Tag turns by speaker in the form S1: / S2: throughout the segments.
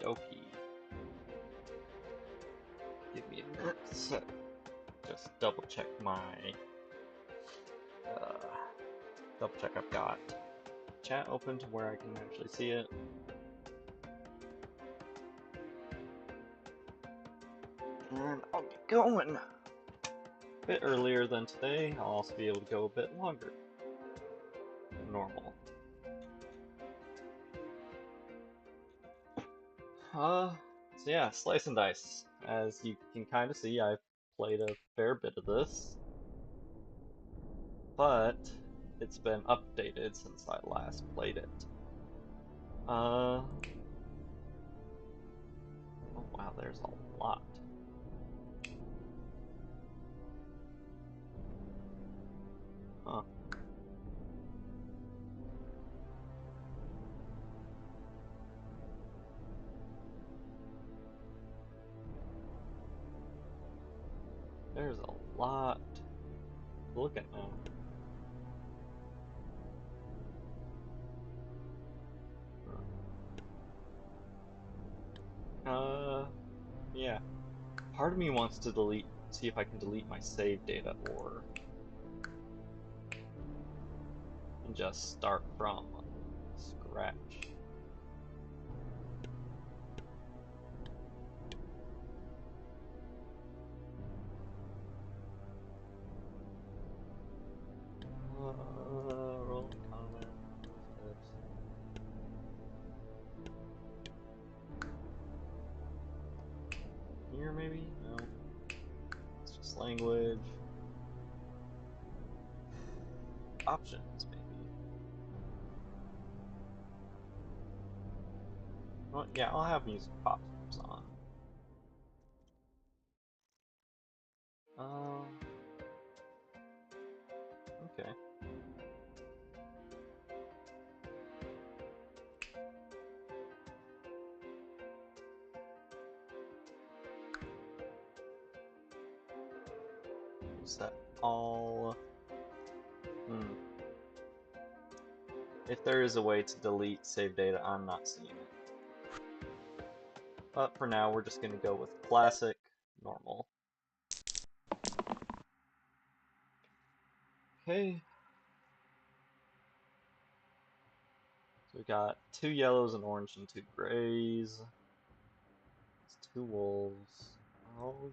S1: Dokie. Give me a minute to just double check my double check I've got chat open to where I can actually see it. And I'll get going. A bit earlier than today. I'll also be able to go a bit longer than normal. So yeah, Slice and Dice. As you can kind of see, I've played a fair bit of this, but it's been updated since I last played it. Oh wow, there's a lot. Huh. There's a lot to look at now. Yeah. Part of me wants to see if I can delete my save data or and just start from scratch. Roll comment. Here maybe? No. It's just language. Options maybe. Well, yeah, I'll have music options on. Okay. Is that all? If there is a way to delete save data, I'm not seeing it. But for now, we're just going to go with classic, normal. Okay. So we got 2 yellows, an orange, and 2 grays. It's 2 wolves. I'll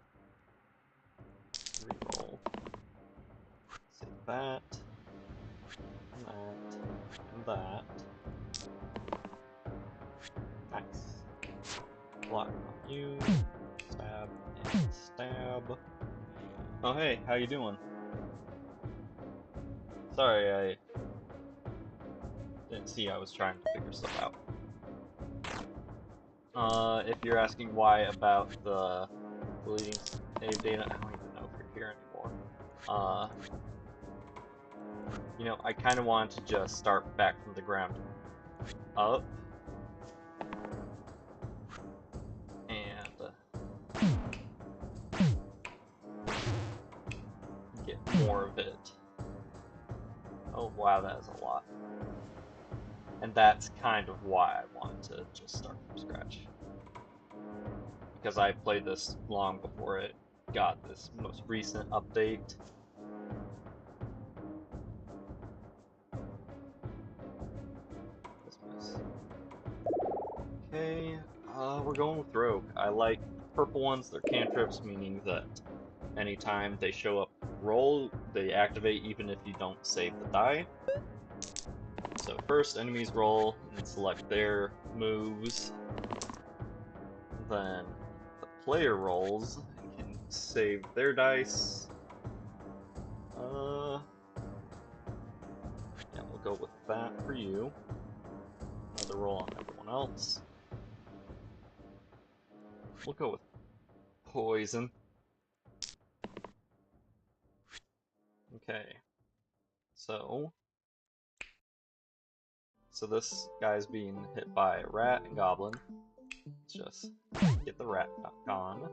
S1: reroll. Save that. And that. And that. Nice. Block on you. Stab and stab. Oh hey, how you doing? Sorry, I didn't see I was trying to figure stuff out. If you're asking why about the deleting save data, I don't even know if you're here anymore. You know, I kind of want to just start back from the ground up. And get more of it. Oh wow, that is a lot. And that's kind of why I want to just start from scratch. Because I played this long before it got this most recent update. Okay, we're going with Rogue. I like purple ones. They're cantrips, meaning that anytime they show up roll, they activate even if you don't save the die. So first, enemies roll and select their moves. Then the player rolls and can save their dice. Yeah, we'll go with that for you. Another roll on everyone else. We'll go with poison. Okay. So this guy's being hit by a rat and goblin. Let's just get the rat gone.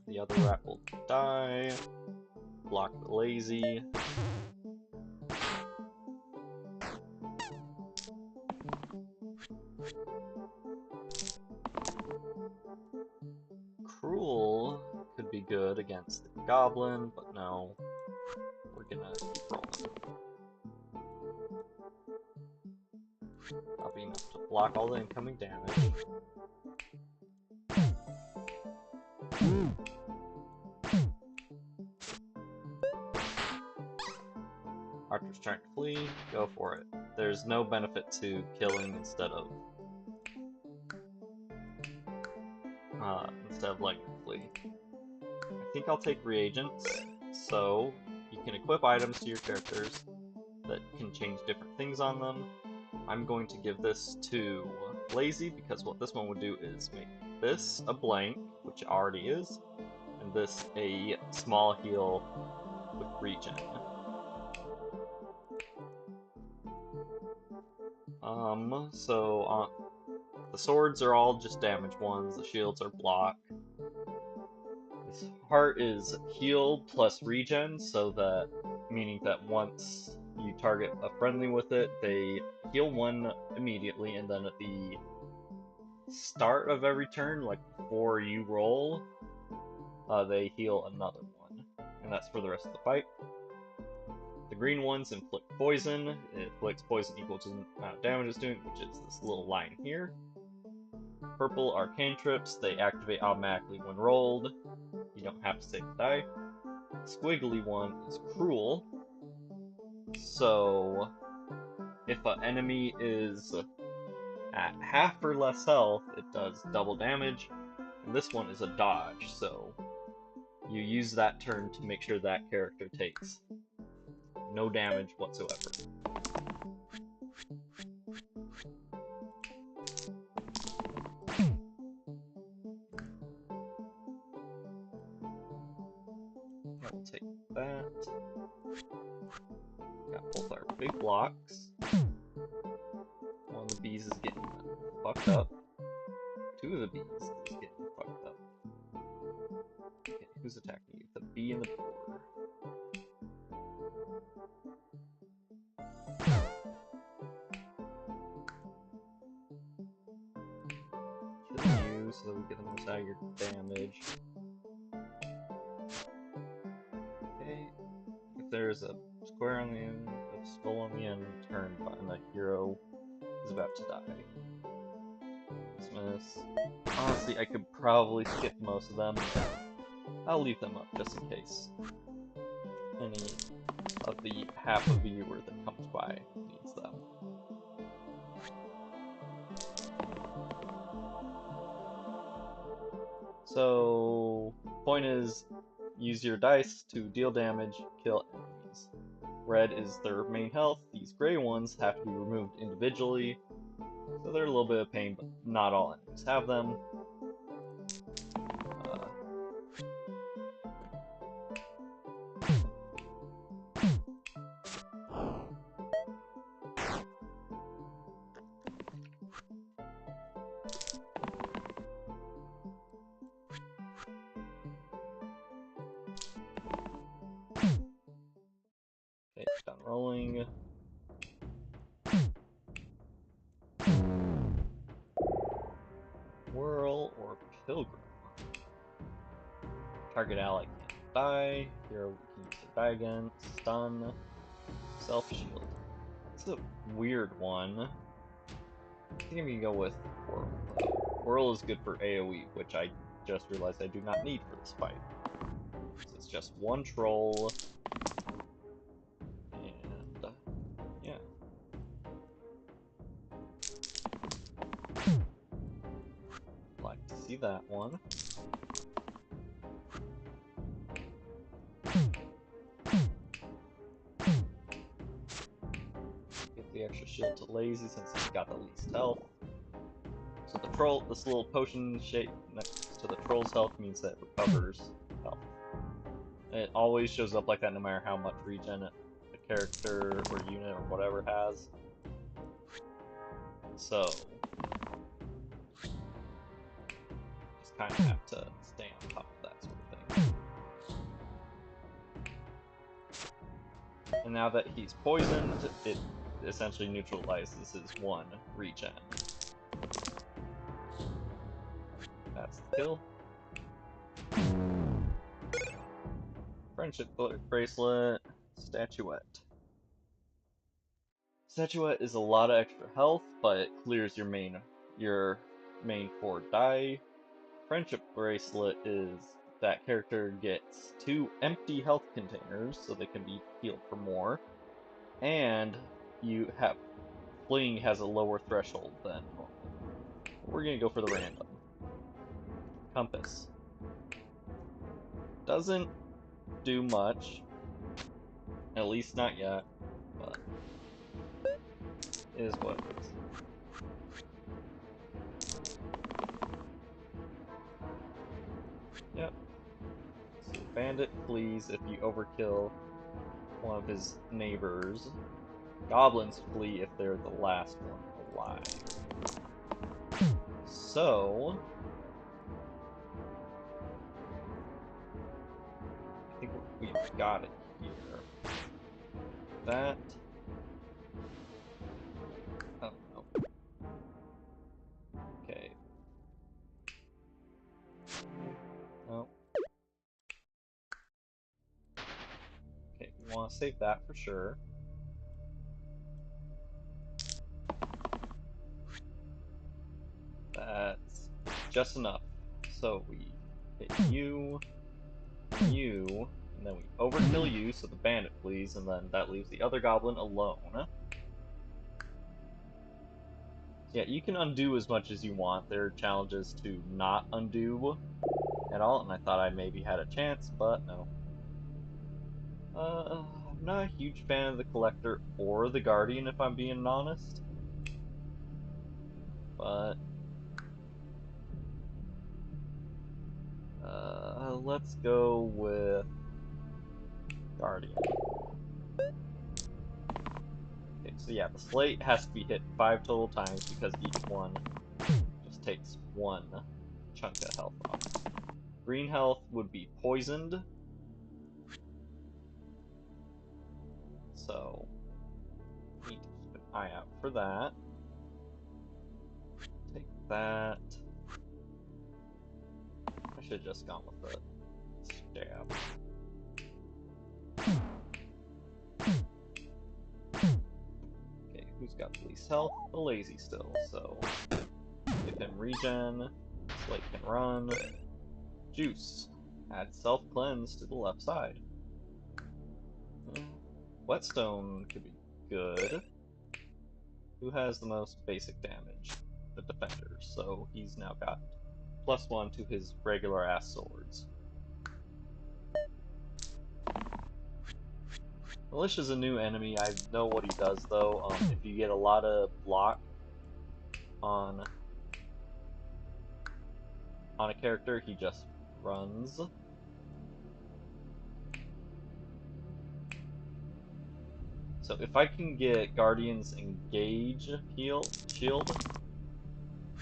S1: The other rat will die. Block the lazy. Cruel could be good against the goblin, but no. We're gonna keep rolling. That'll be enough to block all the incoming damage. Archer's trying to flee, go for it. There's no benefit to killing instead of letting him flee. I think I'll take reagents, so you can equip items to your characters that can change different things on them. I'm going to give this to Lazy, because what this one would do is make this a blank, which it already is, and this a small heal with regen. So the swords are all just damage ones, the shields are block. This heart is heal plus regen, so that, meaning that once you target a friendly with it, they heal one immediately, and then at the start of every turn, like before you roll, they heal another one, and that's for the rest of the fight. The green ones inflict poison. It inflicts poison equal to the amount of damage it's doing, which is this little line here. Purple are cantrips. They activate automatically when rolled. You don't have to save the die. The squiggly one is cruel. So if an enemy is at half or less health, it does double damage. And this one is a dodge, so you use that turn to make sure that character takes no damage whatsoever. I will take that. Got both our big blocks. One of the bees is getting fucked up. Two of the bees is getting fucked up. Okay, who's attacking you? The bee and the boar. Kill you so that we get the most out of your damage. Okay. If there's a square on the end, a skull on the end, turn button, a hero is about to die. Dismiss. Honestly, I could probably skip most of them. I'll leave them up just in case any of the half a viewer that comes by needs them. So, point is, use your dice to deal damage, kill enemies. Red is their main health. These gray ones have to be removed individually, so they're a little bit of pain, but not all enemies have them. Okay, done rolling. Whirl or Pilgrim. Target ally can't die. Hero can use their die again. Stun. Self-shield. This is a weird one. I think I'm gonna go with Whirl, though. Whirl is good for AoE, which I just realized I do not need for this fight. So it's just one troll. And, yeah. Like to see that one. Give the extra shield to Lazy since he's got the least health. So the troll, this little potion shape next to the troll's health means that it recovers health. And it always shows up like that no matter how much regen the character or unit or whatever has. So just kind of have to stay on top of that sort of thing. And now that he's poisoned, it essentially neutralizes his one regen. Kill. Friendship bracelet. Statuette. Statuette is a lot of extra health, but it clears your main 4 die. Friendship bracelet is that character gets 2 empty health containers, so they can be healed for more. And fleeing has a lower threshold than normal. We're gonna go for the random. Compass. Doesn't do much. At least not yet, but is what it is. Yep. So bandit flees if you overkill one of his neighbors. Goblins flee if they're the last one alive. So I think we've got it here. That. Oh no. Okay. No. Okay, we want to save that for sure. That's just enough. So we hit you, and then we overkill you so the bandit flees, and then that leaves the other goblin alone. Yeah, you can undo as much as you want. There are challenges to not undo at all, and I thought I maybe had a chance, but no. I'm not a huge fan of the Collector or the Guardian, if I'm being honest. But let's go with Guardian. Okay, so yeah, the slate has to be hit 5 total times because each one just takes 1 chunk of health off. Green health would be poisoned. So, need to keep an eye out for that. Take that. I should have just gone with the stab. Okay, who's got the least health? The lazy still, so give him regen. Slate can run. Juice. Add self-cleanse to the left side. Whetstone could be good. Who has the most basic damage? The defender, so he's now got +1 to his regular ass swords. Militia's a new enemy. I know what he does though. If you get a lot of block on a character, he just runs. So if I can get Guardian's Engage shield,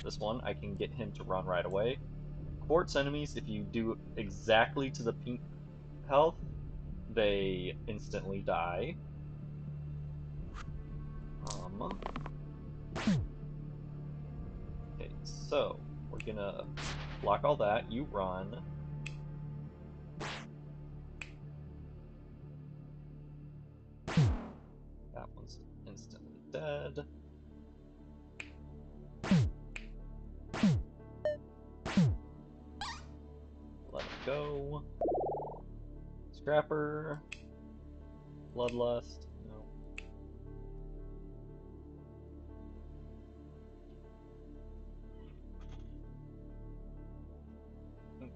S1: this one, I can get him to run right away. Quartz enemies, if you do exactly to the pink health, they instantly die. Okay, so we're gonna block all that. You run. That one's instantly dead. Let it go. Scrapper. Bloodlust. No.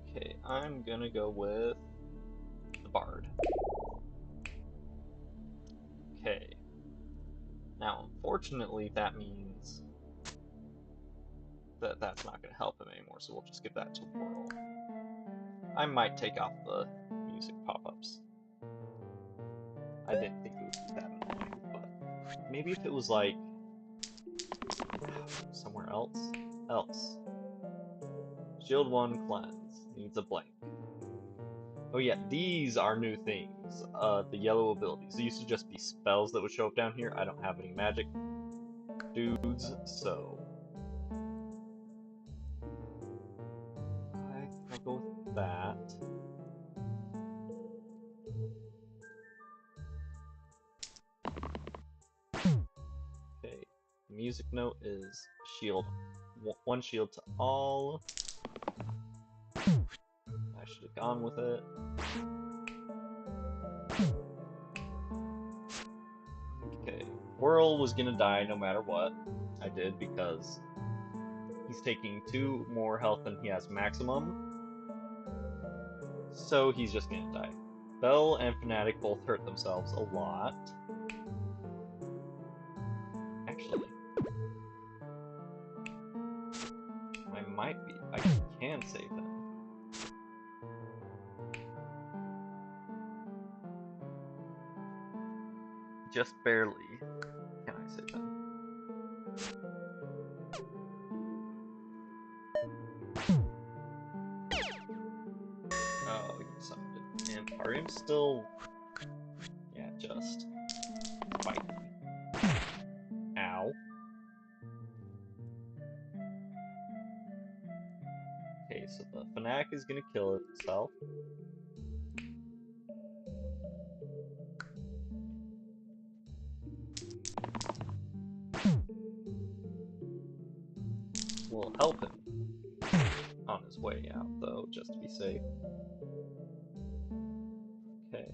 S1: Okay, I'm gonna go with the Bard. Okay. Now, unfortunately, that means that that's not going to help him anymore, so we'll just give that to Whirl. I might take off the music pop-ups. I didn't think it would be that annoying, but maybe if it was like somewhere else. Shield 1 cleanse needs a blank. Oh yeah, these are new things. The yellow abilities. They used to just be spells that would show up down here. I don't have any magic dudes, so I go with that. Okay, music note is shield. One shield to all. I should have gone with it. Okay, Whirl was gonna die no matter what. I did because he's taking 2 more health than he has maximum. So he's just gonna die. Bell and Fnatic both hurt themselves a lot. Actually, I can save him. Just barely can I save him. Oh, you summoned an imp. Are imps still... Yeah, just fight me. Ow. Okay, so the Fnatic is gonna kill itself. We'll help him on his way out, though, just to be safe. Okay.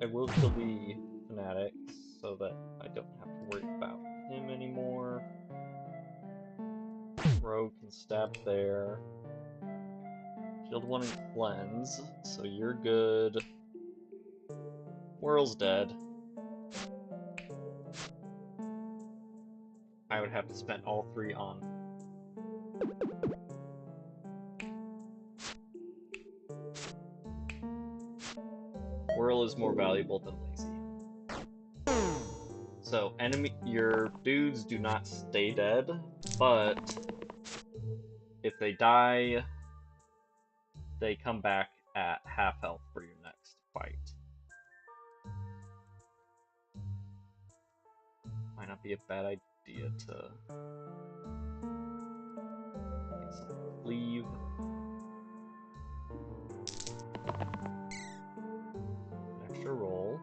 S1: I will kill the Fnatic so that I don't have to worry about him anymore. Rogue can stab there. Killed one and cleanse, so you're good. Whirl's dead. I would have to spend all 3 on. Whirl is more valuable than Lazy. So your dudes do not stay dead, but if they die, they come back at half health for your next fight. Might not be a bad idea to get some cleave. An extra roll.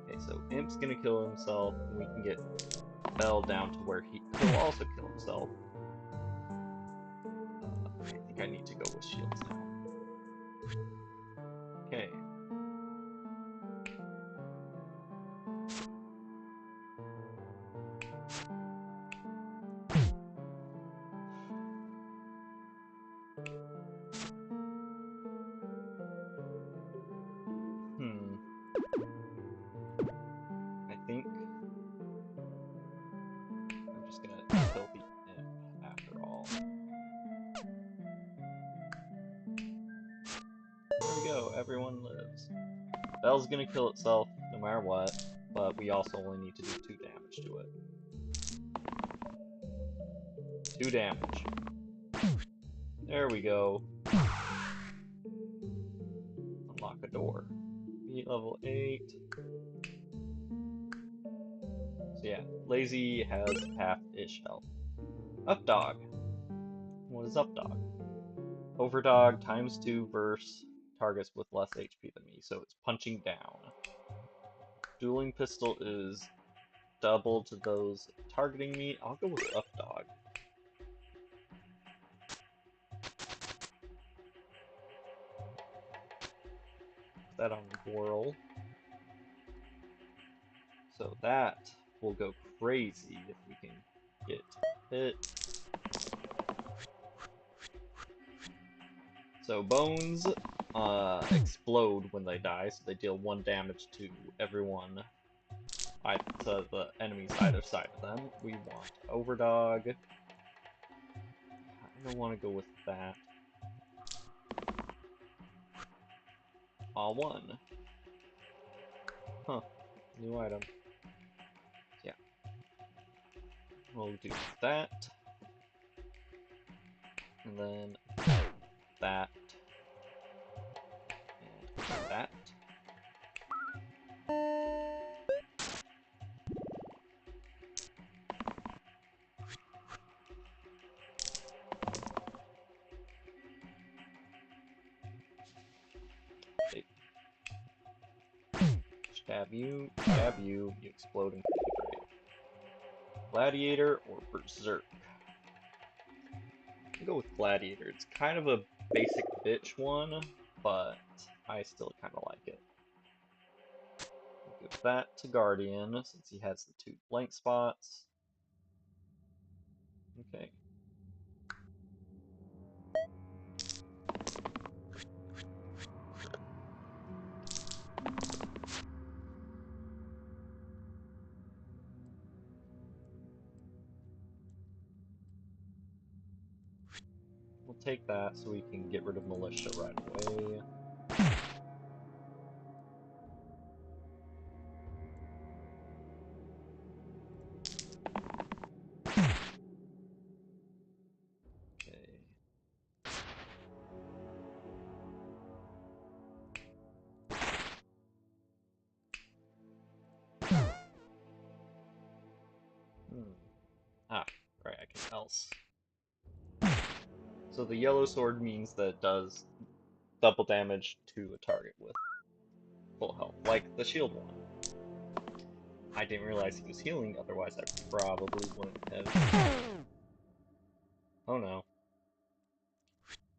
S1: Okay, so Imp's gonna kill himself, and we can get Bell down to where he'll also kill himself. I think I need to go with shields now. Okay. I think I'm just gonna kill the imp after all. There we go, everyone lives. Bell's gonna kill itself no matter what, but we also only need to do 2 damage to it. 2 damage. There we go. Unlock a door. Meet level 8. So yeah, Lazy has half-ish health. Updog. What is Updog? Overdog times 2 versus targets with less HP than me, so it's punching down. Dueling Pistol is double to those targeting me. I'll go with Updog. Put that on Whirl. So that will go crazy if we can get hit. So bones explode when they die, so they deal 1 damage to everyone, to the enemies either side of them. We want Overdog. I don't want to go with that. All 1. Huh. New item. Yeah. We'll do that. And then that. And that. you exploding. Gladiator or Berserk? I'll go with Gladiator. It's kind of a basic bitch one, but I still kind of like it. We'll give that to Guardian, since he has the 2 blank spots. Okay. We'll take that so we can get rid of Militia right away. Ah, right, I can else. So the yellow sword means that it does double damage to a target with full health, like the shield one. I didn't realize he was healing, otherwise I probably wouldn't have. Oh no.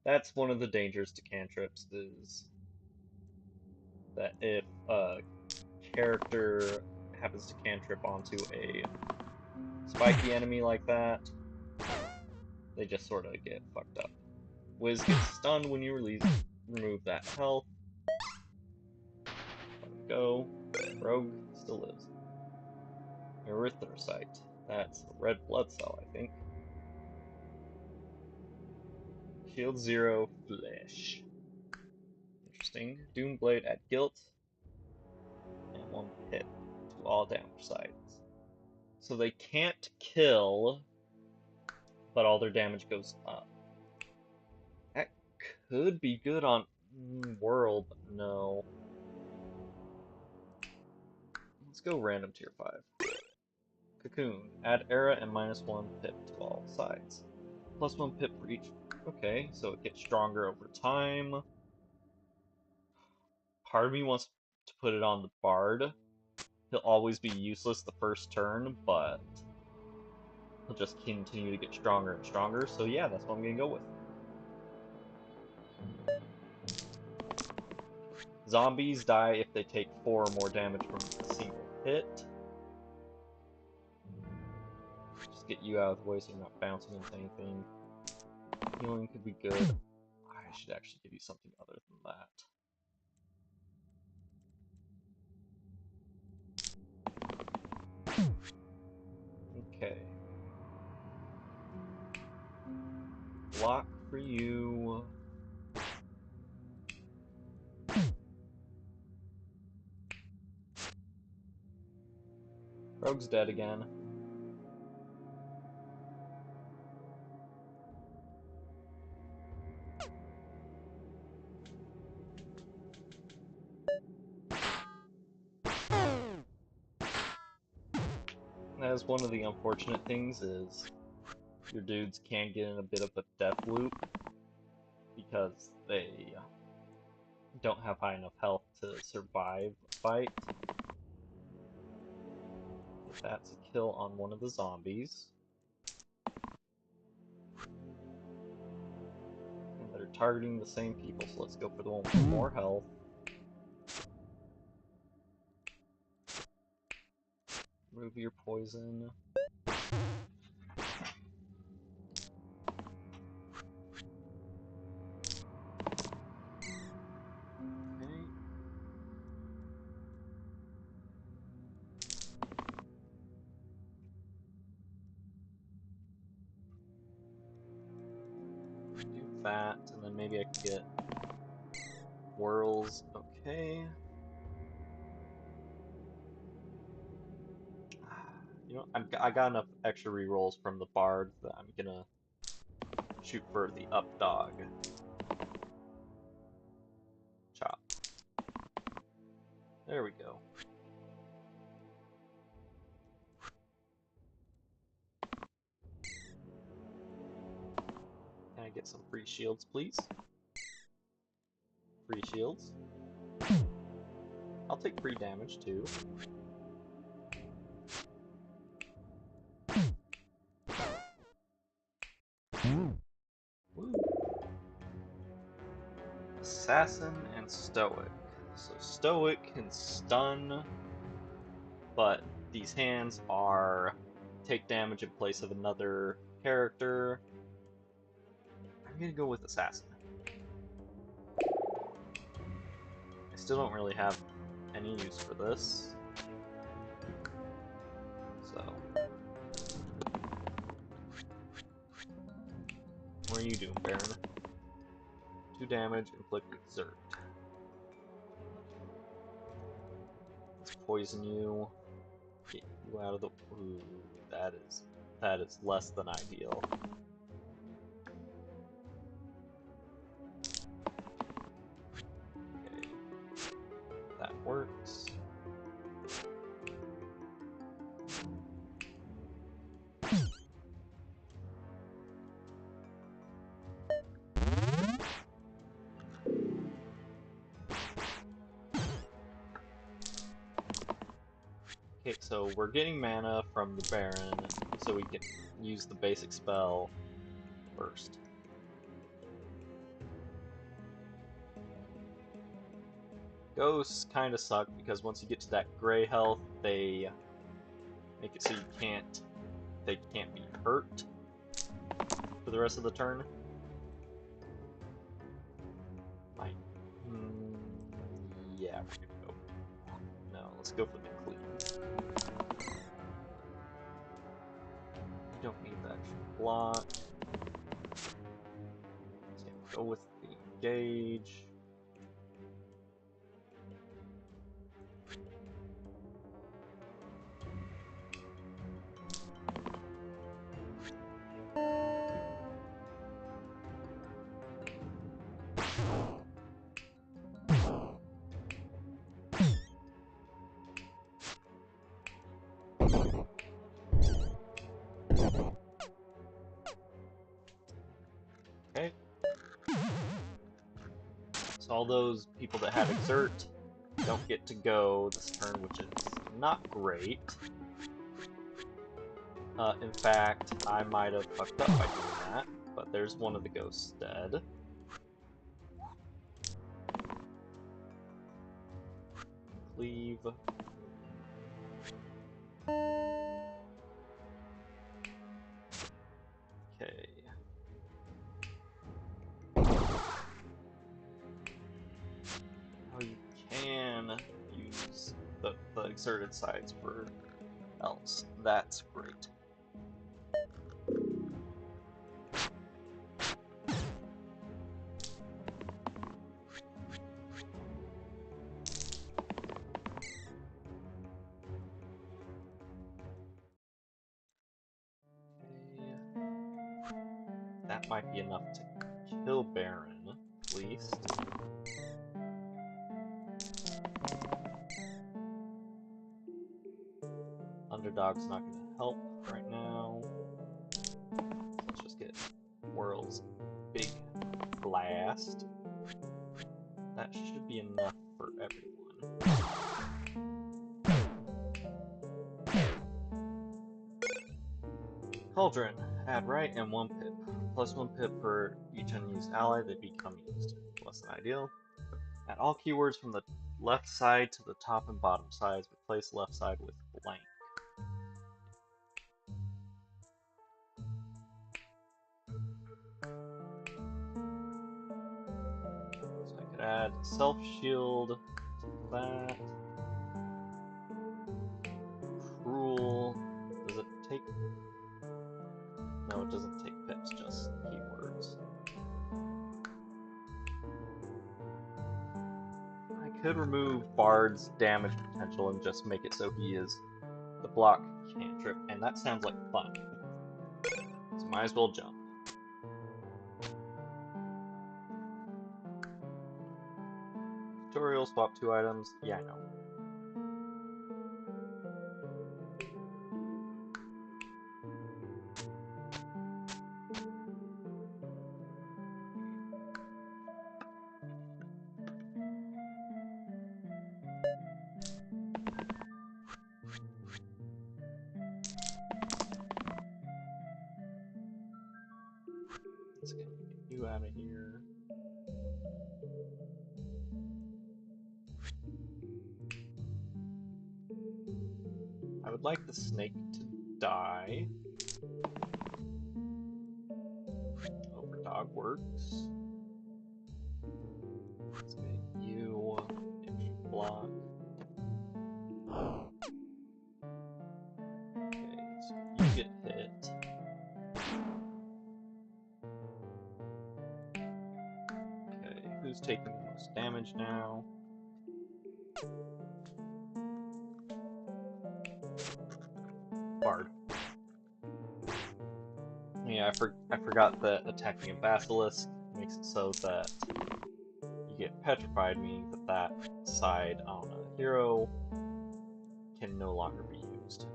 S1: That's one of the dangers to cantrips, is that if a character happens to cantrip onto a spiky enemy like that, they just sort of get fucked up. Wiz gets stunned when you remove that health. Let it go. Rogue still lives. Erythrocyte. That's a red blood cell, I think. Shield 0, flesh. Interesting. Doomblade at guilt. And 1 pip to all damage sides. So they can't kill, but all their damage goes up. That could be good on World, but no. Let's go random tier 5. Cocoon. Add era and -1 pip to all sides. +1 pip for each. Okay, so it gets stronger over time. Part of me wants to put it on the Bard. He'll always be useless the first turn, but he'll just continue to get stronger and stronger. So yeah, that's what I'm gonna go with. Zombies die if they take 4 or more damage from a single hit. Just get you out of the way so you're not bouncing into anything. Healing could be good. I should actually give you something other than that. Okay. Block for you. Rogue's dead again. As one of the unfortunate things is your dudes can get in a bit of a death loop because they don't have high enough health to survive a fight. If that's a kill on one of the zombies. And they're targeting the same people, so let's go for the one with more health. Remove your poison. Okay. Do that, and then maybe I can get whirls. Okay. You know, I got enough extra rerolls from the bard that I'm gonna shoot for the up dog. Chop. There we go. Can I get some free shields, please? Free shields. I'll take 3 damage too. Woo. Assassin and Stoic. So Stoic can stun, but these hands are take damage in place of another character. I'm gonna go with Assassin. I still don't really have any use for this. So. What are you doing, Baron? 2 damage, inflict exert. Let's poison you. Get you out of the. Ooh, that is less than ideal. Okay, that works. Okay, so we're getting mana from the Baron, so we can use the basic spell first. Ghosts kind of suck because once you get to that gray health, they make it so they can't be hurt for the rest of the turn. Fine. Yeah, we're gonna go. No, let's go for the cleave. You don't need that block. So yeah, go with the engage. Okay. So all those people that have exert don't get to go this turn, which is not great. In fact, I might have fucked up by doing that, but there's one of the ghosts dead. Cleave. Okay. Oh, you can use the exerted sides for else. That's great. That might be enough to kill Baron, at least. Underdog's not going to help right now. Let's just get Whirl's big blast. That should be enough for everyone. Cauldron. Add right and 1 pip. Plus 1 pip for each unused ally that become used. Less than ideal. Add all keywords from the left side to the top and bottom sides. Replace left side with blank. So I could add self-shield to that. Cruel. Does it take... No, it doesn't take pips, just keywords. I could remove Bard's damage potential and just make it so he is the block cantrip, and that sounds like fun. So might as well jump. Tutorial, swap 2 items. Yeah, I know. Let's get you out of here. I would like the snake to die. Overdog works. Let's get you damage block. Okay, so you get hit. Okay, who's taking the most damage now? Bard. Yeah, I forgot that attacking a basilisk makes it so that you get petrified, meaning that that side on a hero can no longer be used.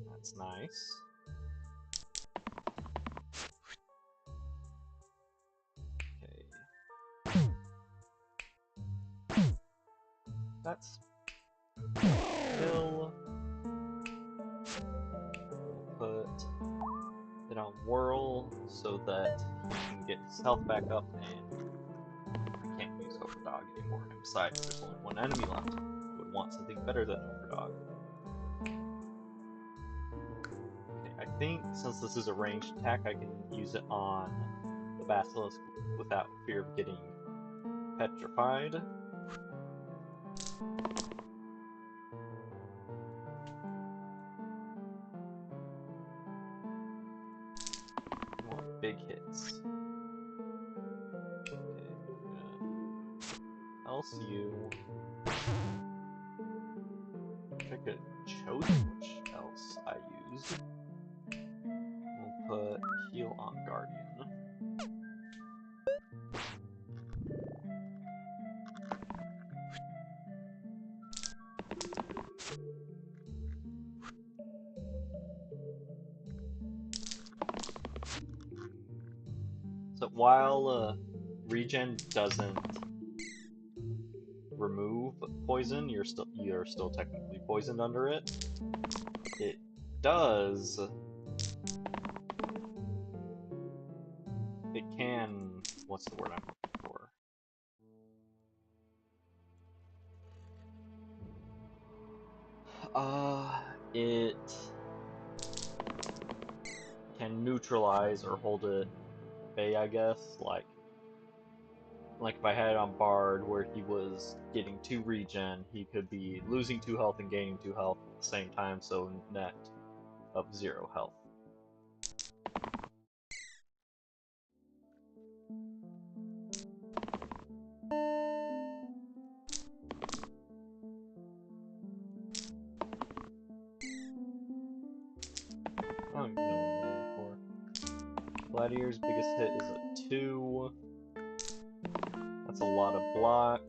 S1: That's nice. Okay. That's kill. We'll put it on whirl so that he can get his health back up and I can't use Overdog anymore. And besides, there's only one enemy left. I would want something better than Overdog. Okay, I think since this is a ranged attack, I can use it on the Basilisk without fear of getting petrified. I want big hits. Okay, we're gonna else you. I could have chosen which else I used. We'll put heal on Guardian. So while regen doesn't remove poison, you're still technically poisoned under it. It does. It can. What's the word I'm looking for? It can neutralize or hold it at bay, I guess. Like if I had it on Bard where he was getting 2 regen, he could be losing 2 health and gaining 2 health at the same time, so net of 0 health. I don't even know what I'm looking for. Gladiator's biggest hit is a 2. That's a lot of block.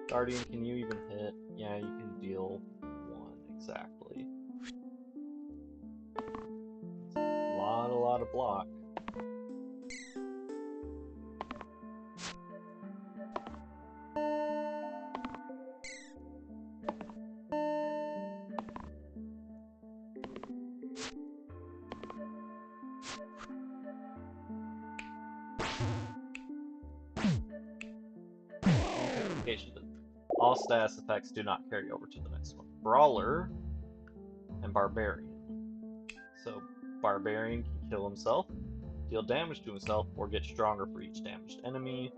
S1: Guardian, can you even hit? Yeah, you can deal 1 exactly. A lot of block. All status effects do not carry over to the next one. Brawler and Barbarian. So Barbarian can kill himself, deal damage to himself, or get stronger for each damaged enemy.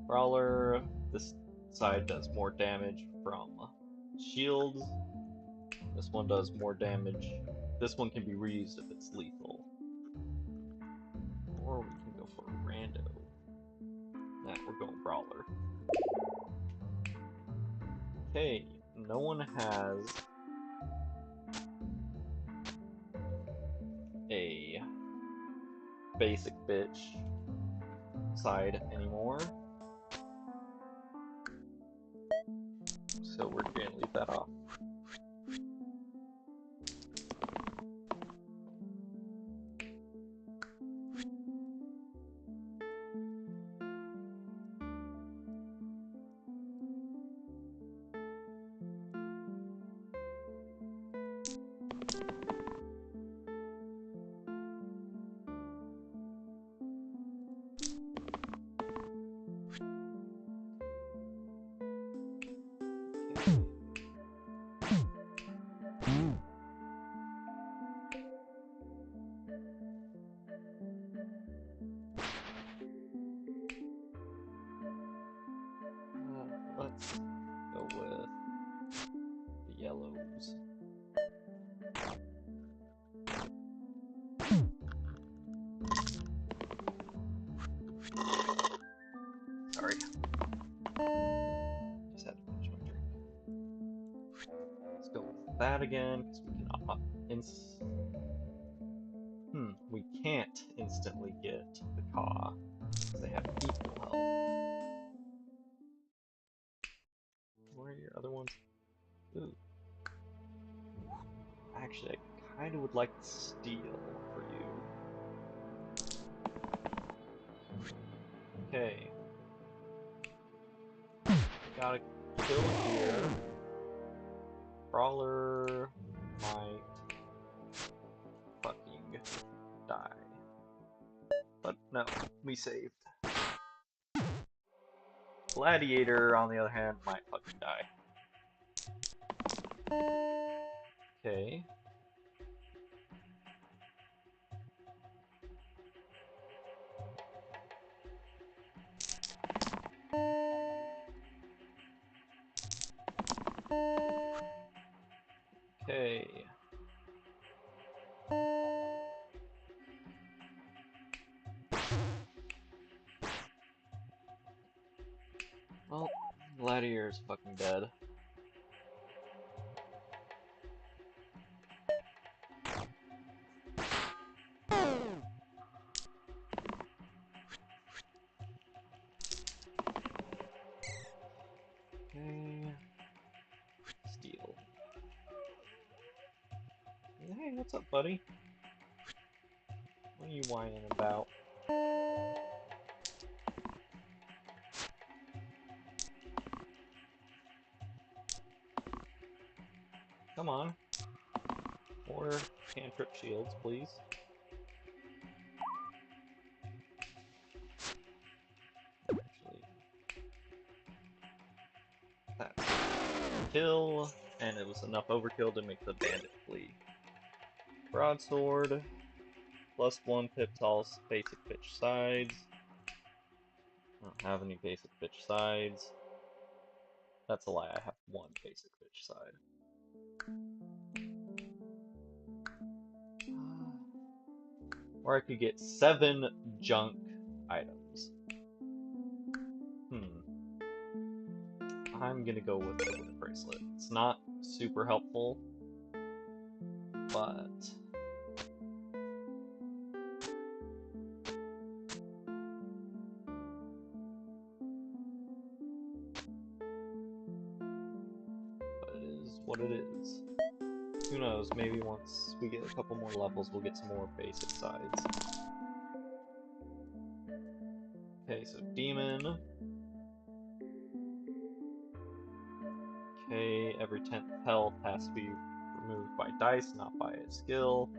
S1: Brawler, this side does more damage from shields. This one does more damage. This one can be reused if it's lethal. Or we can go for a rando. Nah, we're going Brawler. Okay, no one has a basic bitch side anymore. So we're gonna leave that off. Let's go with the yellows. Sorry. Just had to finish my drink. Let's go with that again, because we can we can't instantly get the Ka, because they have equal health. Where are your other ones? Ooh. Actually, I kind of would like to steal for you. Okay. Gotta kill here. Brawler might fucking die. But no, we saved. Gladiator, on the other hand, might fucking die. Okay. Okay. Well, Gladiator's fucking dead. Okay. Steal. Hey, what's up, buddy? What are you whining about? Come on. More cantrip shields, please. Actually, that's kill, and it was enough overkill to make the bandit flee. Broadsword, +1 pip to all basic pitch sides. I don't have any basic pitch sides. That's a lie, I have one basic pitch side. Or I could get 7 junk items. I'm gonna go with the wooden bracelet. It's not super helpful, but it is what it is. Who knows, maybe once we get a couple more levels, we'll get some more basic sides. Okay, so demon. Okay, every 10th health has to be removed by dice, not by a skill,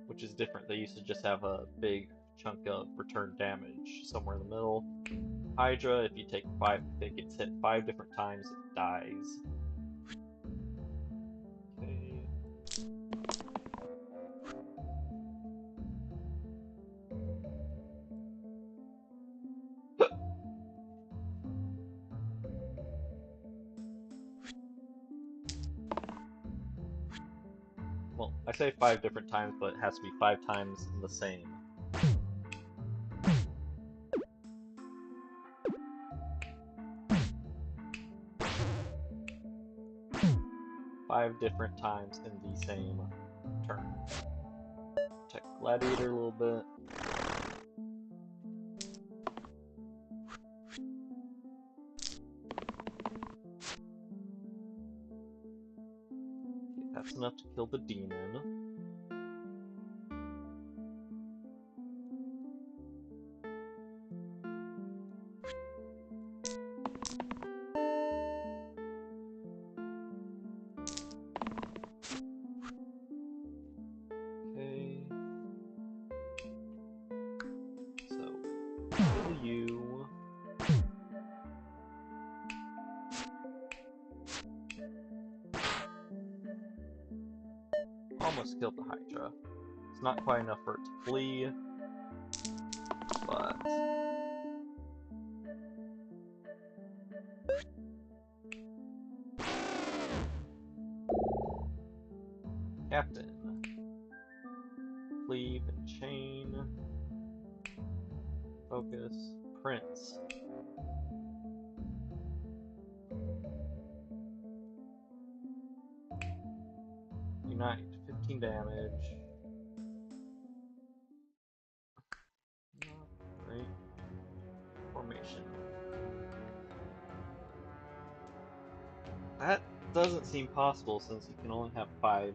S1: which is different. They used to just have a big chunk of return damage somewhere in the middle. Hydra, if it gets hit 5 different times, it dies. Okay. Well, I say 5 different times, but it has to be 5 times in the same. 5 different times in the same turn. Check Gladiator a little bit. Okay, that's enough to kill the demon. almost killed the Hydra. It's not quite enough for it to flee, but... Captain. Cleave and chain. Focus. Prince. Unite. 15 damage. Great. Formation. That doesn't seem possible since you can only have 5.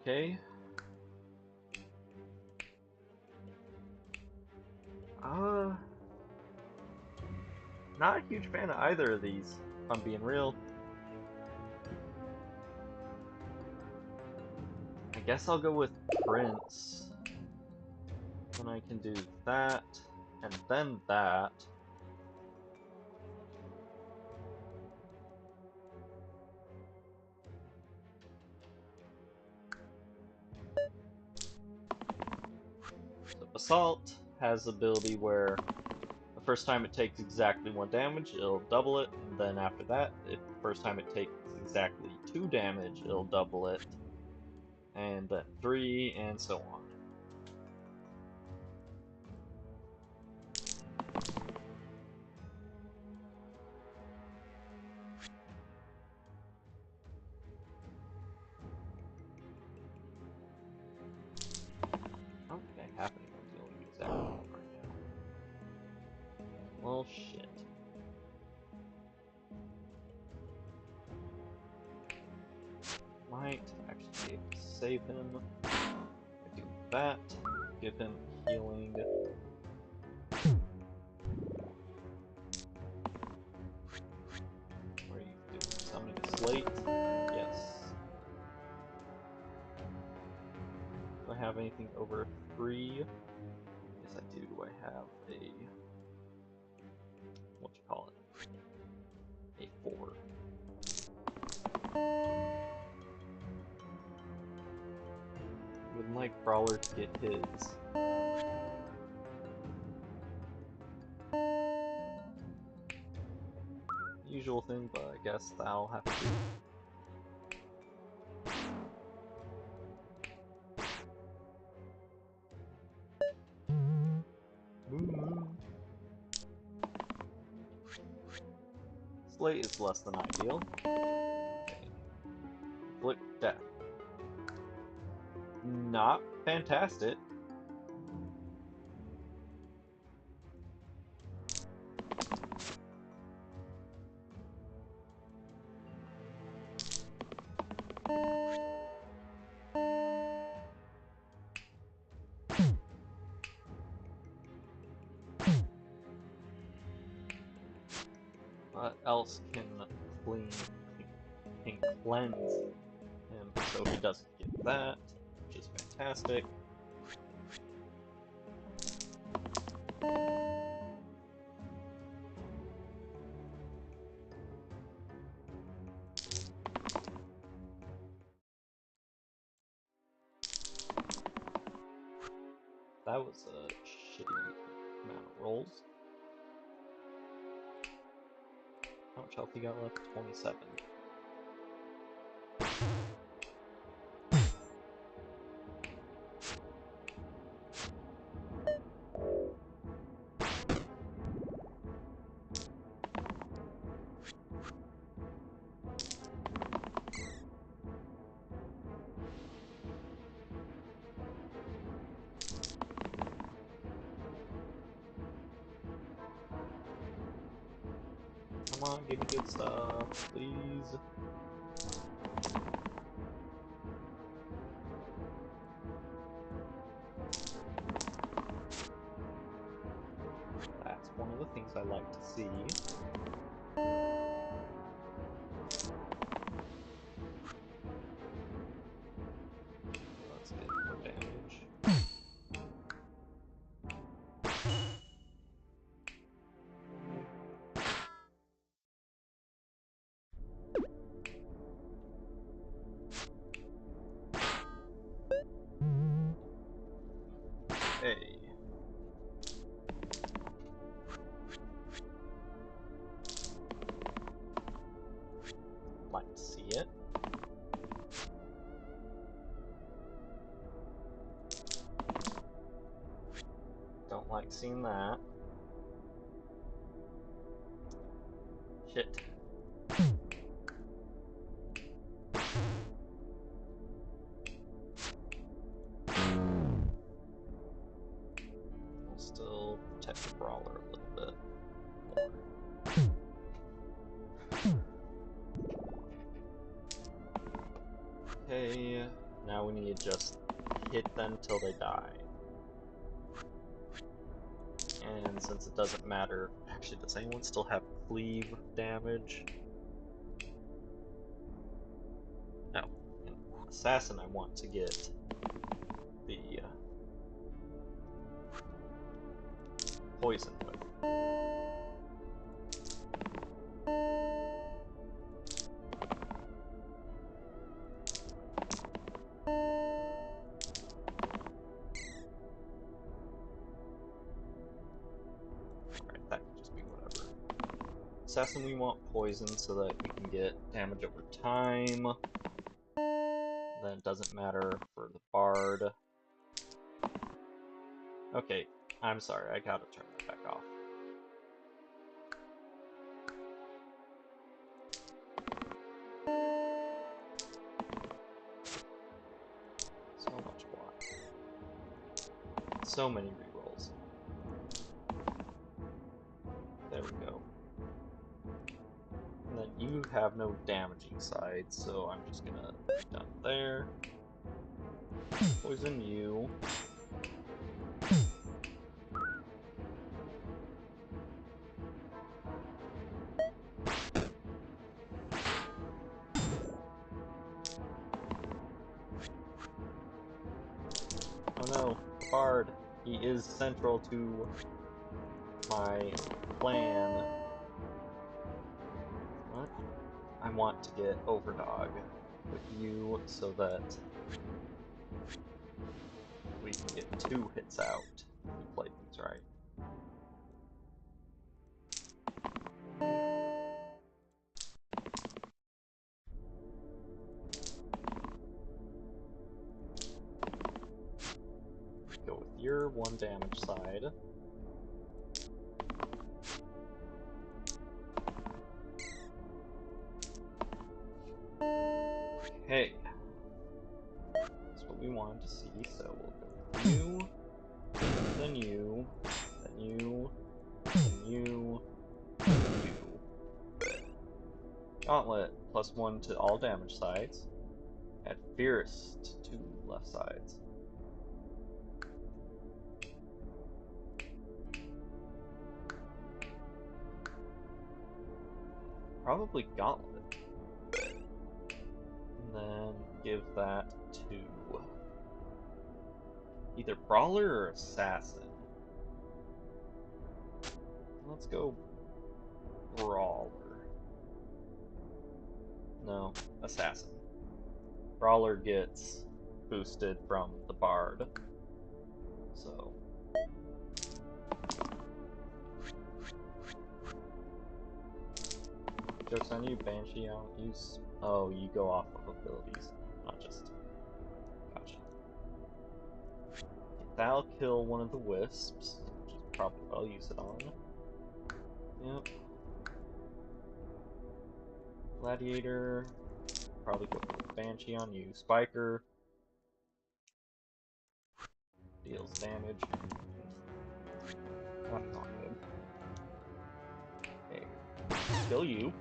S1: Okay. Not a huge fan of either of these, if I'm being real. I guess I'll go with Prince. Then I can do that, and then that. So Assault has the ability where the first time it takes exactly 1 damage, it'll double it, and then after that, if the first time it takes exactly 2 damage, it'll double it, and then 3, and so on. I don't think I have anyone dealing exactly 1 right now. Well, shit. Might actually be able to save him. I do that. Give him healing. What are you doing? Summoning a slate? Yes. Do I have anything over 3? Yes, I do. Do I have a... what you call it? A 4. Would like Brawler to get his. Usual thing, but I guess that'll have to do. Slate is less than ideal. Okay. Inflict death. Not fantastic. What else can can cleanse him, so he doesn't get that, which is fantastic. That was a shitty amount of rolls. How much health you got left? 27. Come on, give me good stuff, please. That's one of the things I like to see. Let's get more damage. like to see it. Don't like seeing that. Shit. We'll still protect the brawler a little bit more. Okay, now we need to just hit them till they die. And since it doesn't matter, actually, does anyone still have cleave damage? No. And assassin, I want to get the poison with. Alright, that can just be whatever. Assassin, we want poison so that we can get damage over time. Then it doesn't matter for the bard. Okay, I'm sorry, I gotta turn that back off. So much block. So many rerolls. There we go. And then you have no damaging side, so I'm just gonna be done there. Poison you. Oh no, Bard. He is central to my plan. What? I want to get Overdog with you so that we can get 2 hits out if we play things right. Go with your 1 damage side. Okay. That's what we wanted to see, so we'll go with you, then you, then you, then you, then you. Gauntlet, +1 to all damage sides. Add Fierce to 2 left sides. Probably Gauntlet. And then give that to either Brawler or Assassin. Let's go Brawler. No, Assassin. Brawler gets boosted from the Bard. So. Joke's on you, Banshee. I don't use. Oh, you go off of abilities, not just. Gotcha. Okay, that'll kill one of the wisps, which is probably what I'll use it on. Yep. Gladiator. Probably go with Banshee on you. Spiker. Deals damage. That's not good. Okay. Kill you.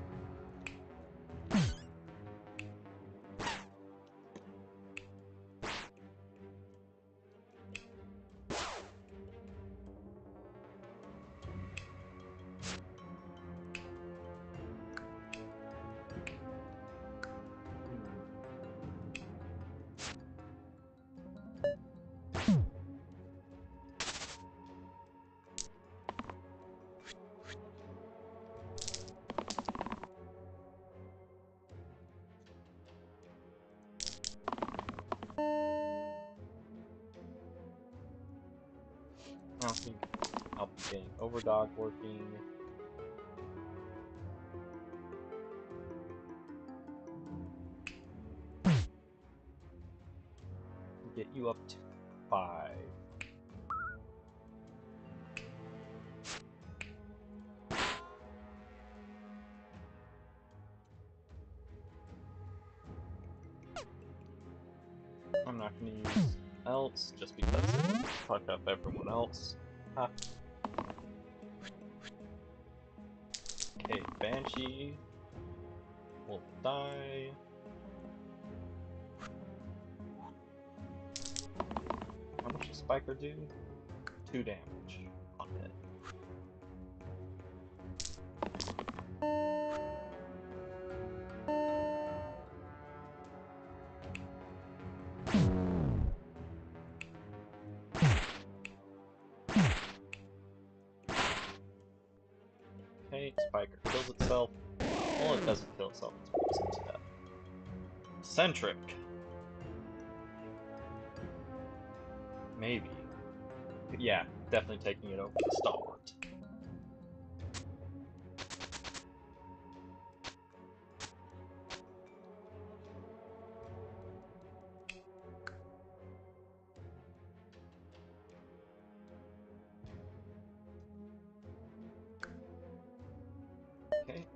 S1: I don't think I'll be getting Overdog working. get you up to 5. I'm not going to use else just because it would fuck up everyone else. Ha. Okay, Banshee will die. How much does Spiker do? 2 damage on hit. Okay, Spiker kills itself. Well, it doesn't kill itself, it's poisoned to death. Centric. Maybe. Yeah, definitely taking it over the Stalwart. Okay.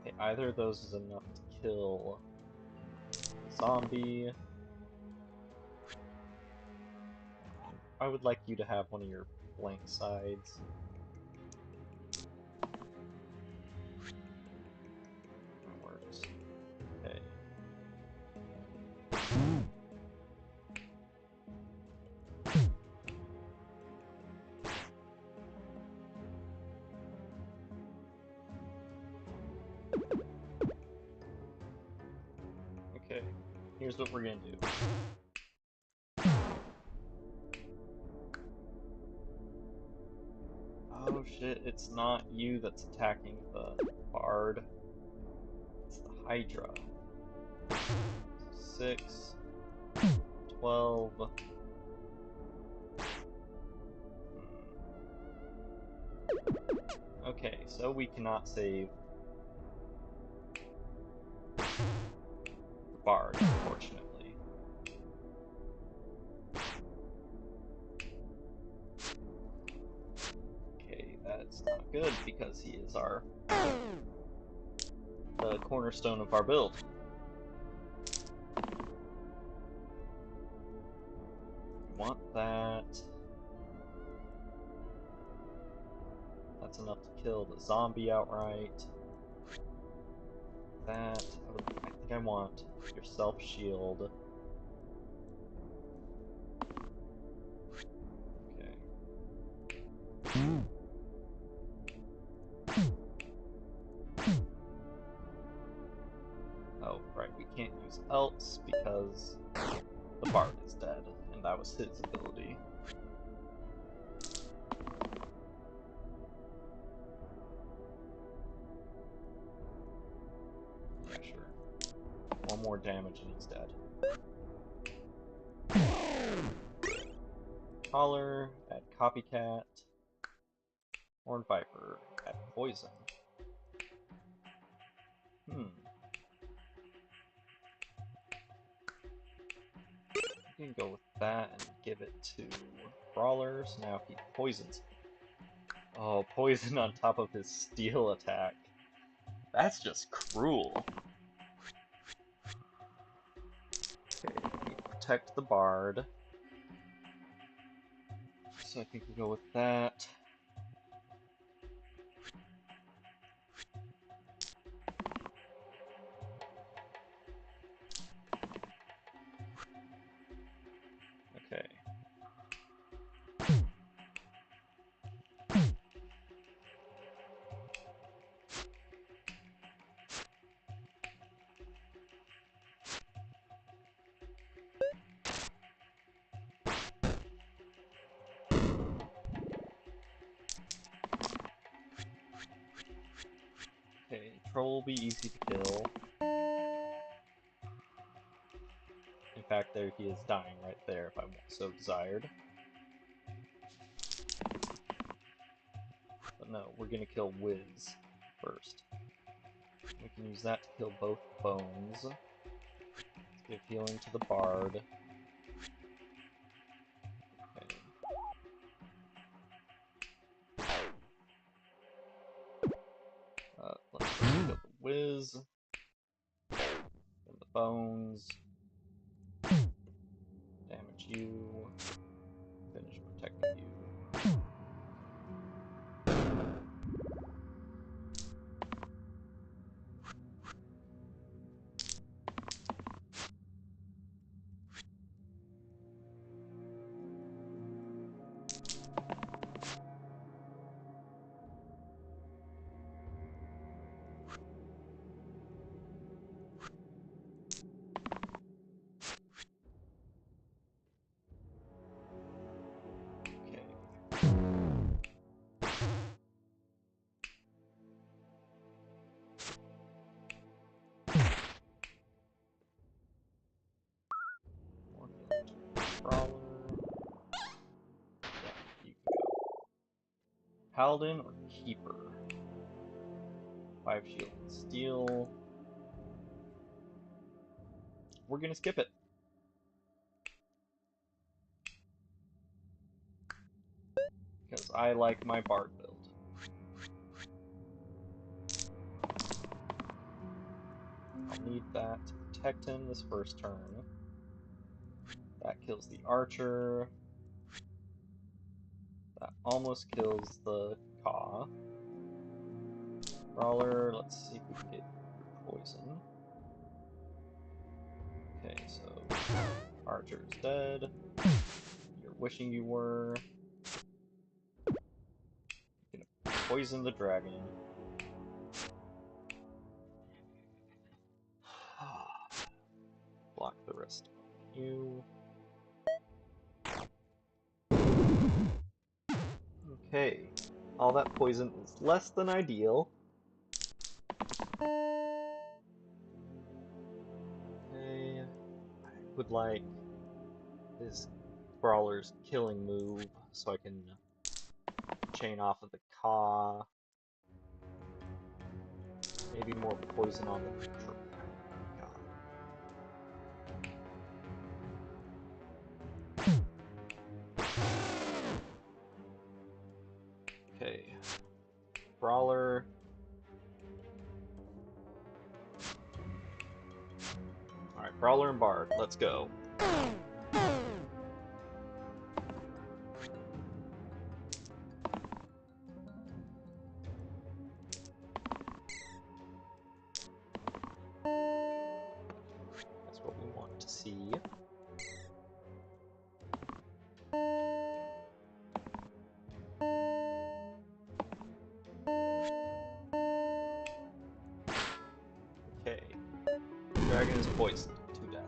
S1: Okay, either of those is enough to kill the zombie. I would like you to have one of your flank sides. That works. Okay. Okay, here's what we're gonna do. Oh shit, it's not you that's attacking the bard. It's the Hydra. 6, 12. Okay, so we cannot save the bard, unfortunately. Okay, that's not good because he is the cornerstone of our build. We want that. That's enough to kill the zombie outright. That, I think I want your self-shield. Okay. Oh, right, we can't use else because the bard is dead, and that was his ability. Yeah, sure. 1 more damage and he's dead. Collar, add Copycat. Horned Viper, add Poison. We can go with that and give it to Brawler, so now he poisons. Oh, poison on top of his steel attack. That's just cruel. Okay, we need to protect the bard. So I think we'll go with that. Okay. Okay, Troll will be easy to kill. In fact, there he is dying right there if I so desired. no, we're gonna kill Wiz first. We can use that to kill both bones. Let's give healing to the bard. Okay. Let's kill the Wiz. And the bones. Damage you. Finish protecting you. Brawler. Yeah, you can go. Paladin or Keeper? 5 shield and steel. We're gonna skip it. Because I like my bard build. I'll need that to protect him this first turn. That kills the archer. That almost kills the Caw. Brawler, let's see if we can get your poison. Okay, so archer's dead. You're wishing you were. You're gonna poison the dragon. Block the rest of you. Okay, all that poison is less than ideal. Okay, I would like this brawler's killing move so I can chain off of the Caw. Maybe more poison on the neutral. Okay. Brawler. Alright, Brawler and Bard, let's go. That's what we want to see. Okay. Dragon is poisoned to death.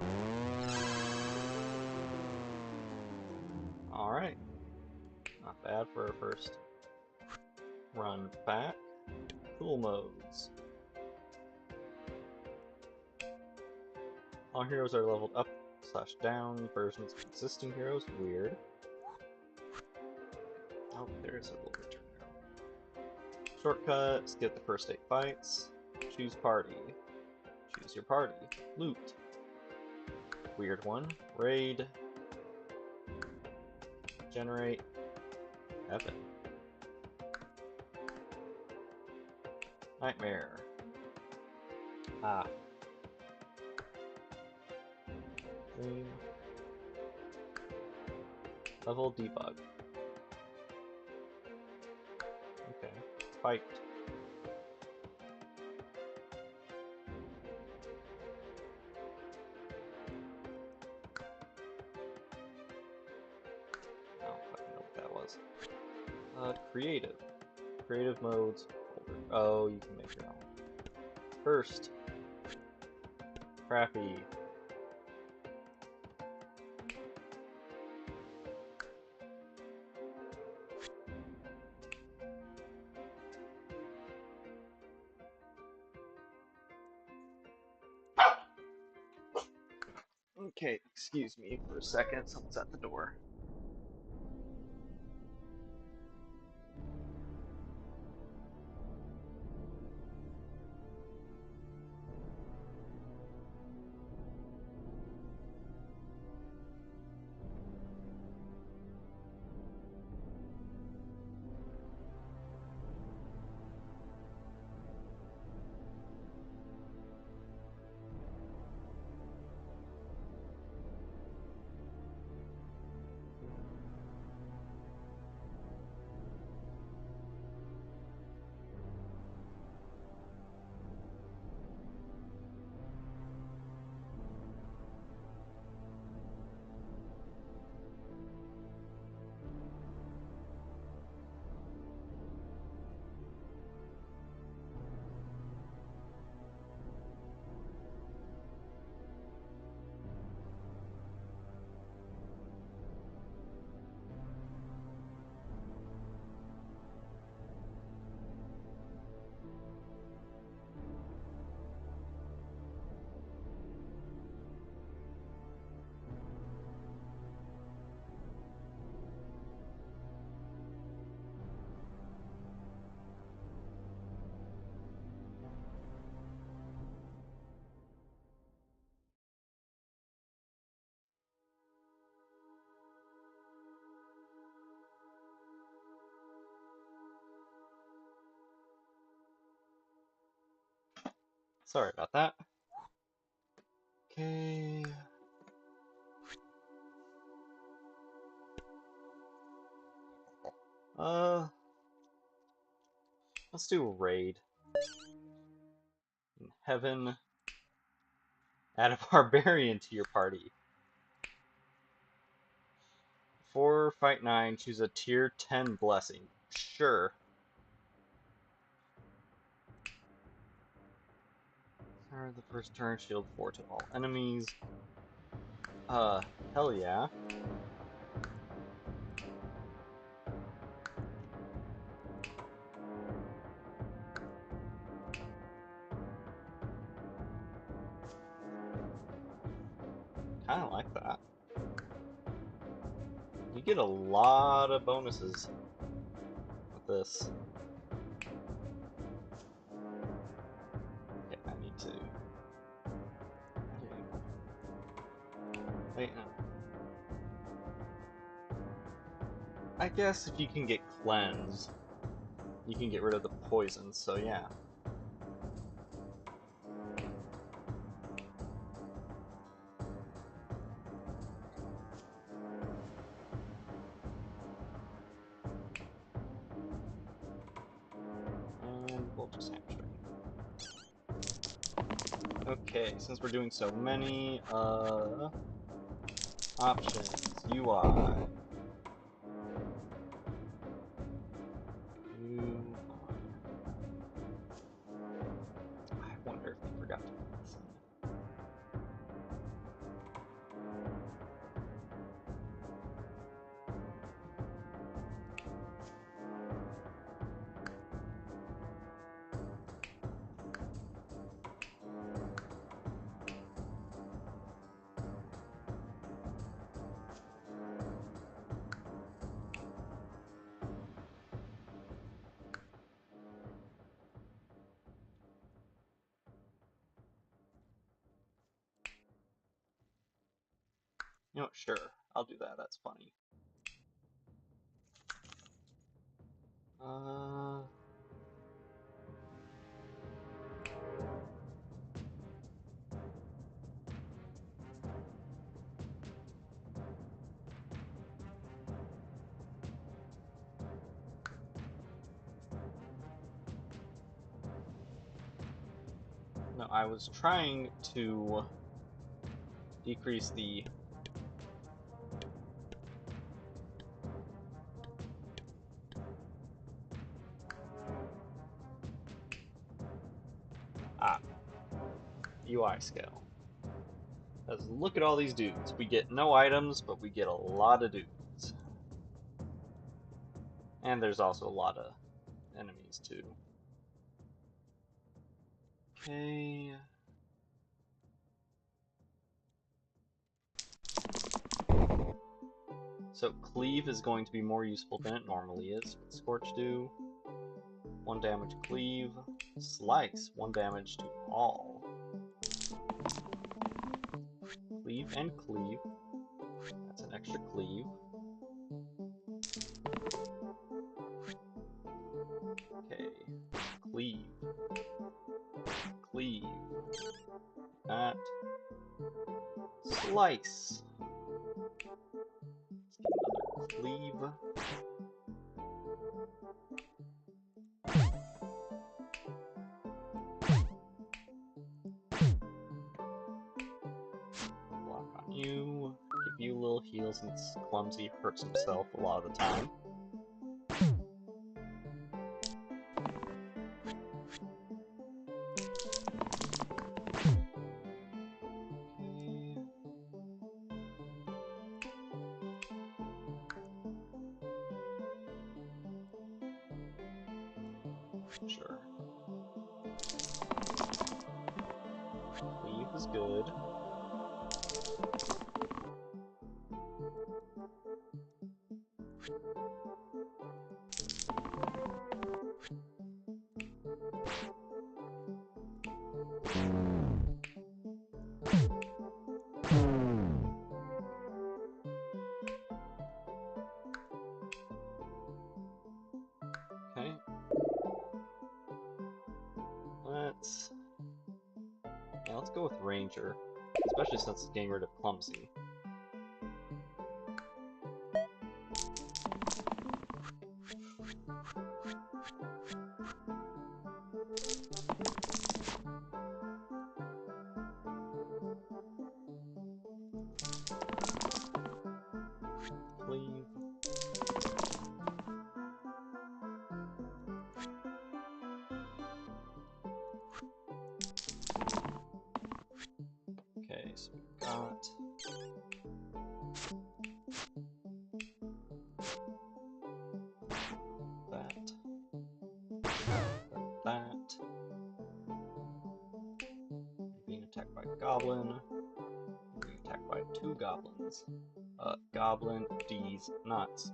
S1: Alright. Not bad for our first run back. Cool modes. All heroes are leveled up / down. Versions of existing heroes. Weird. Oh, there's a little return arrow. Shortcut. Skip the first 8 fights. Choose party. Choose your party. Loot. Weird one. Raid. Generate. Heaven. Nightmare. Ah. Dream. Level debug. Okay. Fight. I don't fucking know what that was. Creative. Creative modes. Folder. Oh, you can make your own. First. Crappy. Okay, excuse me for a second. Someone's at the door. Sorry about that. Okay. Let's do a raid. In heaven, add a barbarian to your party. 4, fight 9, choose a tier 10 blessing. Sure. Start the first turn, shield 4 to all enemies. Hell yeah. Kinda like that. You get a lot of bonuses with this. Okay, I need to... Wait, no. I guess if you can get cleanse, you can get rid of the poison, so yeah. And we'll just hamstring. Okay, since we're doing so many, options, UI. I wonder if they forgot to put this in. You know what, sure, I'll do that, that's funny. No, I was trying to decrease the... UI scale. Because look at all these dudes. We get no items, but we get a lot of dudes. And there's also a lot of enemies, too. Okay... So cleave is going to be more useful than it normally is. What Scorch do? 1 damage cleave. Slice, 1 damage to all. Cleave and cleave. That's an extra cleave. Okay. Cleave. Cleave. That. Slice. Another cleave. Block on you. Give you a little heal since Clumsy hurts himself a lot of the time. Sure. Cleave is good. Okay. Let's danger, especially since it's getting rid of clumsy. Cleave. Okay, so we've got that, that. Being attacked by a goblin. Being attacked by 2 goblins. Goblin D's nuts.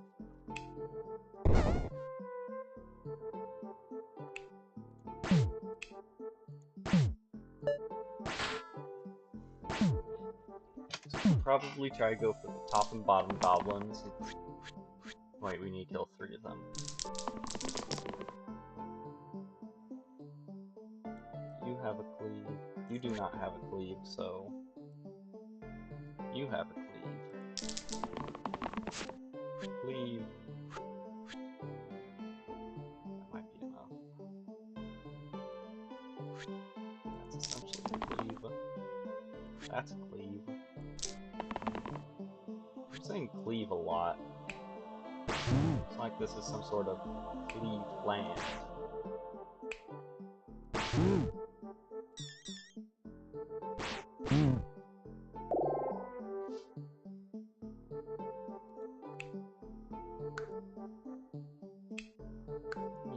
S1: So probably try to go for the top and bottom goblins. Wait, we need to kill 3 of them. You have a cleave. You do not have a cleave, so you have a cleave. Cleave. That might be enough. That's essentially a cleave. That's a cleave. I'm saying cleave a lot. It's like this is some sort of cleaved land.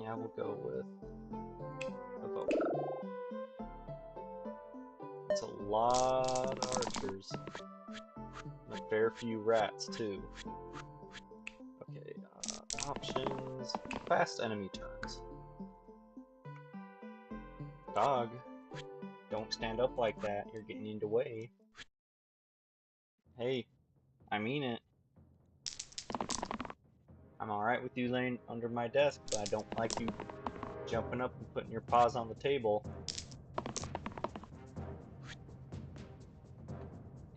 S1: Yeah, we'll go with Evoker. It's a lot of archers. And a fair few rats, too. Okay, options. Fast enemy turns. Dog, don't stand up like that. You're getting in the way. Hey, I mean it. I'm alright with you laying under my desk, but I don't like you jumping up and putting your paws on the table.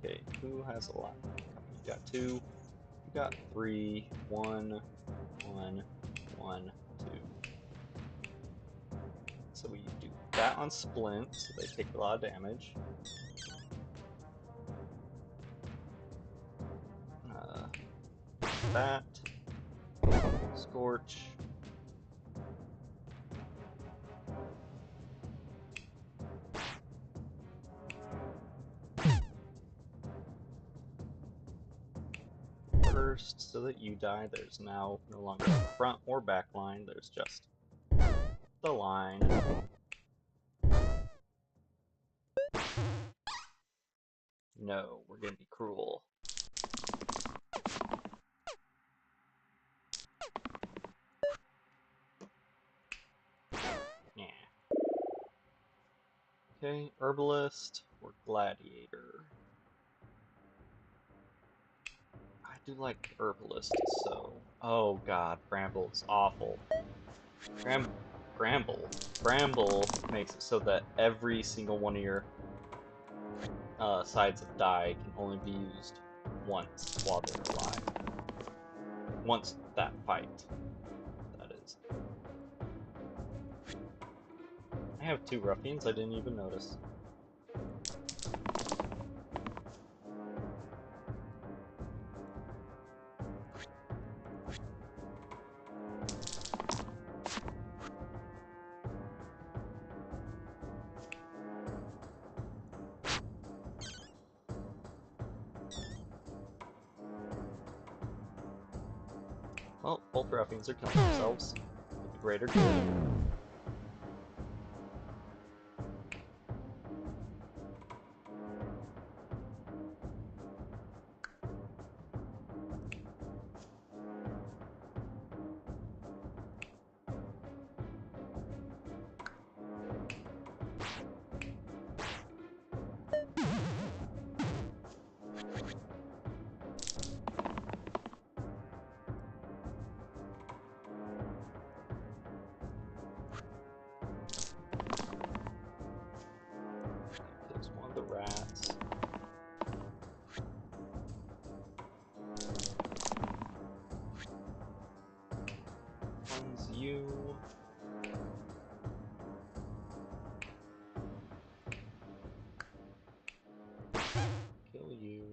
S1: Okay, who has a lot? You got 2. You got 3. 1, 1, 1, 2. So we do that on Splint, so they take a lot of damage. That. Scorch. First, so that you die, there's now no longer a front or back line, there's just the line. No, we're gonna be cruel. Yeah. Okay, Herbalist or Gladiator. I do like Herbalist, so... Oh god, Bramble's awful. Bramble makes it so that every single one of your sides of die can only be used once while they're alive. Once that fight, that is. I have 2 ruffians, I didn't even notice. Well, both ruffians are killing themselves for the greater good. you. Kill you.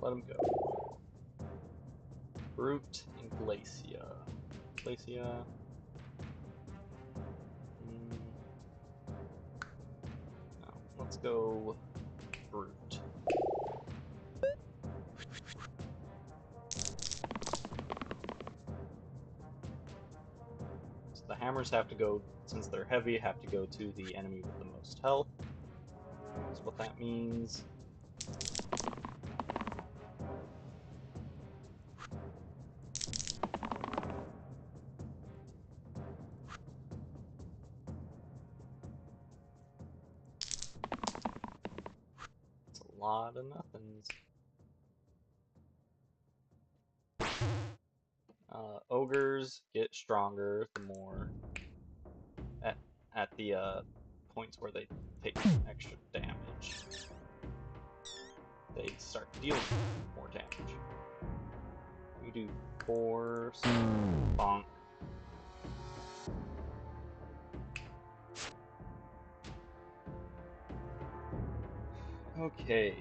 S1: Let him go. Brute and Glacia. Glacia. No, let's go Brute. So the hammers have to go, since they're heavy, have to go to the enemy with the most health. That's what that means. It's a lot of nothings. Ogres get stronger the more at the points where they take extra damage. They start dealing more damage. You do force, bonk. Okay.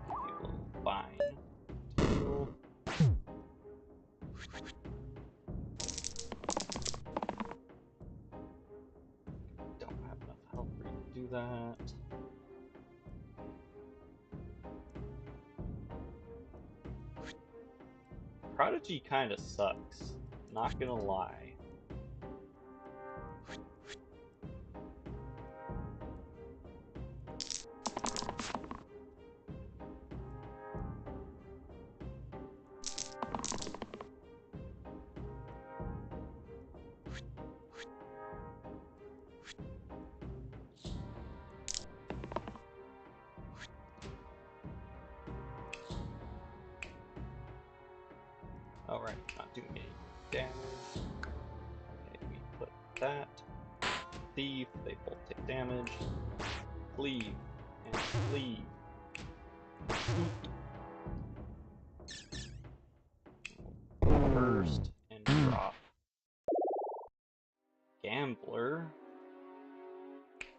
S1: You will bind. Tail. Don't have enough health for you to do that. Prodigy kinda sucks. Not gonna lie. Alright, not doing any damage. Okay, we put that. Thief, they both take damage. Cleave, and cleave. Burst, and drop. Gambler.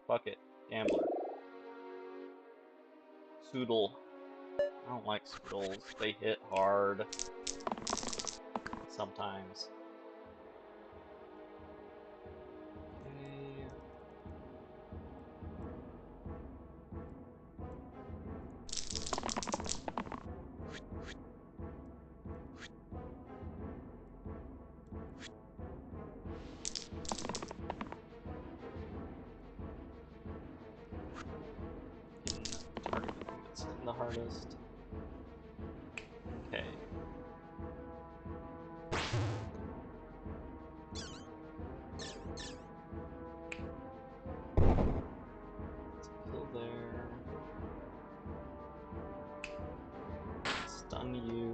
S1: Fuck it, Gambler. Soodle. I don't like Soodles. They hit hard. Sometimes. Okay. Target the thing that's hitting the hardest. Okay. Kill there. Stun you.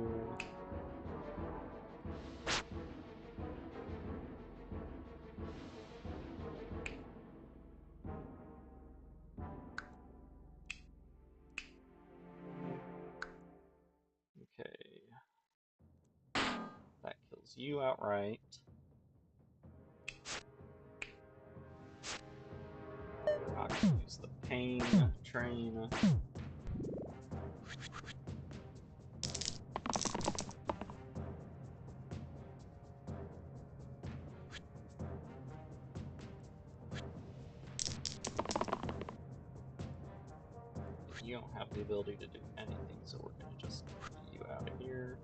S1: Okay. That kills you outright. I'm gonna use the pain train. You don't have the ability to do anything, so we're gonna just get you out of here.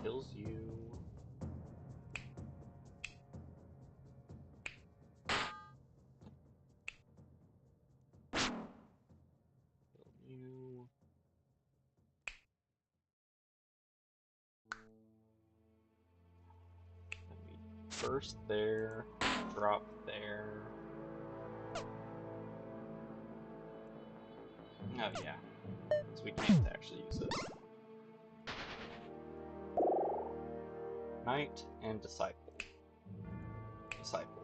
S1: Kills you. Kill you. burst there, drop there. Oh yeah, so we can't actually use it. Knight and Disciple. Disciple.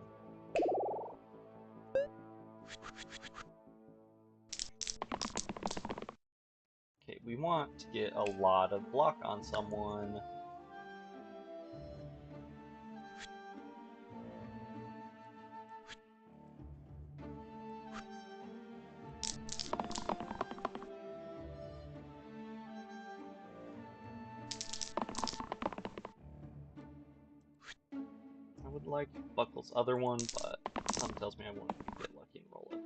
S1: Okay, we want to get a lot of block on someone. I would like Buckle's other one, but something tells me I won't get lucky and roll it.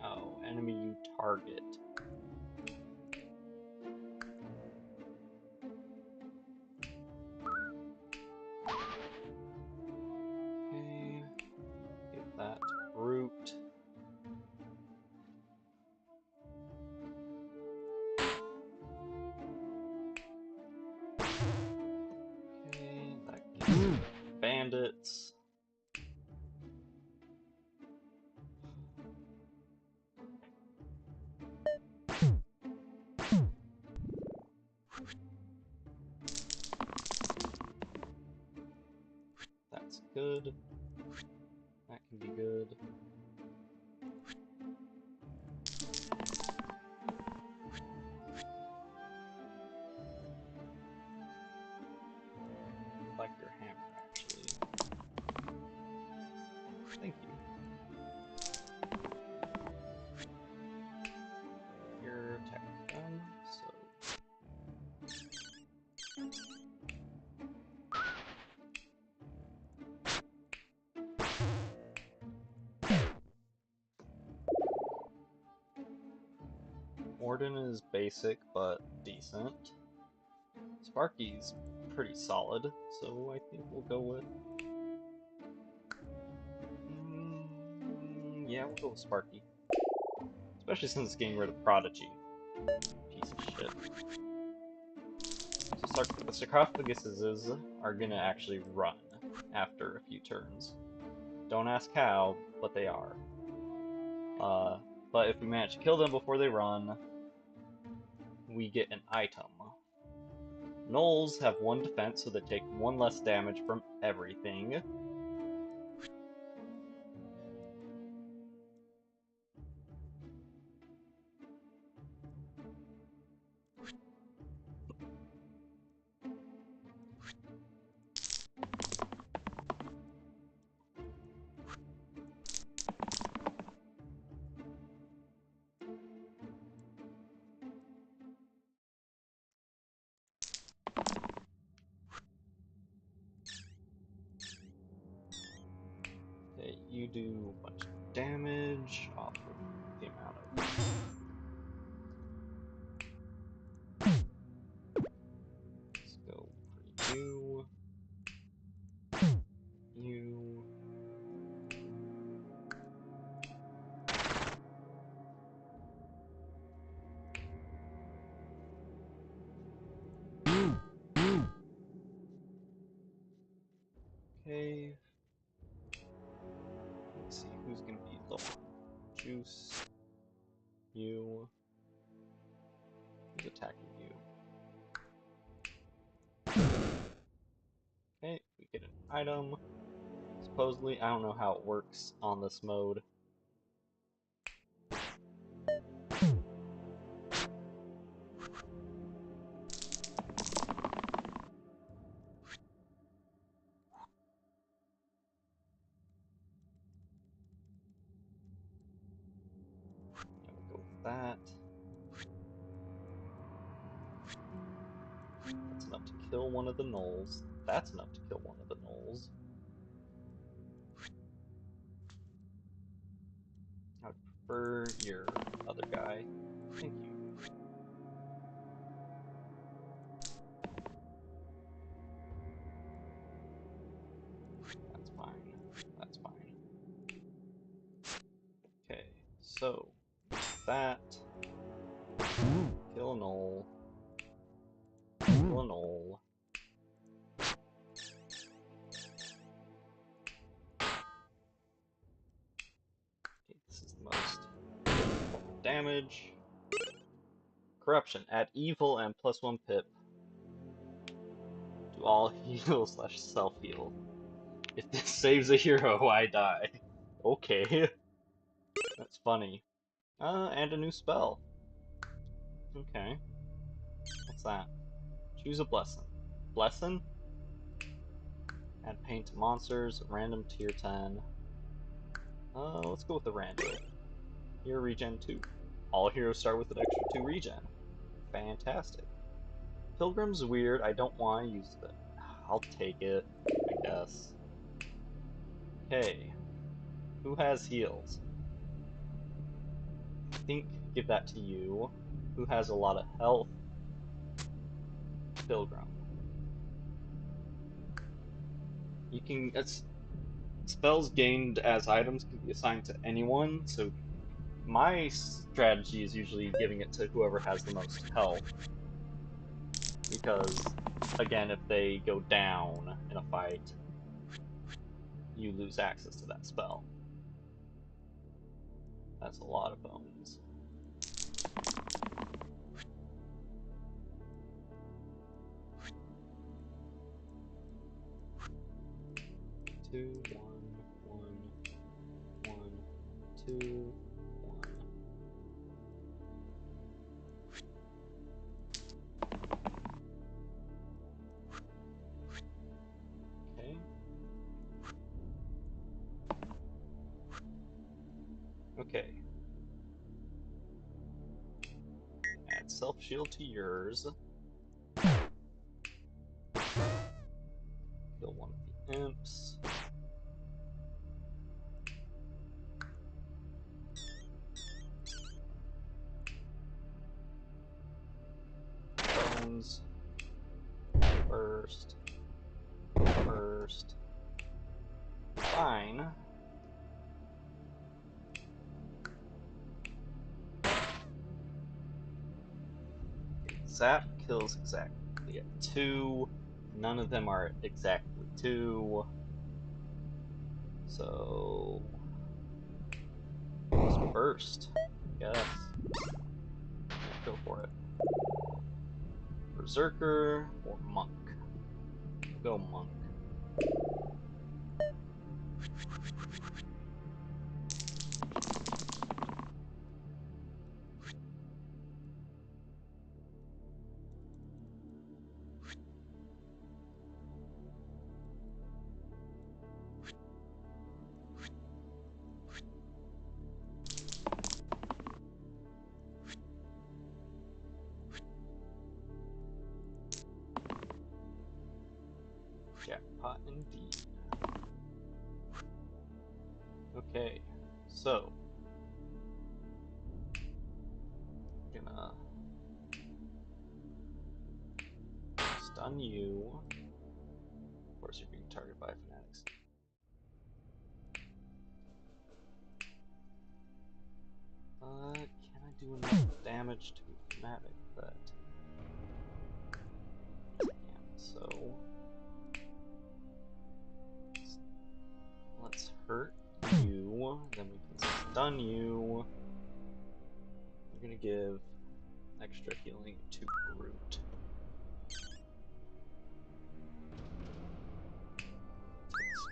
S1: Oh, enemy you target. Okay, get that brute. Okay, that gets bandits. That's good. That can be good. I like your hammer, actually. Thank you. Your attack done, so... Morden is basic, but decent. Sparky's pretty solid, so I think we'll go with... yeah, we'll go with Sparky. Especially since it's getting rid of Prodigy. Piece of shit. So the sarcophaguses are gonna actually run after a few turns. Don't ask how, but they are. But if we manage to kill them before they run, we get an item. Gnolls have 1 defense, so they take 1 less damage from everything. Okay, you do a bunch of damage off of the amount of... Let's go for you. You... Okay. Let's see, who's gonna be low on juice? You. Who's attacking you? Okay, we get an item. Supposedly, I don't know how it works on this mode. We'll go with that. That's enough to kill one of the gnolls. That's enough to kill one of the gnolls. I would prefer your other guy. Thank you. So, that. Kill a knoll. Kill a knoll. Okay, this is the most damage. Corruption. Add evil and +1 pip to all heal / self-heal. If this saves a hero, I die. Okay. That's funny. And a new spell. Okay. What's that? Choose a blessing. Blessing? Add pain to monsters, random tier 10. Let's go with the random. Hero regen 2. All heroes start with an extra 2 regen. Fantastic. Pilgrim's weird, I don't want to use it. I'll take it, I guess. Okay. Who has heals? I think give that to you. Who has a lot of health? Pilgrim. You can... spells gained as items can be assigned to anyone, so my strategy is usually giving it to whoever has the most health. Because, again, if they go down in a fight, you lose access to that spell. That's a lot of bones. Two, one, two, one. Okay. Okay. Add self-shield to yours. Kill one of the imps. Bones. Burst. Burst. Fine. Zap kills exactly at 2. None of them are exactly 2. So... just burst, I guess. Go for it. Berserker or Monk? Go Monk. Jackpot indeed. Okay, so gonna stun you. Of course, you're being targeted by fanatics. Can I do enough damage to a fanatic that? Yeah, so let's hurt you, then we can stun you. We're gonna give extra healing to Groot.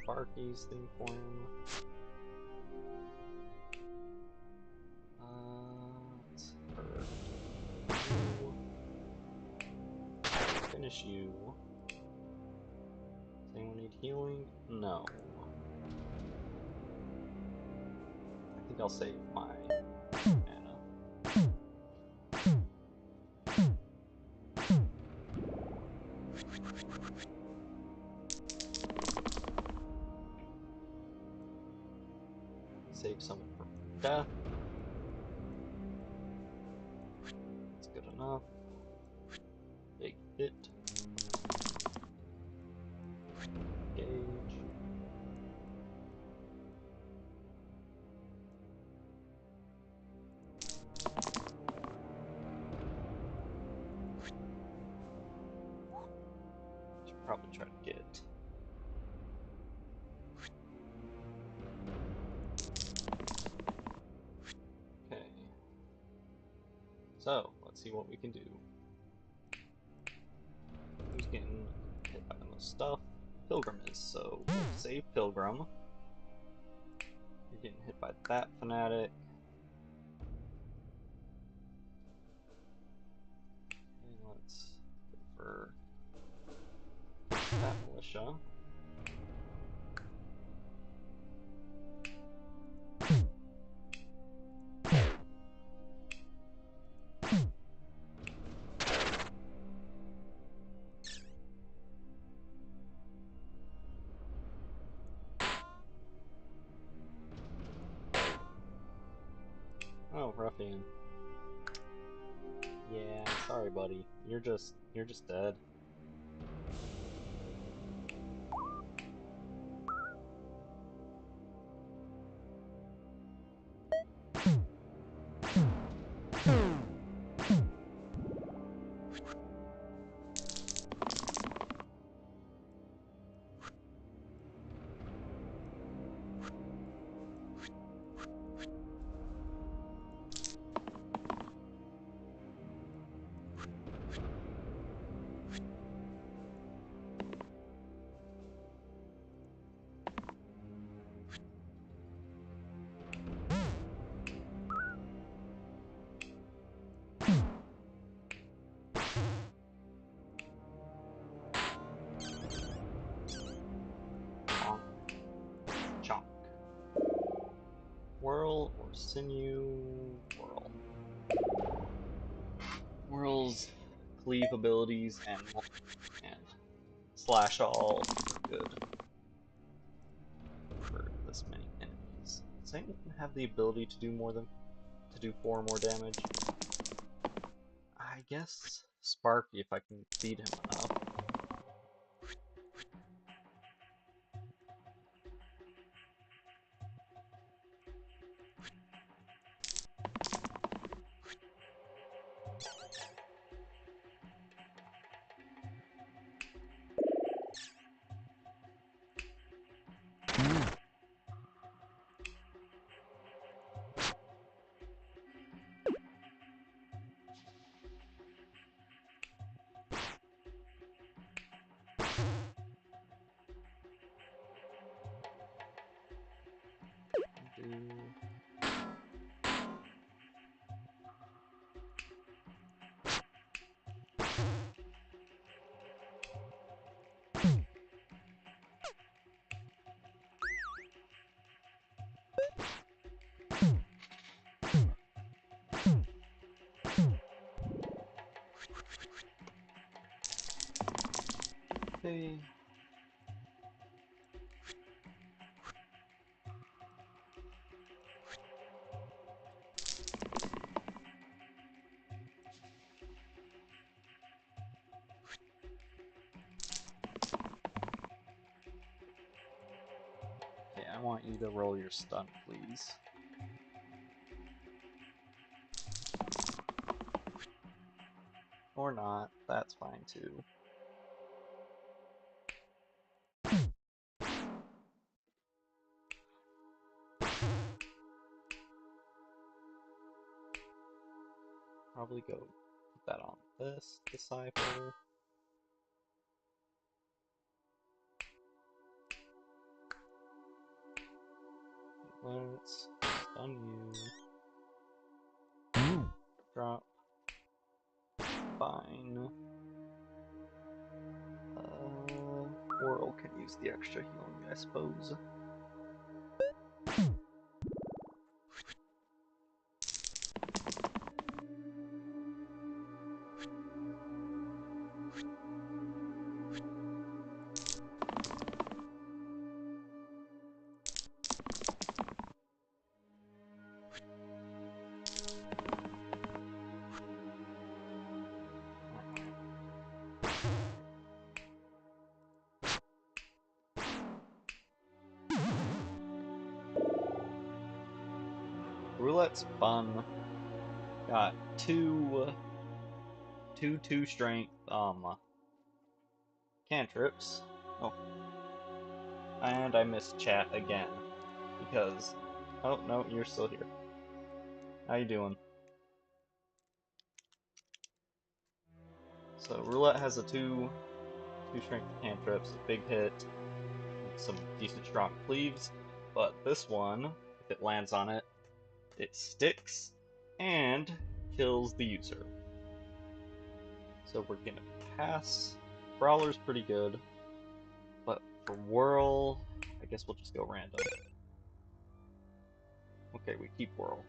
S1: Sparky's thing for him. Let's hurt you. Finish you. Does anyone need healing? No. I think I'll save my mana. Save someone from death. That's good enough. Big hit. Gauge. probably try to get. Okay. So, let's see what we can do. Who's getting hit by the most stuff? Pilgrim is, so we'll save Pilgrim. You're getting hit by that fanatic. And let's go for that militia. Oh, ruffian. Yeah, sorry, buddy. You're just dead. Chonk. Whirl or sinew? Whirl. Whirl's cleave abilities and slash all are good for this many enemies. Does anyone have the ability to do 4 more damage? I guess Sparky if I can feed him enough. Okay. Okay, I want you to roll your stun, please. Or not, that's fine too. Probably go put that on this disciple. Let's stun you. Drop. Fine. Whirl can use the extra healing, I suppose. Roulette's fun. Got two strength. cantrips. Oh. And I missed chat again. Because... Oh, no, you're still here. How you doing? So, roulette has a two strength cantrips, a big hit, some decent strong cleaves, but this one, if it lands on it, it sticks and kills the user. So we're gonna pass. Brawler's pretty good, but for Whirl, I guess we'll just go random. Okay, we keep Whirl.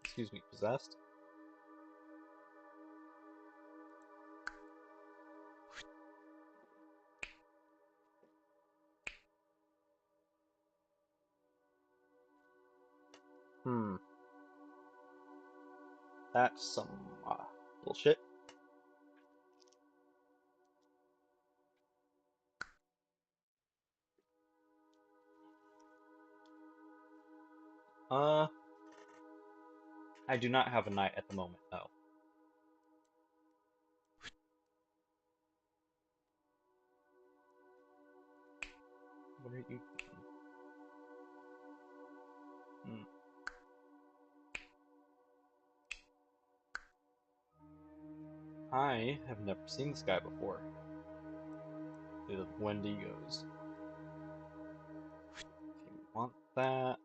S1: Excuse me, possessed? That's some bullshit. I do not have a knight at the moment, no. What are you... I have never seen this guy before. The Wendigos. Okay, we want that.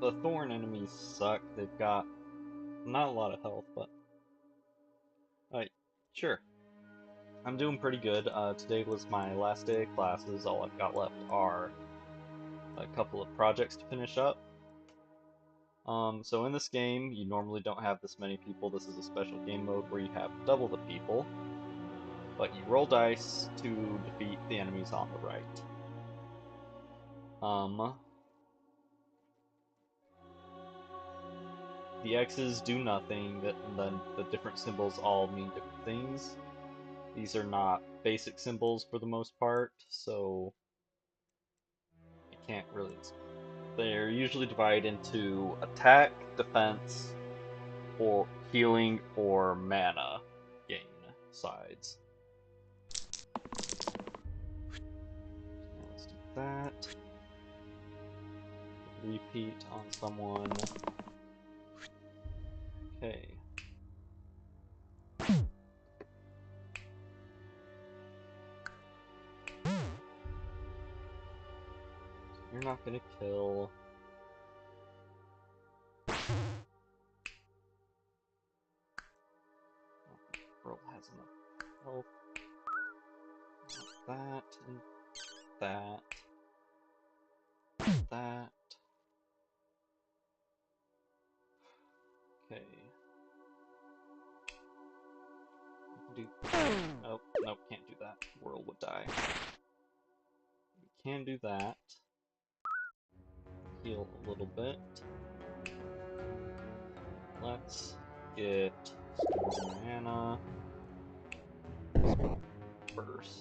S1: The Thorn enemies suck. They've got not a lot of health, but... Alright, sure. I'm doing pretty good. Today was my last day of classes. All I've got left are a couple of projects to finish up. So in this game, you normally don't have this many people. This is a special game mode where you have double the people, but you roll dice to defeat the enemies on the right. The X's do nothing, and then the different symbols all mean different things. These are not basic symbols for the most part, so you can't really... They're usually divided into attack, defense, or healing, or mana gain sides. Now let's do that. Repeat on someone. Okay. So you're not gonna kill. Pearl has enough health. That and that. That. Okay. Do. Nope, nope, can't do that. World would die. We can do that. Heal a little bit. Let's get some more mana. First.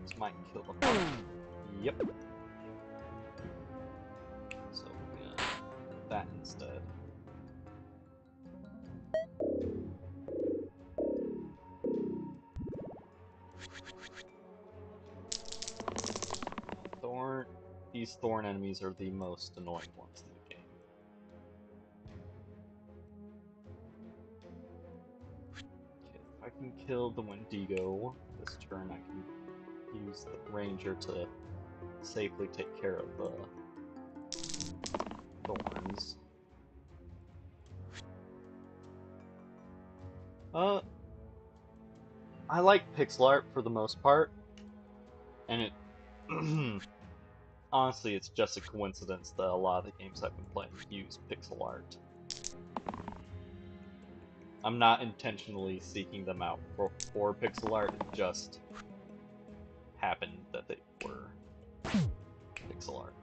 S1: This might kill them. Yep. So we're gonna do that instead. These thorn enemies are the most annoying ones in the game. Okay, if I can kill the Wendigo this turn, I can use the ranger to safely take care of the thorns. I like pixel art for the most part, and it honestly, it's just a coincidence that a lot of the games I've been playing use pixel art. I'm not intentionally seeking them out for pixel art, it just happened that they were. pixel art.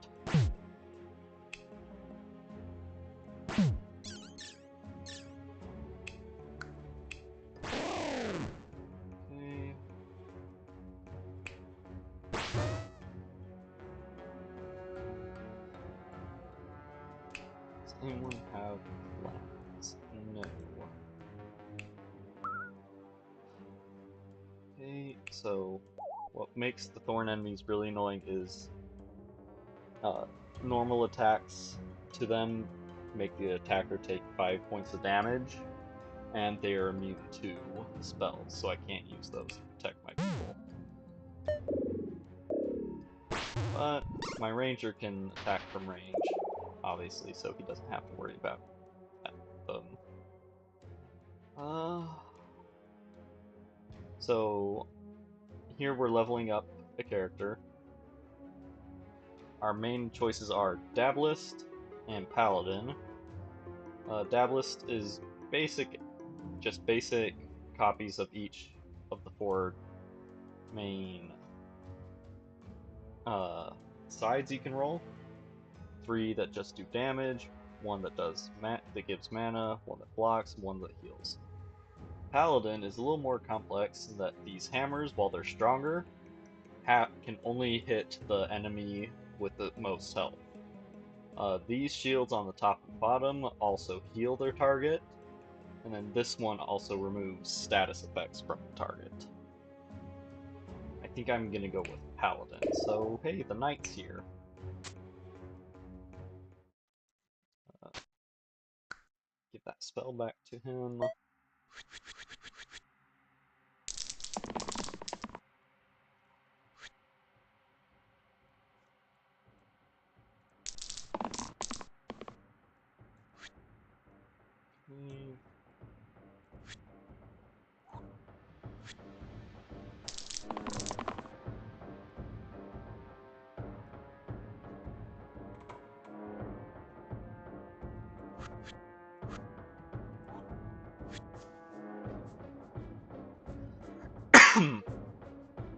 S1: Anyone have plans? No. Okay, so what makes the thorn enemies really annoying is normal attacks to them make the attacker take 5 points of damage, and they are immune to spells, so I can't use those to protect my people. But my ranger can attack from range, obviously, so he doesn't have to worry about them. So here we're leveling up a character. Our main choices are Dablist and Paladin. Dablist is just basic copies of each of the 4 main sides you can roll. 3 that just do damage, 1 that gives mana, 1 that blocks, 1 that heals. Paladin is a little more complex in that these hammers, while they're stronger, can only hit the enemy with the most health. These shields on the top and bottom also heal their target, and then this one also removes status effects from the target. I think I'm gonna go with Paladin, so hey, the knight's here. Give that spell back to him.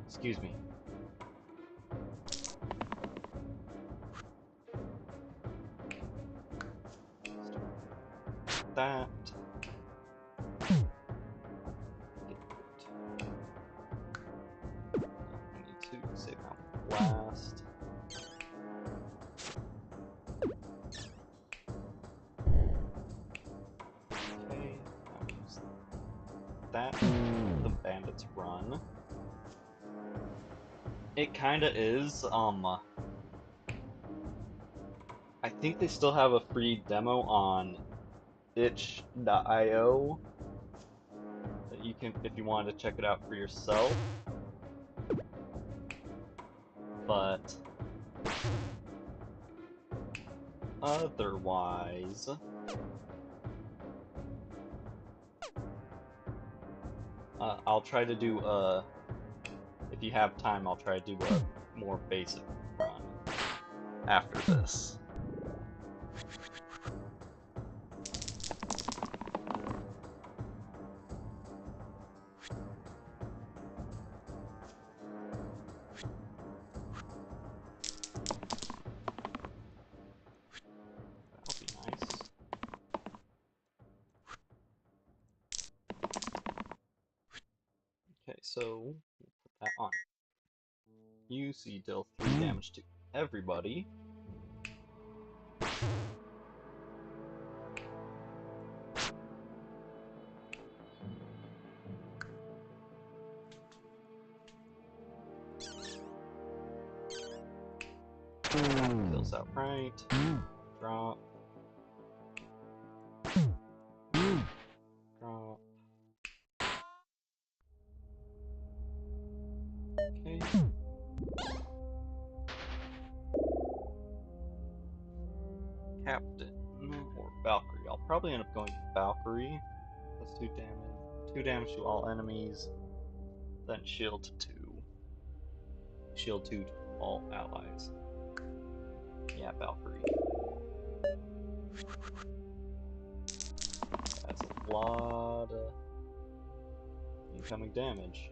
S1: Excuse me. That. I need to save out blast. Okay, now use that. The bandits run. It kinda is, I think they still have a free demo on itch.io that you can, if you wanted to check it out for yourself. But otherwise, I'll try to do if you have time, I'll try to do a more basic run after this. That'll be nice. Okay, so we'll put that on. You deal 3 damage to everybody. Kills outright. Drop. Drop. Okay. Captain or Valkyrie. I'll probably end up going with Valkyrie. Plus 2 damage. 2 damage to all enemies. Then shield 2. Shield 2 to all allies. Yeah, Valkyrie. That's a lot of incoming damage.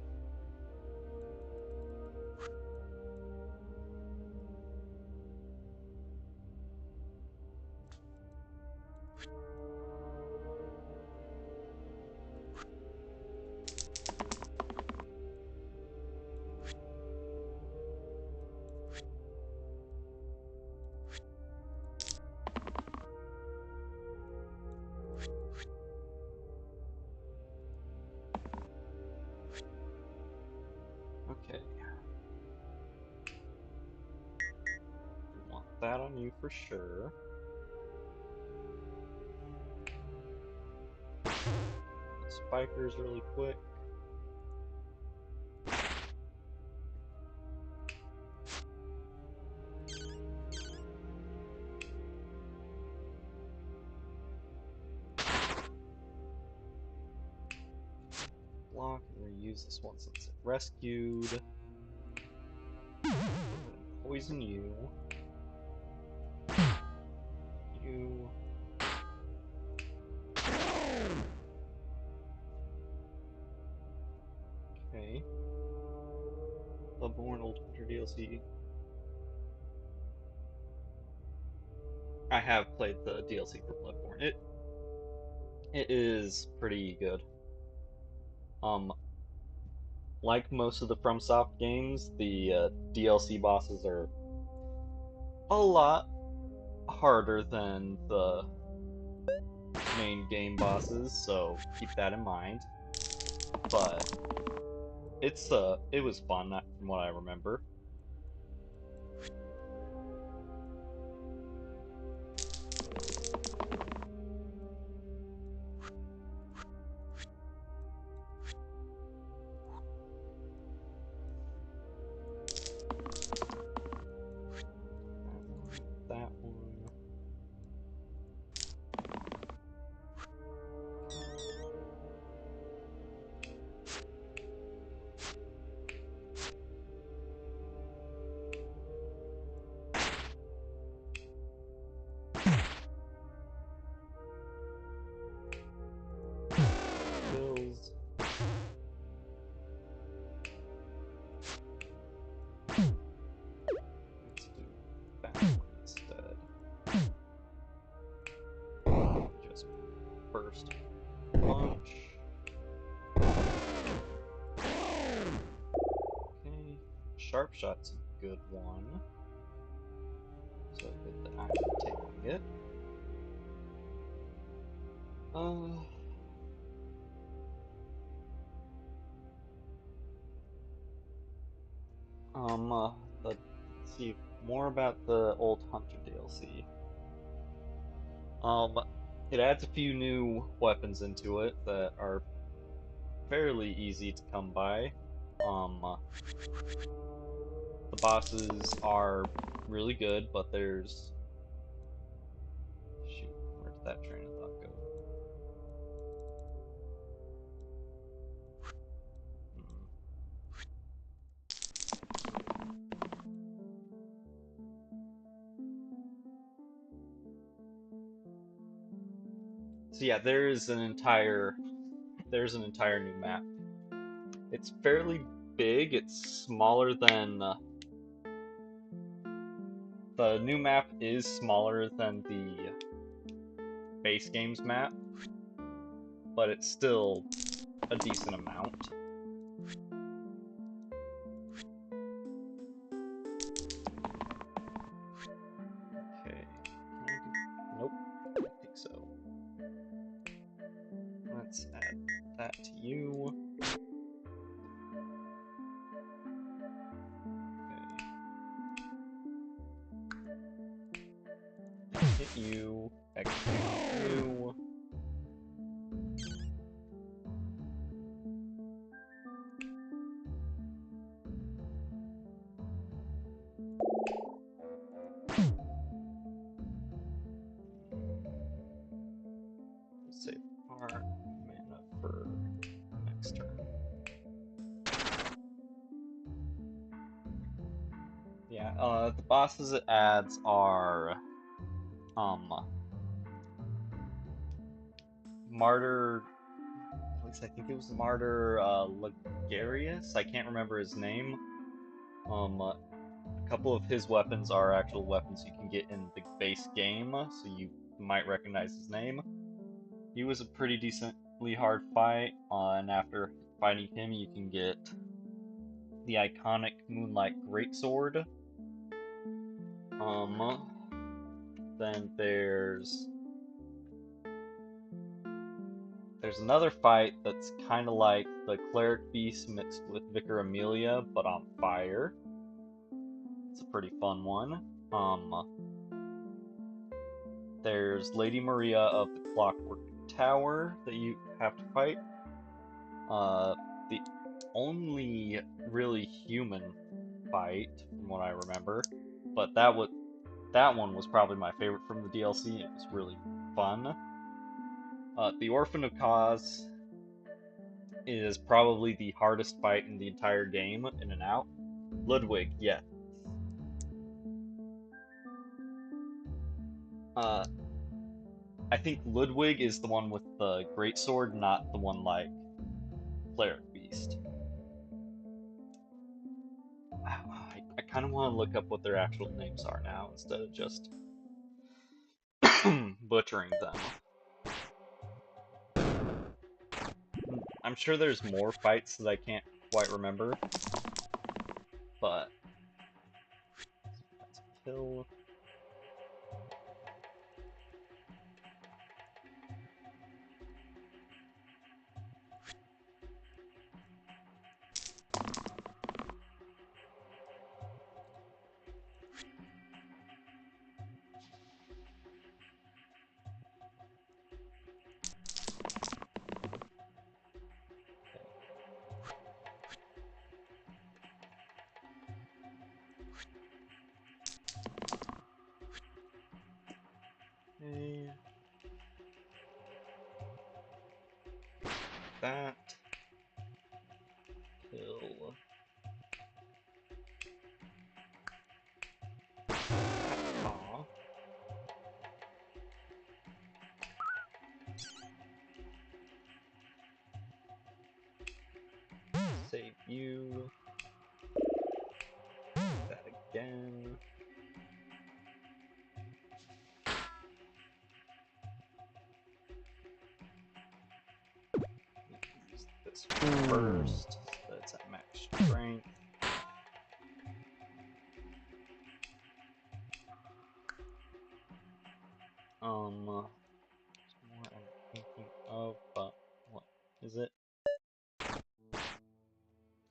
S1: you for sure. Spikers really quick. Block and reuse this one since it rescued. Poison you. You. Okay. Bloodborne Old Hunter DLC. I have played the DLC for Bloodborne. It is pretty good. Like most of the FromSoft games, the DLC bosses are a lot harder than the main game bosses, so keep that in mind. But it was fun from what I remember. That one. Bills. Let's do that one instead. Just burst punch. Okay. Sharp shot's a good one. So good that I'm taking it. Let's see more about the Old Hunter DLC. Um, it adds a few new weapons into it that are fairly easy to come by. The bosses are really good, but there's... Shoot, where did that train of thought go? Hmm. So yeah, there's an entire new map. It's fairly big. It's smaller than the new map is smaller than the base game's map, but it's still a decent amount. Okay, can I do... Nope, I don't think so. Let's add that to you. Okay. Hit you, execute you. Save our mana for next turn. Yeah, the bosses it adds are Martyr, at least I think it was Martyr Ligarius. I can't remember his name. A couple of his weapons are actual weapons you can get in the base game, so you might recognize his name. He was a pretty decently hard fight, and after fighting him, you can get the iconic Moonlight Greatsword. Then there's another fight that's kind of like the Cleric Beast mixed with Vicar Amelia, but on fire. It's a pretty fun one. There's Lady Maria of the Clockwork Tower that you have to fight. The only really human fight, from what I remember, but that one was probably my favorite from the DLC. It was really fun. The Orphan of Kos is probably the hardest fight in the entire game, in and out. Ludwig, yeah. I think Ludwig is the one with the greatsword, not the one like Cleric Beast. I kind of want to look up what their actual names are now instead of just butchering them. I'm sure there's more fights that I can't quite remember, but that's a kill. Okay. That kill. Aw. Save you. That again. Use this first, so that's at max strength. More I'm thinking of, but what is it?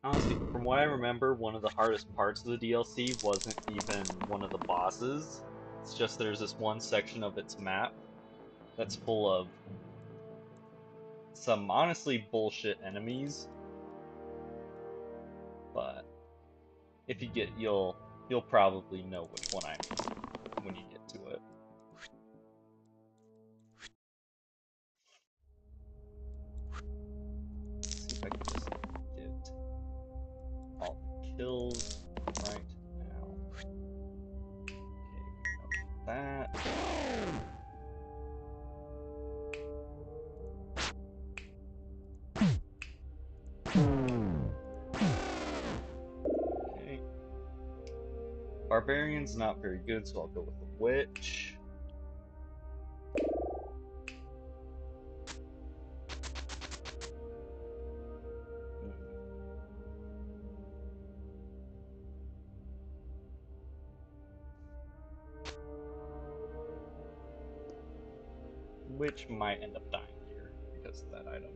S1: Honestly, from what I remember, one of the hardest parts of the DLC wasn't even one of the bosses. It's just there's this one section of its map that's full of some honestly bullshit enemies. But if you get, you'll probably know which one I mean when you get to it. Let's see if I can just get all the kills right now. Okay, we know that. Okay. Barbarian's not very good, so I'll go with the Witch. Which might end up dying here because of that item.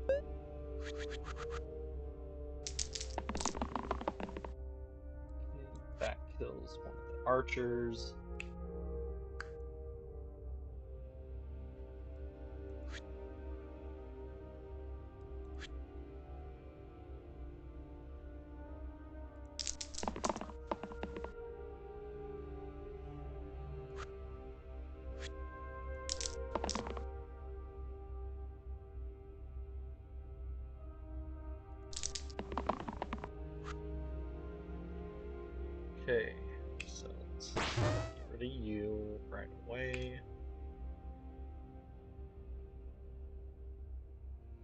S1: Okay, that kills one of the archers. Okay, so let's get rid of you right away.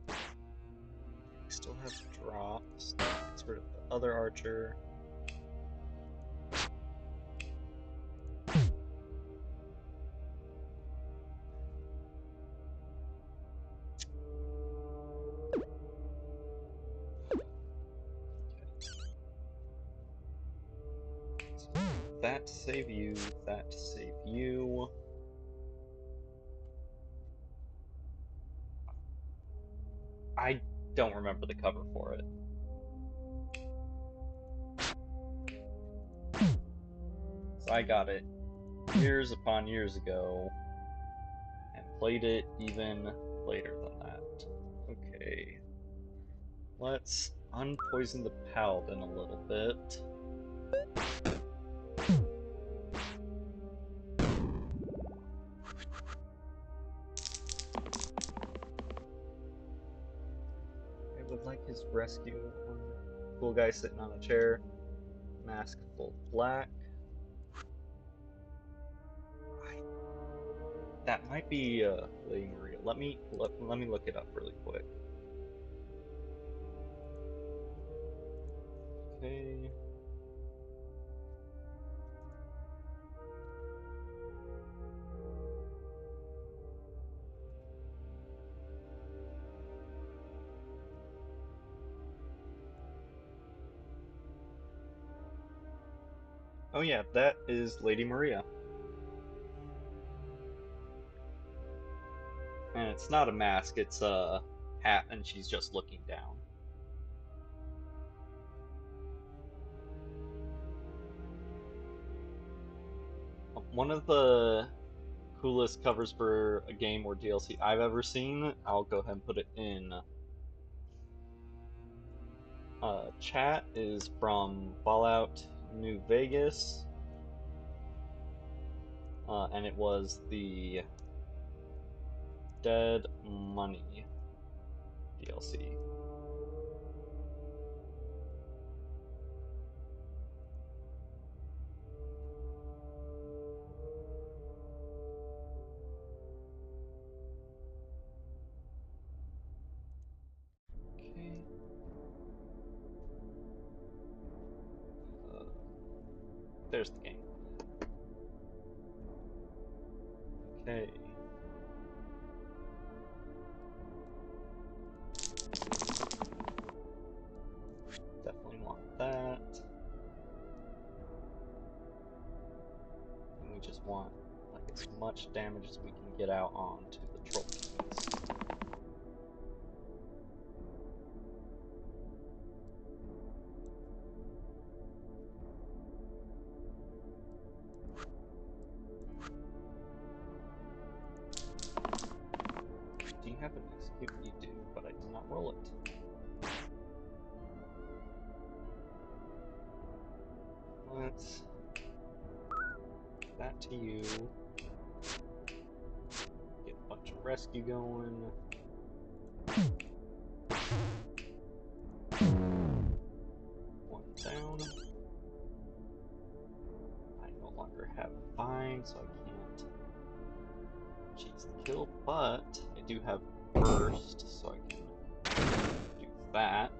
S1: We still have drops. Let's get rid of the other archer. So that to save you, that to save you. I don't remember the cover for it. So I got it years upon years ago and played it even later than that. Okay, let's unpoison the paladin a little bit. I would like his rescue. Cool guy sitting on a chair, mask full black. That might be Lady Maria. Let me look it up really quick. Okay. Oh yeah, that is Lady Maria. And it's not a mask, it's a hat and she's just looking down. One of the coolest covers for a game or DLC I've ever seen, I'll go ahead and put it in chat, is from Fallout New Vegas. And it was the Dead Money DLC. Okay. There's the game. Okay. Definitely want that. And we just want like as much damage as we can get out onto the trophies. Do you have an execute? You do, but I did not roll it. Let's give that to you. Get a bunch of rescue going. One down. I no longer have bind, so I can't cheese the kill, but I do have burst, so I can do that.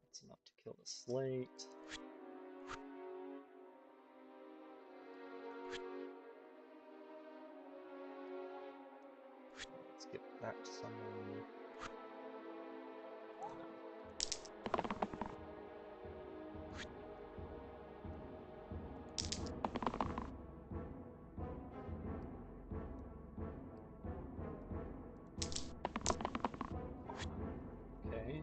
S1: That's enough to kill the slate. Let's give that to someone. Okay.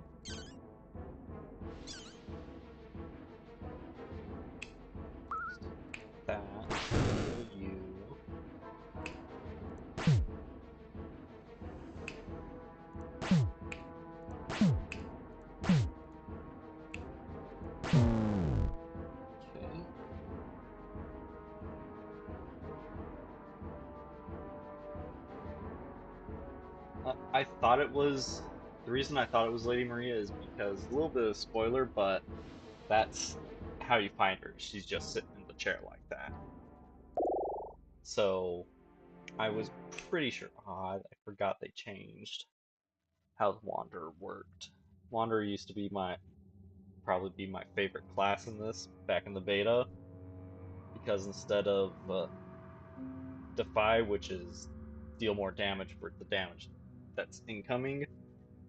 S1: That. Kill you. Okay. I thought it was. The reason I thought it was Lady Maria is because a little bit of spoiler, but that's how you find her. She's just sitting in the chair like that. So I was pretty sure. I forgot they changed how the Wanderer worked. Wanderer used to be probably be my favorite class in this back in the beta, because instead of Defy, which is deal more damage for the damage that's incoming,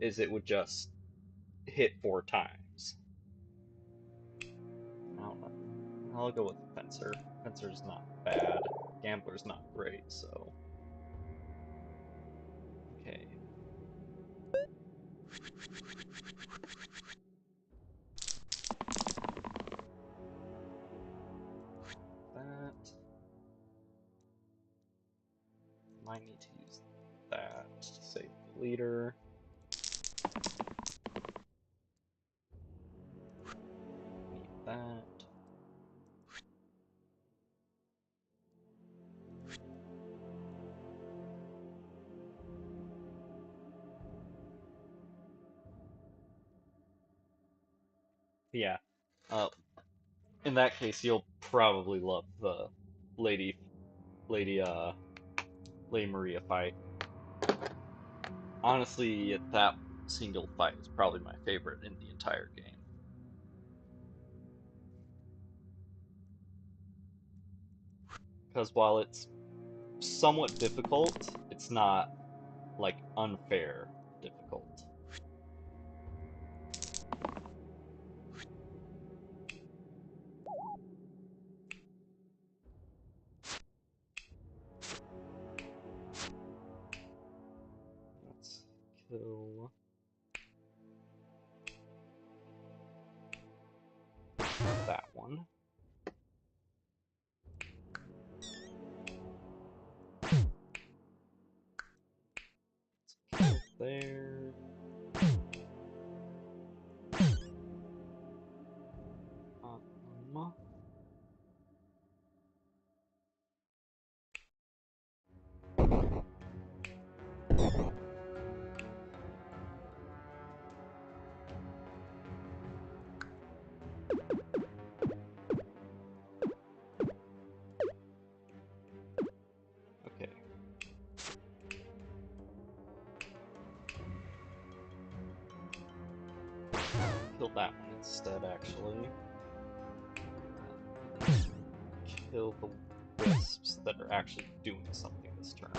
S1: is it would just hit 4 times. I don't know. I'll go with Fencer. Fencer's not bad. Gambler's not great, so. Okay. That. Might need to use that to save the leader. Need that. Yeah. In that case, you'll probably love the Lady, Lady, uh, Lady Maria fight. Honestly, that single fight is probably my favorite in the entire game. Because while it's somewhat difficult, it's not, like, unfair difficult. Let's kill that one. Let's kill there. Um, okay. Kill that one instead, actually. Kill the wisps that are actually doing something this turn.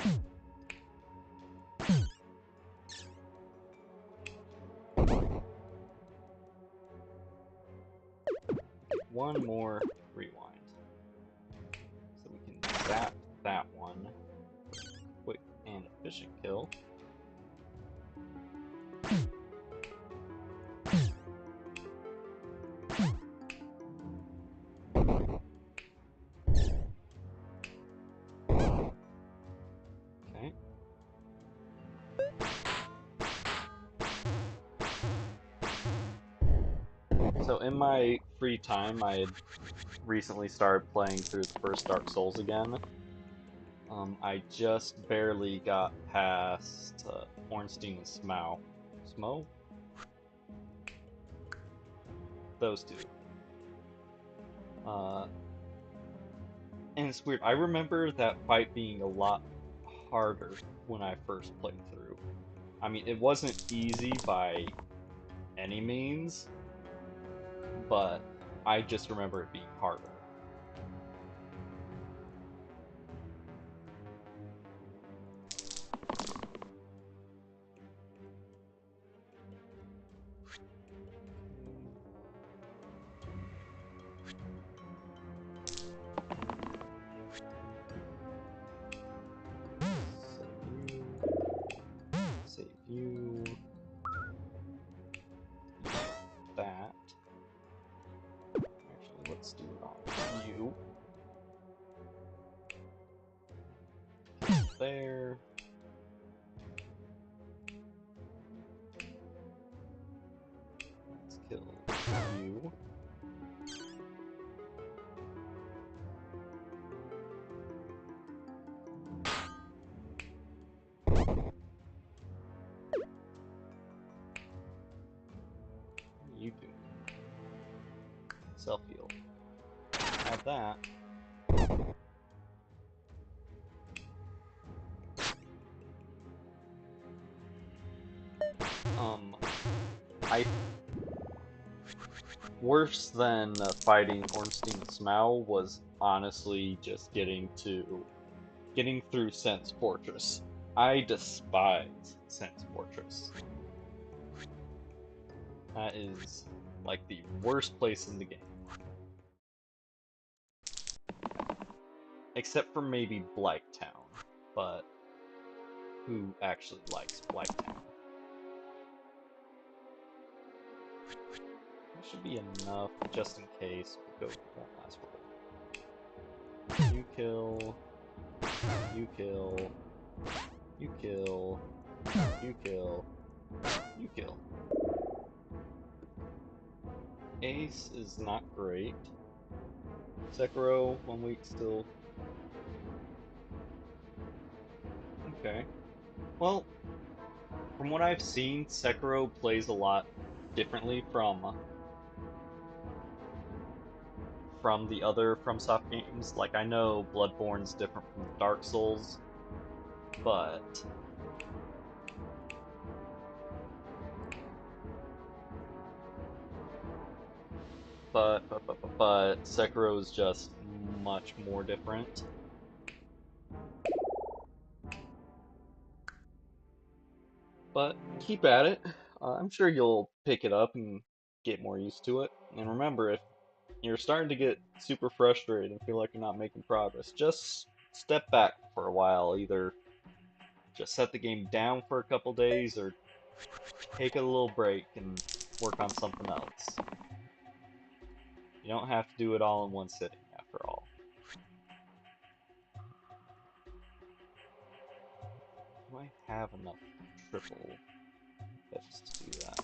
S1: One more rewind. So we can zap that one. Quick and efficient kill. Okay. So in my free time, I had recently started playing through the first Dark Souls again. I just barely got past Ornstein and Smough. Smo? Those two. And it's weird. I remember that fight being a lot harder when I first played through. I mean, it wasn't easy by any means, but I just remember it being harder. Save you. That. Actually, let's do it on you. There. Let's kill you. What are you doing? Self-heal. Add that. I worse than fighting Ornstein and Smough was honestly just getting through Sense Fortress. I despise Sense Fortress. That is like the worst place in the game. Except for maybe Blighttown, but who actually likes Blighttown? That should be enough, just in case. We'll go one last roll. You kill. You kill. You kill. You kill. You kill. Ace is not great. Sekiro, 1 week still. Okay. Well, from what I've seen, Sekiro plays a lot differently from the other FromSoft games. Like, I know Bloodborne's different from Dark Souls, but Sekiro is just much more different. But keep at it. I'm sure you'll pick it up and get more used to it. And remember, if you're starting to get super frustrated and feel like you're not making progress, just step back for a while. Either just set the game down for a couple days or take a little break and work on something else. You don't have to do it all in one sitting, after all. Do I have enough triple hits to do that?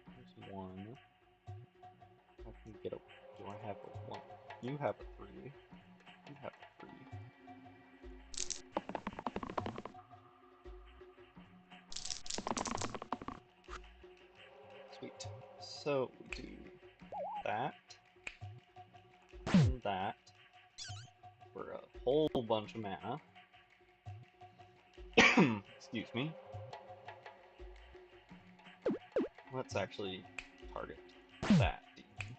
S1: There's one. I can get a. Do I have a one? You have a three. You have a three. Sweet. So we do that and that for a whole bunch of mana. Excuse me. Let's actually target that demon.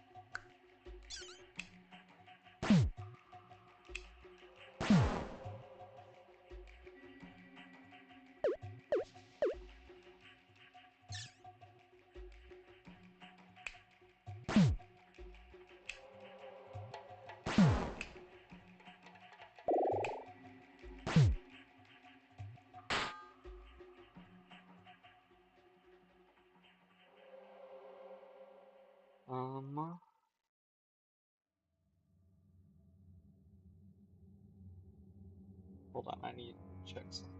S1: Hold on, I need to check something.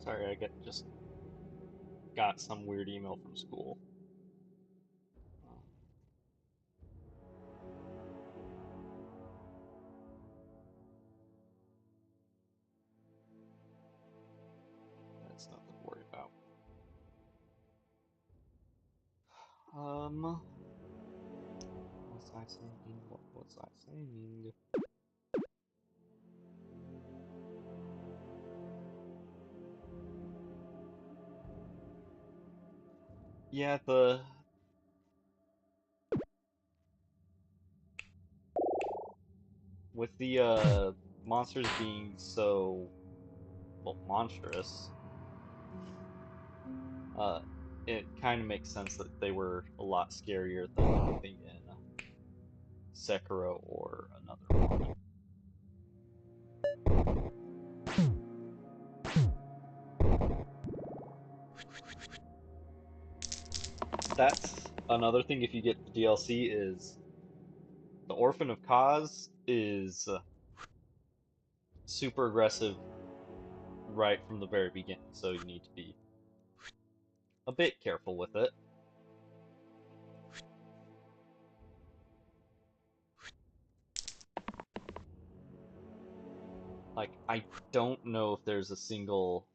S1: Sorry, I just got some weird email from school. That's nothing to worry about. What was I saying? What was I saying? Yeah, with the monsters being so, well, monstrous, uh, it kind of makes sense that they were a lot scarier than anything in Sekiro or another one. That's another thing. If you get the DLC, is the Orphan of Kaz is super aggressive right from the very beginning, so you need to be a bit careful with it. Like, I don't know if there's a single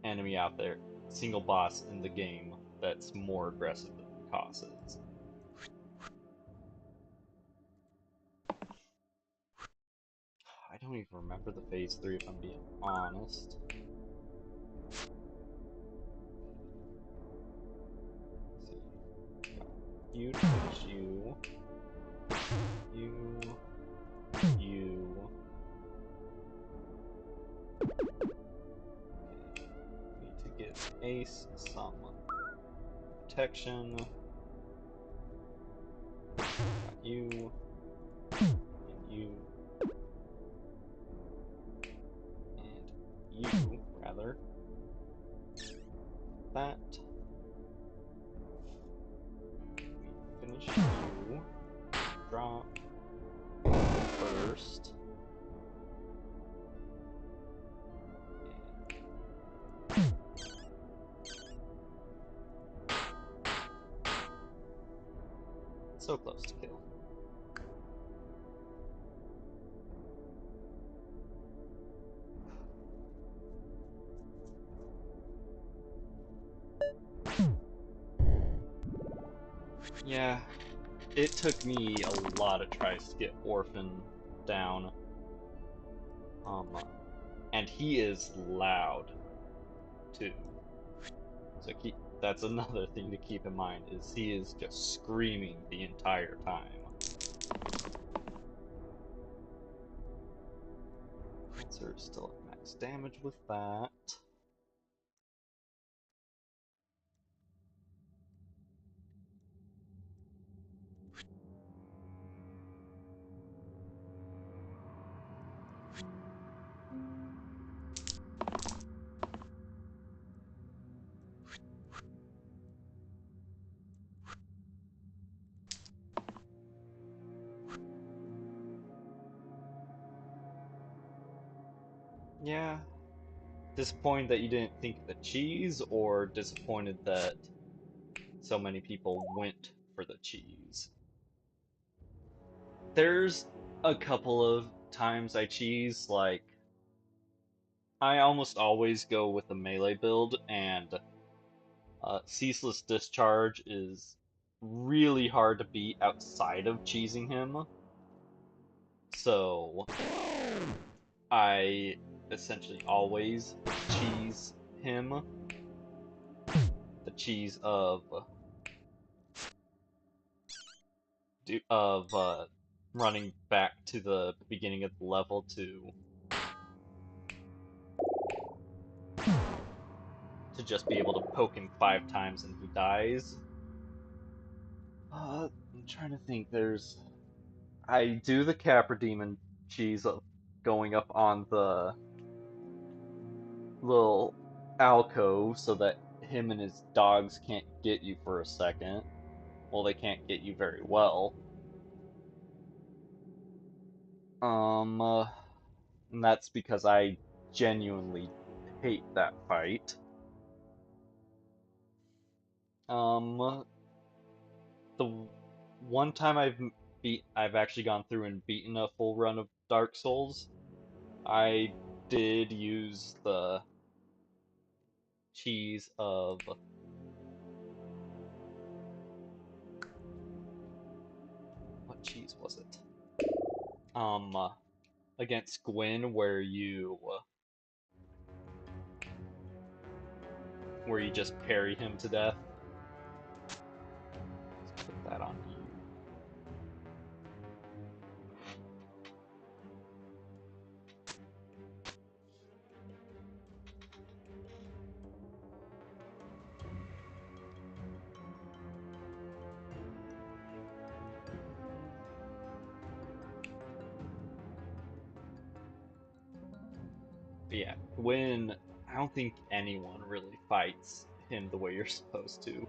S1: enemy out there, single boss in the game that's more aggressive than Kaz is. I don't even remember the phase 3 if I'm being honest. you to finish you. You. You. Need to give Ace some protection. Got you. And you. And you, rather. That. We finish you. Drop. First. So close to kill. Yeah, it took me a lot of tries to get Orphan down. And he is loud too. So that's another thing to keep in mind, is he is just screaming the entire time. Cancer is still at max damage with that. Yeah. Disappointed that you didn't think of the cheese, or disappointed that so many people went for the cheese? There's a couple of times I cheese, like, I almost always go with a melee build, and Ceaseless Discharge is really hard to beat outside of cheesing him. So I essentially always cheese him. The cheese of running back to the beginning of the level to just be able to poke him 5 times and he dies. I'm trying to think. I do the Capra Demon cheese of going up on the little alcove so that him and his dogs can't get you for a second. Well, they can't get you very well. And that's because I genuinely hate that fight. The one time I've actually gone through and beaten a full run of Dark Souls, I did use the cheese of what cheese was it? Against Gwyn, where you just parry him to death. Let's put that on you. But yeah, Gwyn, I don't think anyone really fights him the way you're supposed to.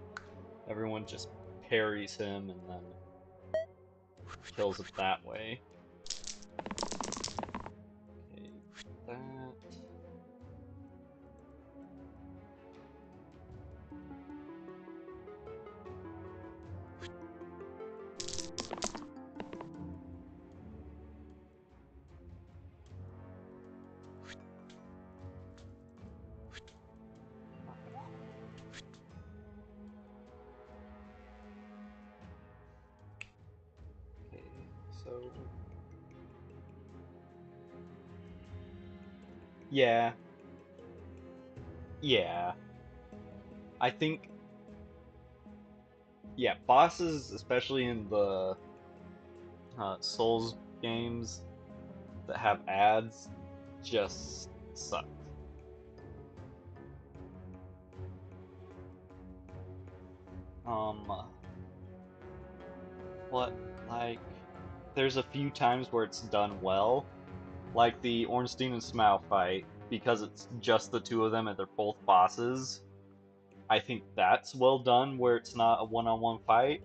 S1: Everyone just parries him and then kills it that way. Okay, that. Okay, so yeah. Yeah. I think Yeah, bosses, especially in the Souls games that have ads, just suck. Um, what, like, there's a few times where it's done well, like the Ornstein and Smaug fight, because it's just the two of them and they're both bosses. I think that's well done where it's not a one-on-one fight,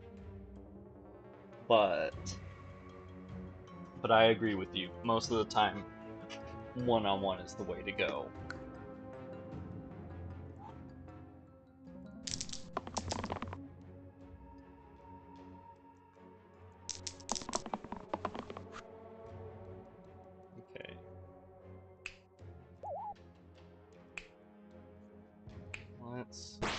S1: but I agree with you. Most of the time, one-on-one is the way to go. Okay. Let's go.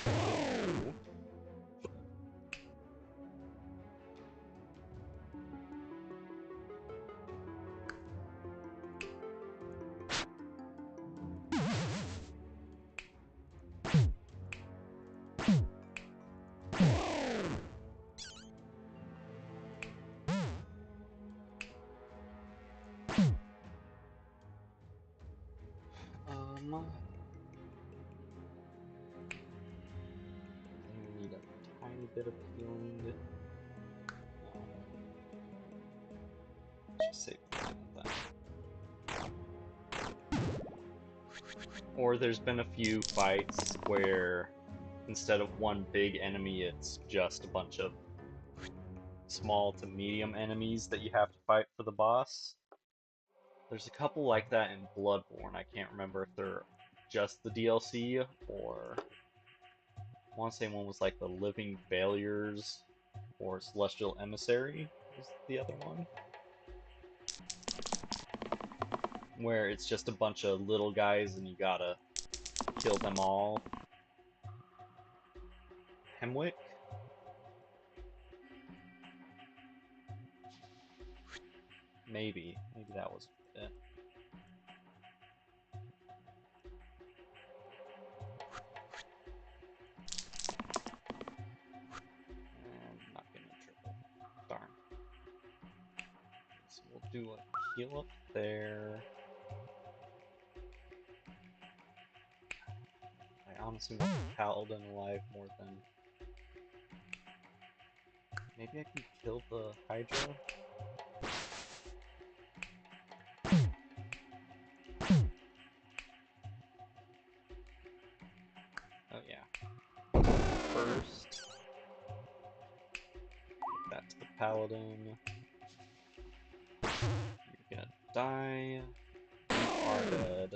S1: I need a tiny bit of healing. Just save that. Or there's been a few fights where instead of one big enemy, it's just a bunch of small to medium enemies that you have to fight for the boss. There's a couple like that in Bloodborne. I can't remember if they're just the DLC or I want to say one was like the Living Failures or Celestial Emissary is the other one. Where it's just a bunch of little guys and you gotta kill them all. Hemwick? Maybe that was it. And not getting a triple. Darn. So we'll do a heal up there. I honestly want the Paladin alive more than... Maybe I can kill the Hydra? Oh yeah. First, give that to the Paladin. You're gonna die. You are dead.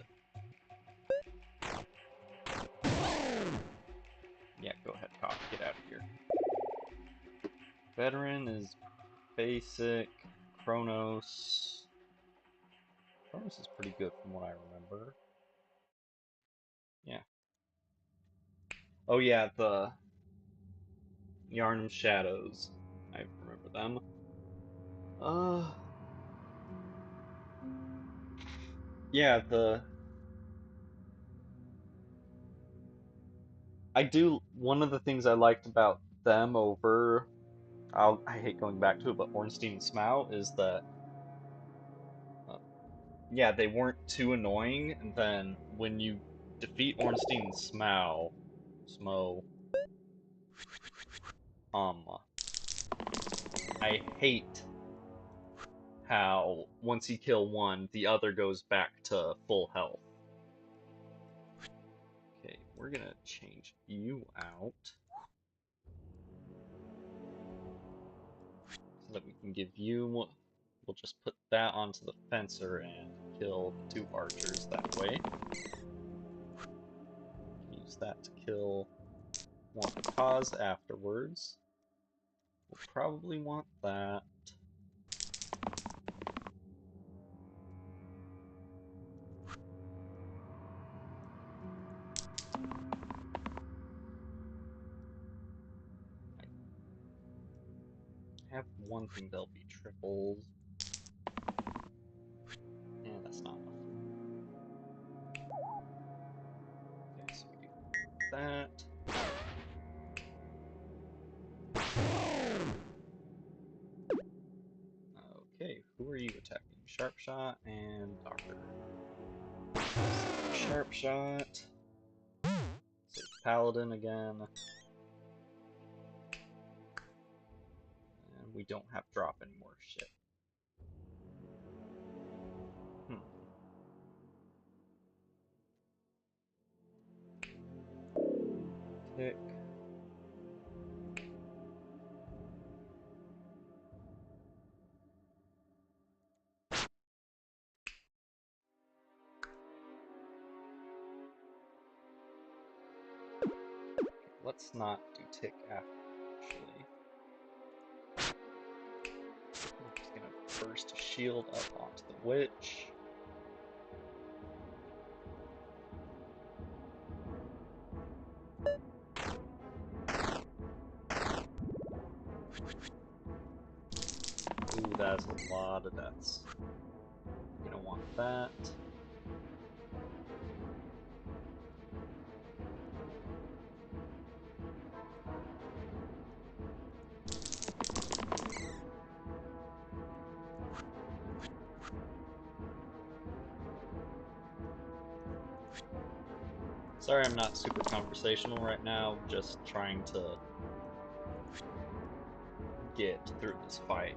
S1: Yeah, go ahead, Cock. Get out of here. Veteran is basic. Kronos. Kronos is pretty good from what I remember. Yeah. Oh yeah, the Yarnum Shadows. I remember them. Yeah, one of the things I liked about them over, I hate going back to it, but Ornstein and Smough is that, uh, yeah, they weren't too annoying, and then when you defeat Ornstein and Smough, um, I hate how once you kill one, the other goes back to full health. Okay, we're gonna change you out so that we can give you, we'll just put that onto the fencer and kill 2 archers that way. Use that to kill one cause afterwards. We'll probably want that. I have one thing that'll be triples. And that's not enough. Okay, so we do that. Sharp shot and doctor. Sharp shot. Save paladin again. And we don't have drop anymore. Shit. Tick. Let's not do tick actually. I'm just gonna burst a shield up onto the witch. Ooh, that's a lot of deaths. You don't want that. Sorry I'm not super conversational right now, I'm just trying to get through this fight.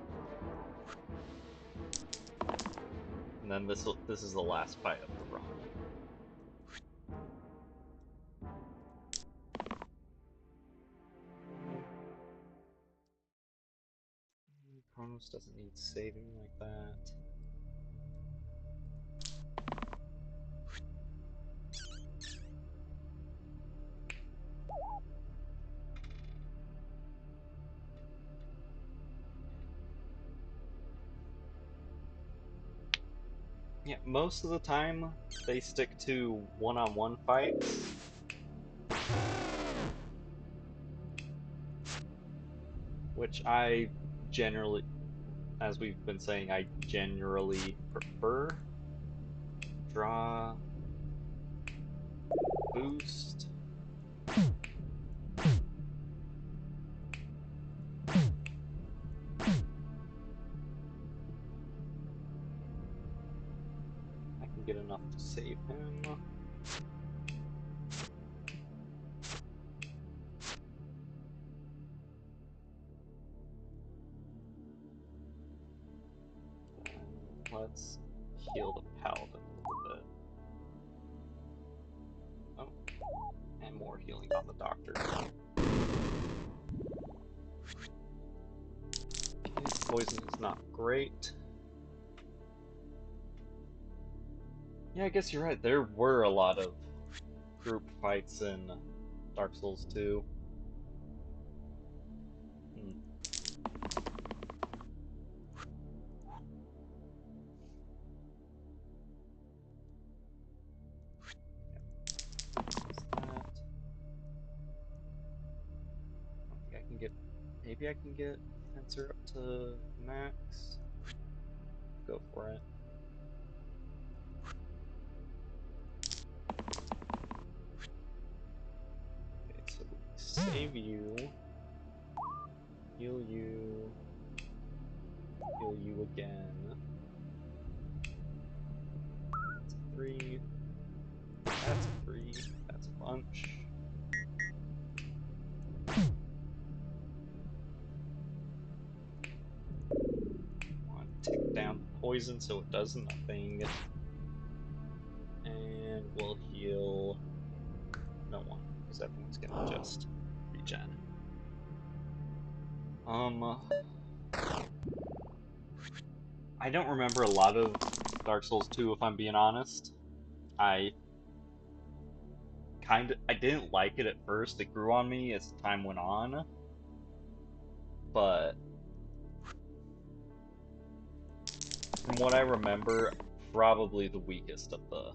S1: And then this is the last fight of the run. Chronos doesn't need saving like that. Yeah, most of the time they stick to one-on-one fights. Which I generally, as we've been saying, I generally prefer. Draw. Boost. I can get enough to save him. Let's heal the paladin a little bit. Oh, and more healing on the doctor. Okay, poison is not great. Yeah, I guess you're right. There were a lot of group fights in Dark Souls 2. Maybe I can get Fencer up to max. Go for it. Okay, so save you. Heal you. Heal you again. That's a 3. That's a 3. That's a bunch. Want to tick down the poison so it does nothing. And we'll heal no one, because everyone's gonna just regen. I don't remember a lot of Dark Souls 2 if I'm being honest. I didn't like it at first. It grew on me as time went on. But from what I remember, probably the weakest of the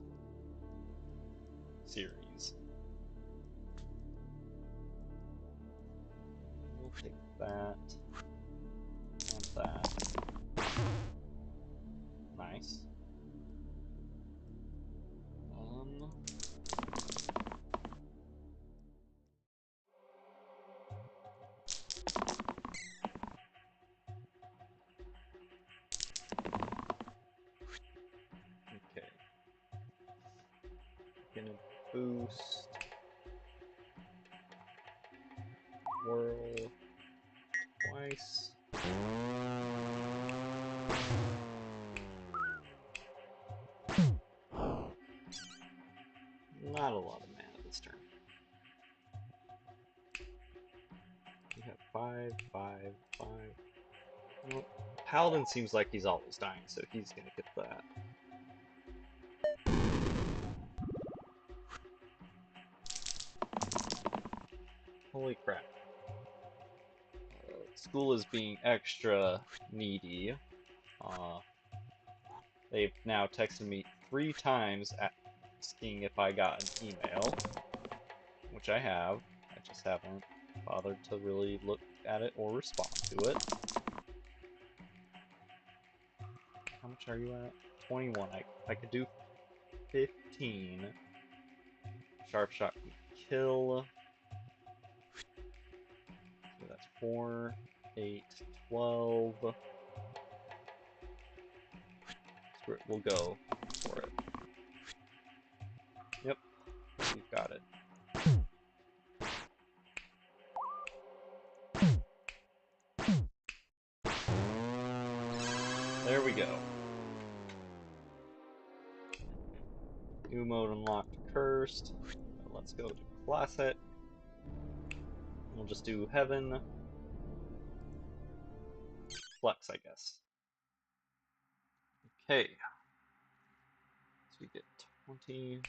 S1: series. We'll take that and that. Nice. boost. Whirl twice. Not a lot of mana this turn. We have 5, 5, 5. Nope. Paladin seems like he's always dying, so he's gonna get that. Holy crap. School is being extra needy. They've now texted me 3 times asking if I got an email, which I have. I just haven't bothered to really look at it or respond to it. How much are you at? 21. I could do 15. Sharp shot can kill. So that's 4, 8, 12. Screw it, we'll go for it. Yep, we've got it. There we go. New mode unlocked, cursed. Let's go to classic. We'll just do heaven. Flex, I guess. Okay. So we get 20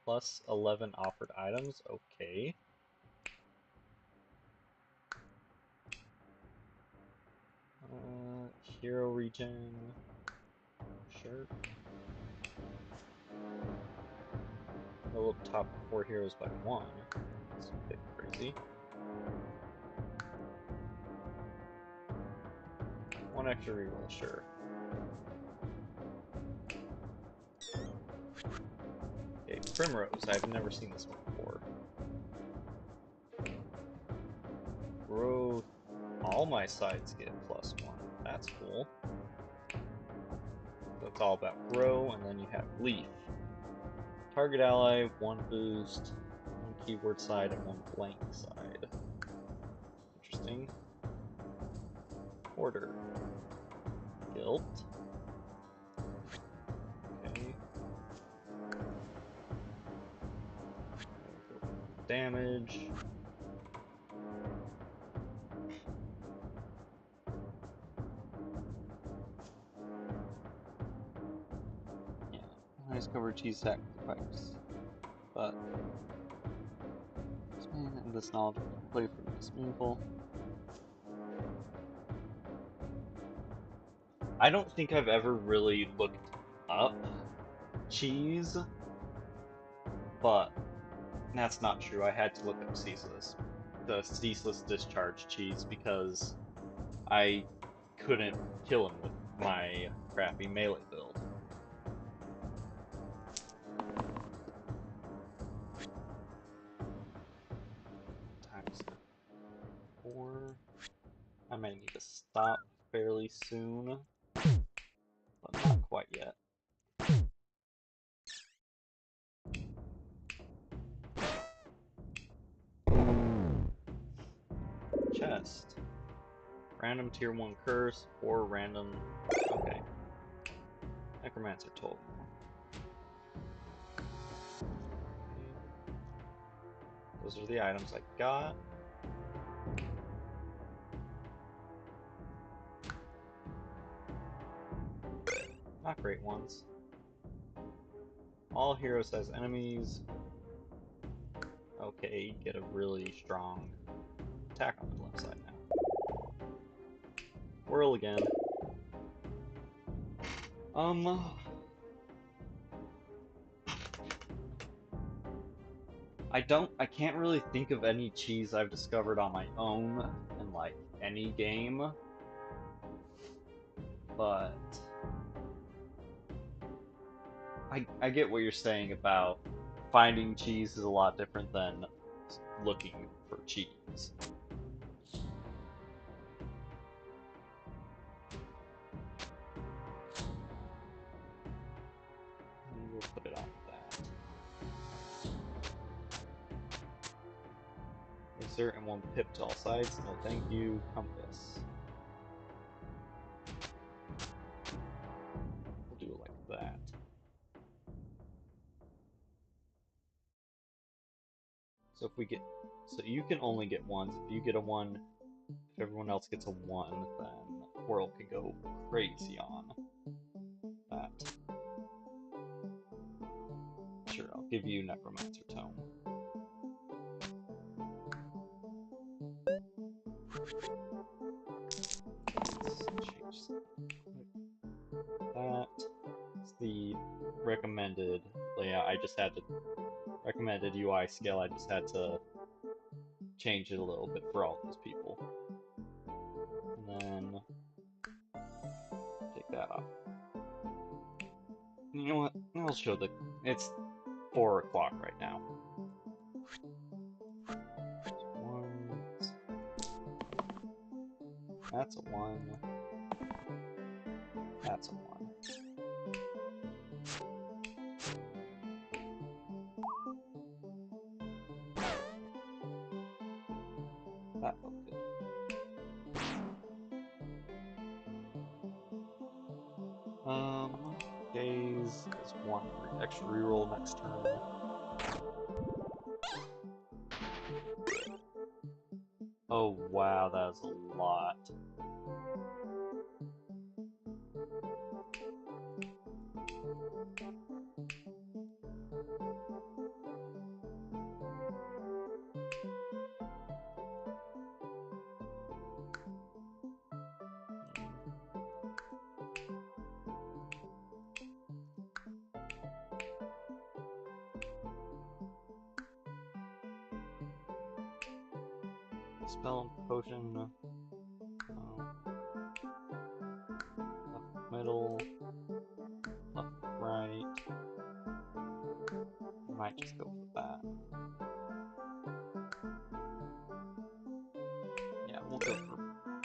S1: plus 11 offered items. Okay. Hero regen. Sure. Level up top 4 heroes by 1. That's a bit crazy. 1 extra reroll, sure. Okay, Primrose. I've never seen this one before. Growth. All my sides get +1. That's cool. So it's all about grow, and then you have leaf. Target ally, 1 boost, 1 keyword side, and 1 blank side. Interesting. Order. Guilt. Okay. Damage. Yeah. Nice cover cheese sacrifice. But this knowledge will play for this meaningful. I don't think I've ever really looked up cheese, but that's not true. I had to look up the ceaseless discharge cheese, because I couldn't kill him with my crappy melee build. Times 4. I may need to stop fairly soon, but not quite yet. Chest. Random tier 1 curse, or random... Okay. Necromancer told me. Those are the items I got. Not great ones. All heroes has enemies. Okay, get a really strong attack on the left side now. Whirl again. I can't really think of any cheese I've discovered on my own in like any game, but I get what you're saying about finding cheese is a lot different than looking for cheese. And we'll put it on that. Insert and 1 pip to all sides. No thank you. Compass. We'll do it like that. So if we get, so you can only get 1s. If you get a 1, if everyone else gets a 1, then the world could go crazy on that. Sure, I'll give you Necromancer Tome. Let's change that. It's the recommended layout. I just had to recommended UI scale. I just had to change it a little bit for all these people. And then take that off. You know what? I'll show the. It's 4 o'clock right now. That's a 1. That's a 1. That felt good. Days is 1 for extra reroll next turn. Oh wow, that is a lot. Spell and potion. Left, middle, left, right. Might just go for that. Yeah, we'll go for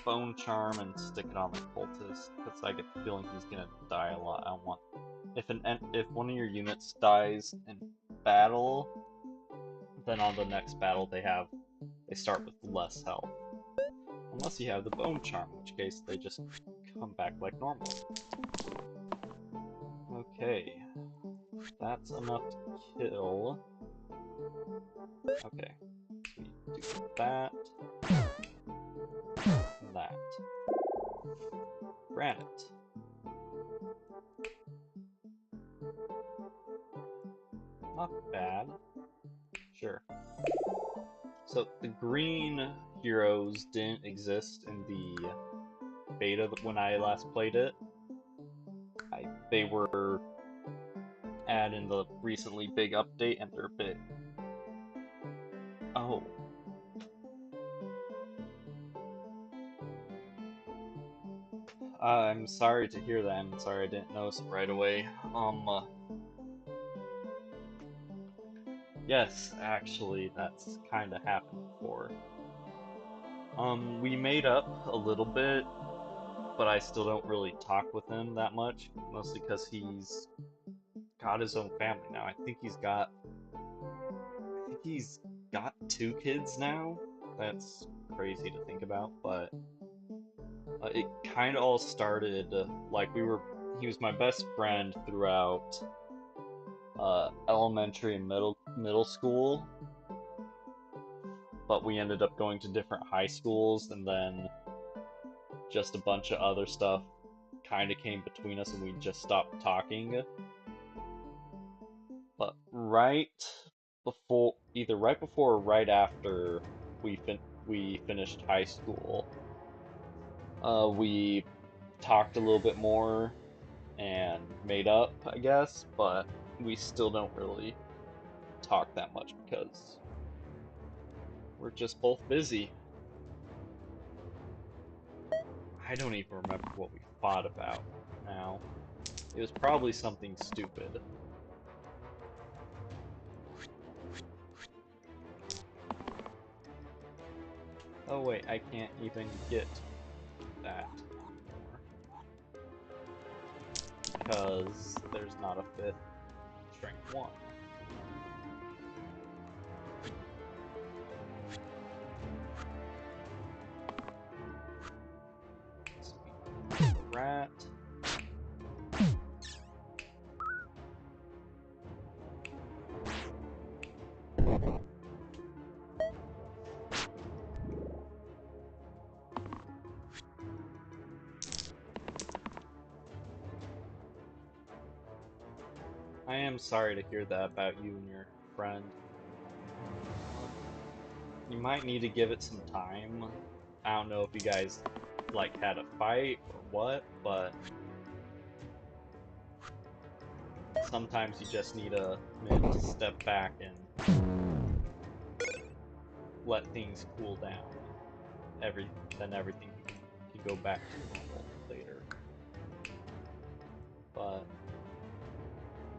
S1: Bone Charm and stick it on the cultist, because I get the feeling he's gonna die a lot. I don't want if one of your units dies in battle, then on the next battle they start with less health. Unless you have the Bone Charm, in which case they just come back like normal. Okay. That's enough to kill. Okay. So we do that. And that. Granite. Not bad. Sure. So the green heroes didn't exist in the beta when I last played it. They were added in the recently big update, and they're a bit. Oh. I'm sorry to hear that. I'm sorry I didn't notice it right away. Yes, actually, that's kind of happened before. We made up a little bit, but I still don't really talk with him that much, mostly because he's got his own family now. I think he's got 2 kids now. That's crazy to think about, but it kind of all started like he was my best friend throughout elementary and middle school, but we ended up going to different high schools, and then just a bunch of other stuff kind of came between us, and we just stopped talking. But either right before or right after we finished high school, we talked a little bit more and made up, I guess, but we still don't really talk that much because we're just both busy. I don't even remember what we fought about now. It was probably something stupid. Oh wait, I can't even get that anymore. Because there's not a 5th strength 1. rat. I am sorry to hear that about you and your friend. You might need to give it some time. I don't know if you guys like had a fight or what, but sometimes you just need a minute to step back and let things cool down. Then everything can go back to normal later. But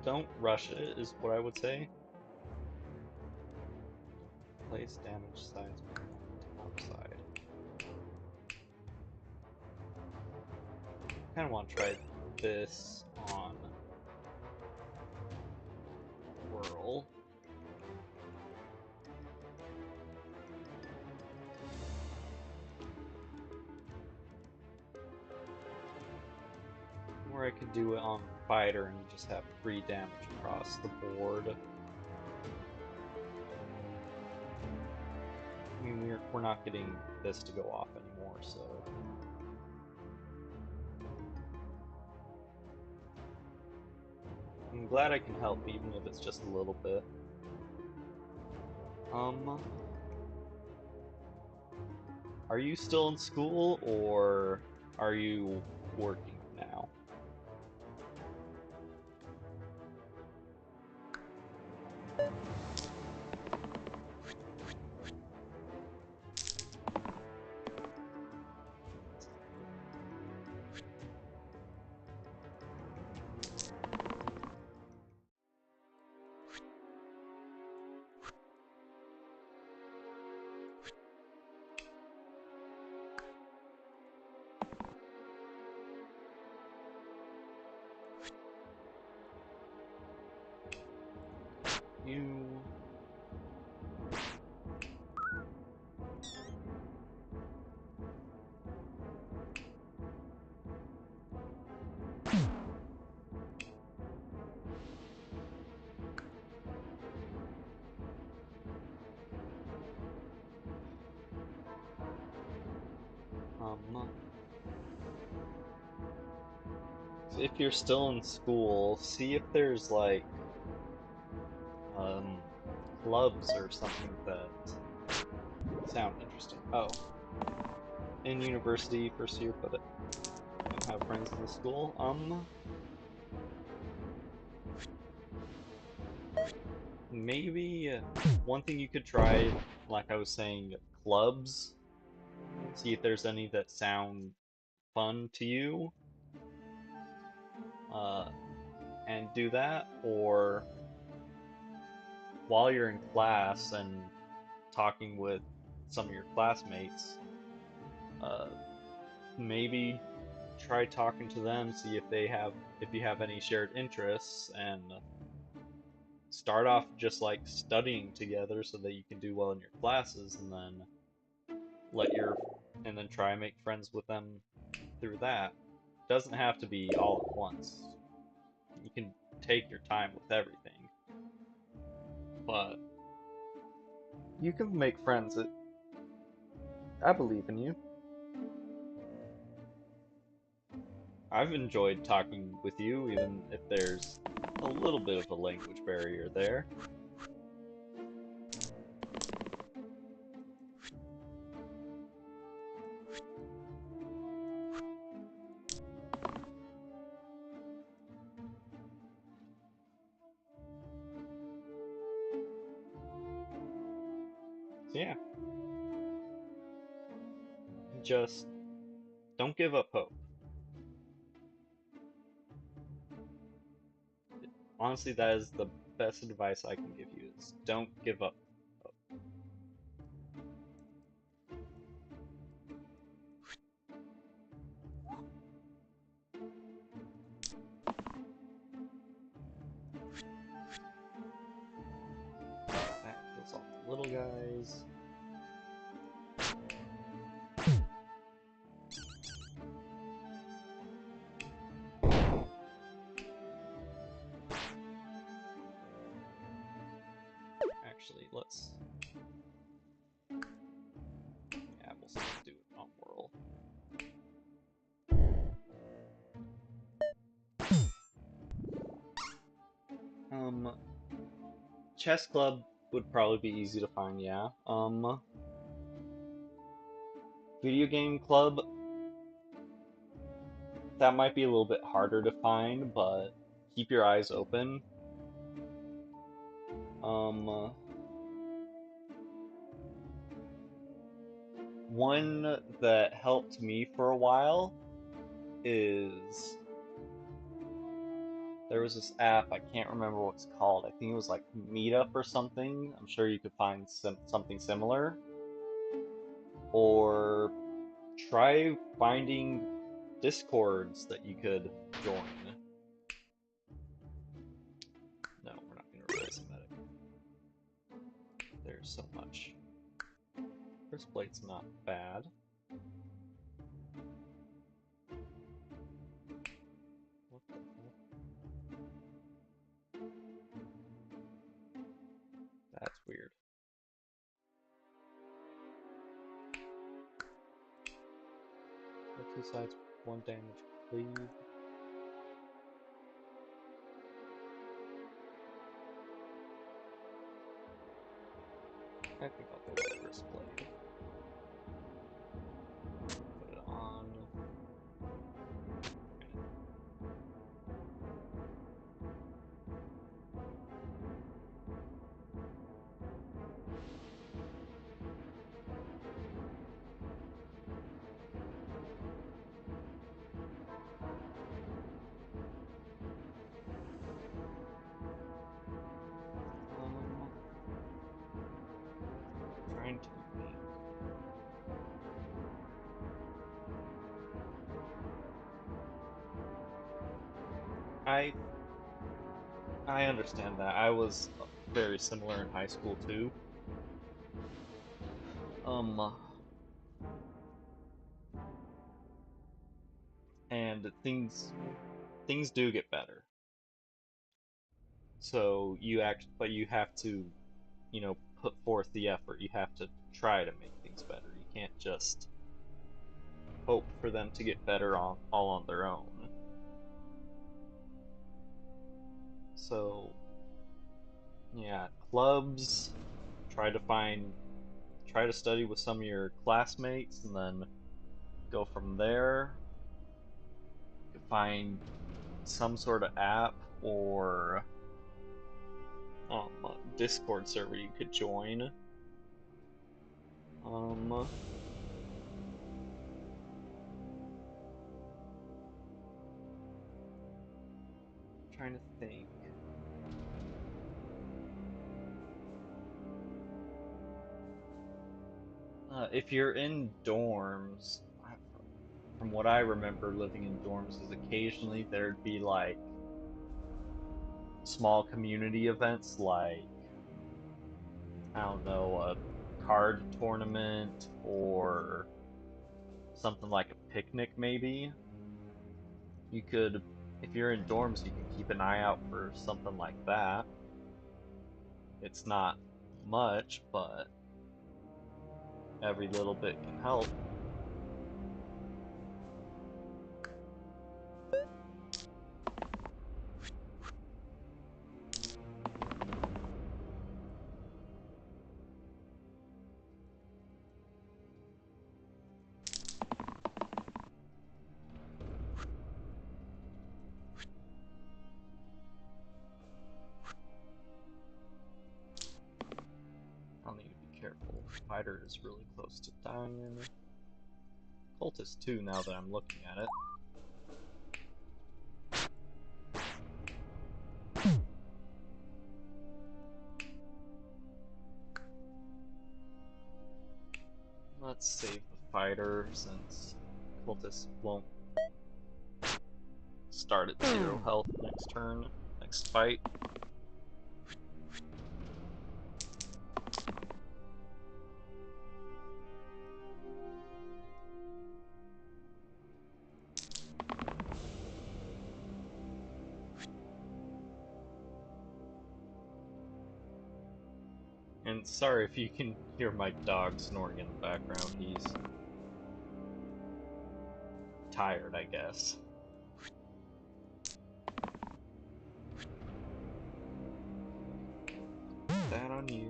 S1: don't rush it, is what I would say. Place damage sides outside. Kind of want to try this on Whirl. Or I could do it on Fighter and just have free damage across the board. I mean, we're not getting this to go off anymore, so... I'm glad I can help, even if it's just a little bit. Are you still in school, or are you working now? You... if you're still in school, see if there's like clubs or something that sound interesting. Oh, in university, first year, but I don't have friends in the school. Maybe one thing you could try, like I was saying, clubs. See if there's any that sound fun to you. And do that, or while you're in class and talking with some of your classmates, maybe try talking to them, see if you have any shared interests, and start off just like studying together so that you can do well in your classes, and then try and make friends with them through that. Doesn't have to be all at once. You can take your time with everything, but you can make friends. I believe in you. I've enjoyed talking with you, even if there's a little bit of a language barrier there. So yeah, just don't give up hope. Honestly, that is the best advice I can give you, is don't give up hope. That kills all the little guys. let's... Yeah, we'll still do it on whirl. Chess club would probably be easy to find, yeah. Video game club, that might be a little bit harder to find, but keep your eyes open. One that helped me for a while is there was this app, I can't remember what it's called. I think it was like Meetup or something. I'm sure you could find something similar. Or try finding Discords that you could join. No, we're not going to replace a medic. There's so much. First plate's not bad. What the hell? That's weird. Two sides, one damage, please. I think I'll go with first blade. Put it on. Trying to think. I understand that. I was very similar in high school too. And things do get better. So but you have to, you know, put forth the effort. You have to try to make things better. You can't just hope for them to get better all on their own. So, yeah, clubs, try to study with some of your classmates and then go from there. You can find some sort of app or Discord server you could join. Trying to think. If you're in dorms, from what I remember living in dorms is occasionally there'd be like small community events like, I don't know, a card tournament or something like a picnic maybe. You could, if you're in dorms, you can keep an eye out for something like that. It's not much, but every little bit can help. I'll need to be careful. Fighter is really close to dying. Cultist too, now that I'm looking at it. Let's save the fighter since cultist won't start at 0 health next turn, next fight. And And sorry if you can hear my dog snoring in the background. He's tired, I guess. Put that on you.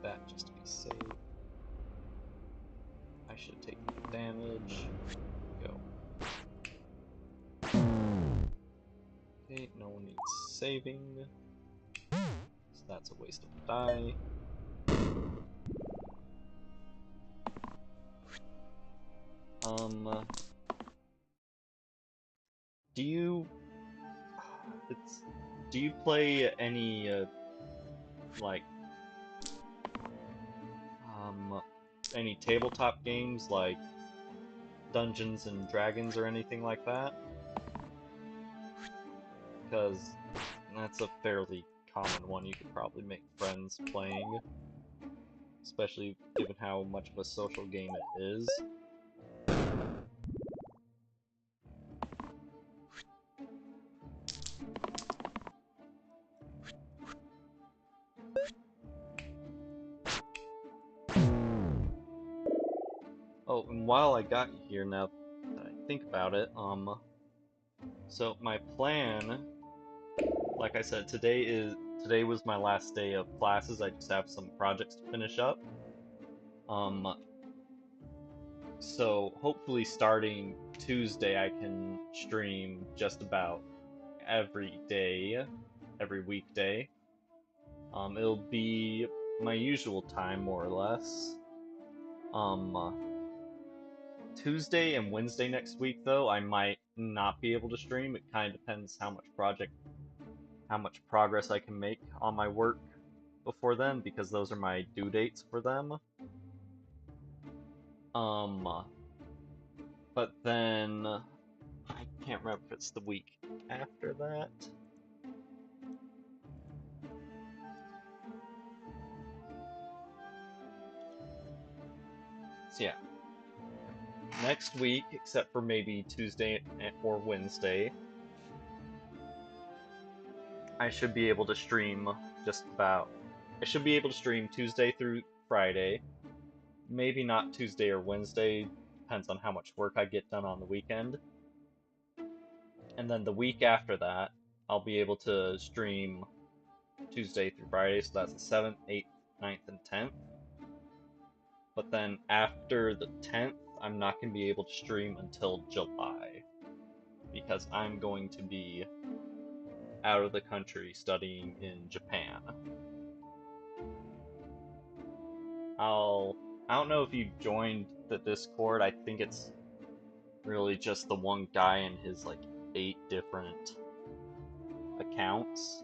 S1: That just to be safe. I should take damage. Go. Okay, no one needs saving. So that's a waste of a die. Do you play any like any tabletop games like Dungeons and Dragons or anything like that? Because that's a fairly common one you could probably make friends playing, especially given how much of a social game it is. Oh, and while I got you here, now that I think about it, so my plan, like I said, today was my last day of classes. I just have some projects to finish up. So hopefully starting Tuesday I can stream just about every day, every weekday. It'll be my usual time, more or less. Tuesday and Wednesday next week, though, I might not be able to stream. It kind of depends how much progress I can make on my work before then, because those are my due dates for them. But then I can't remember if it's the week after that. So yeah, next week, except for maybe Tuesday or Wednesday, I should be able to stream I should be able to stream Tuesday through Friday. Maybe not Tuesday or Wednesday, depends on how much work I get done on the weekend. And then the week after that, I'll be able to stream Tuesday through Friday, so that's the 7th, 8th, 9th, and 10th. But then after the 10th, I'm not going to be able to stream until July, because I'm going to be out of the country studying in Japan. I don't know if you joined the Discord. I think it's really just the one guy and his like 8 different accounts.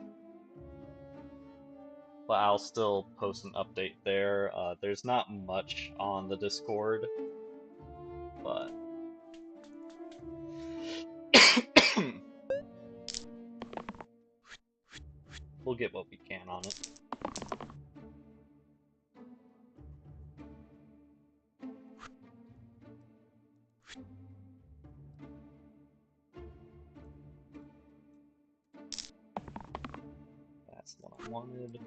S1: But I'll still post an update there. There's not much on the Discord, but we'll get what we can on it. That's what I wanted.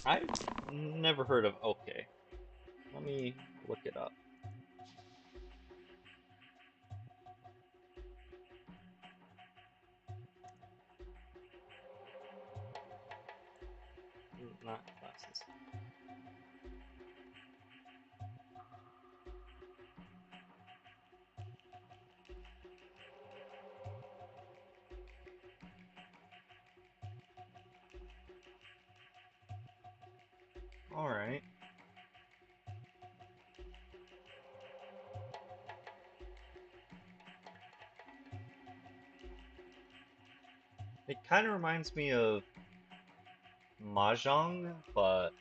S1: I've never heard of. Okay, let me look it up. Not classes. Alright. It kind of reminds me of Mahjong, but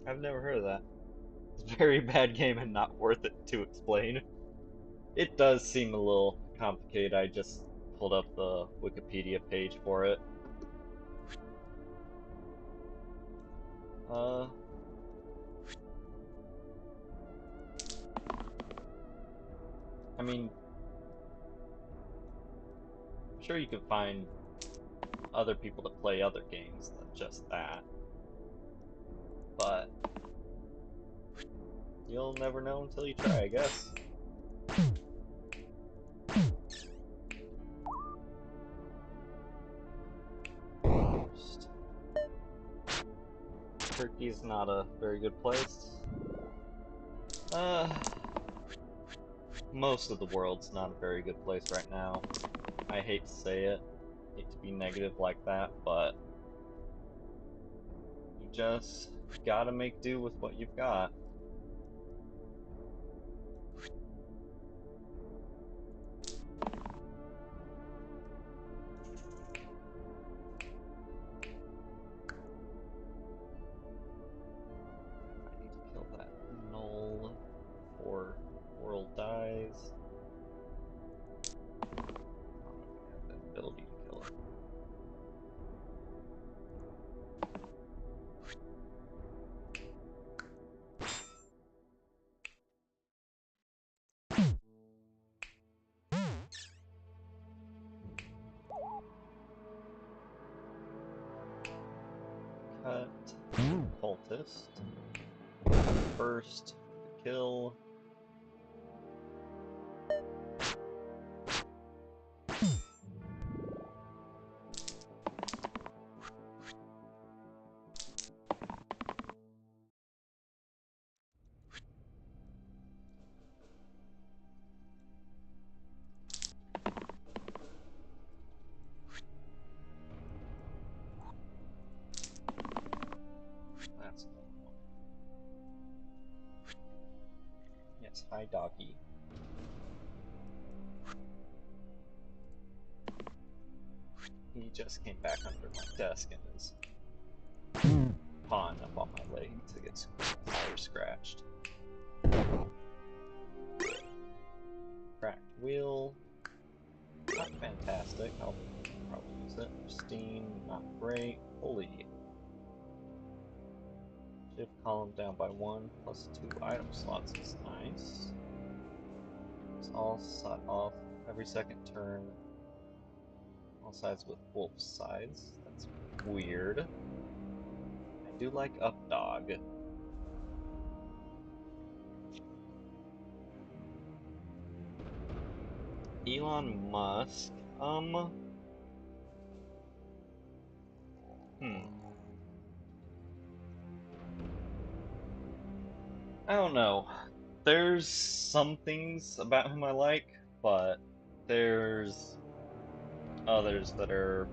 S1: I've never heard of that. It's a very bad game and not worth it to explain. It does seem a little complicated. I just pulled up the Wikipedia page for it. Uh, I mean, I'm sure you can find other people to play other games than just that. But you'll never know until you try, I guess. Turkey's not a very good place. Most of the world's not a very good place right now. I hate to say it, hate to be negative like that, but you just gotta make do with what you've got. I need to kill that null before world dies. I don't know if I have the ability to kill it. Cut. Cultist. First, kill. That's the one. Yes, hi doggy. He just came back under my desk and is pawing up on my leg to get tire scratched. Cracked wheel. Not fantastic. I'll probably use it. Pristine, not great. Holy. Shift column down by 1, plus 2 item slots is nice. It's all set off every second turn. All sides with wolf sides. That's weird. I do like Updog. Elon Musk. I don't know. There's some things about him I like, but there's others that are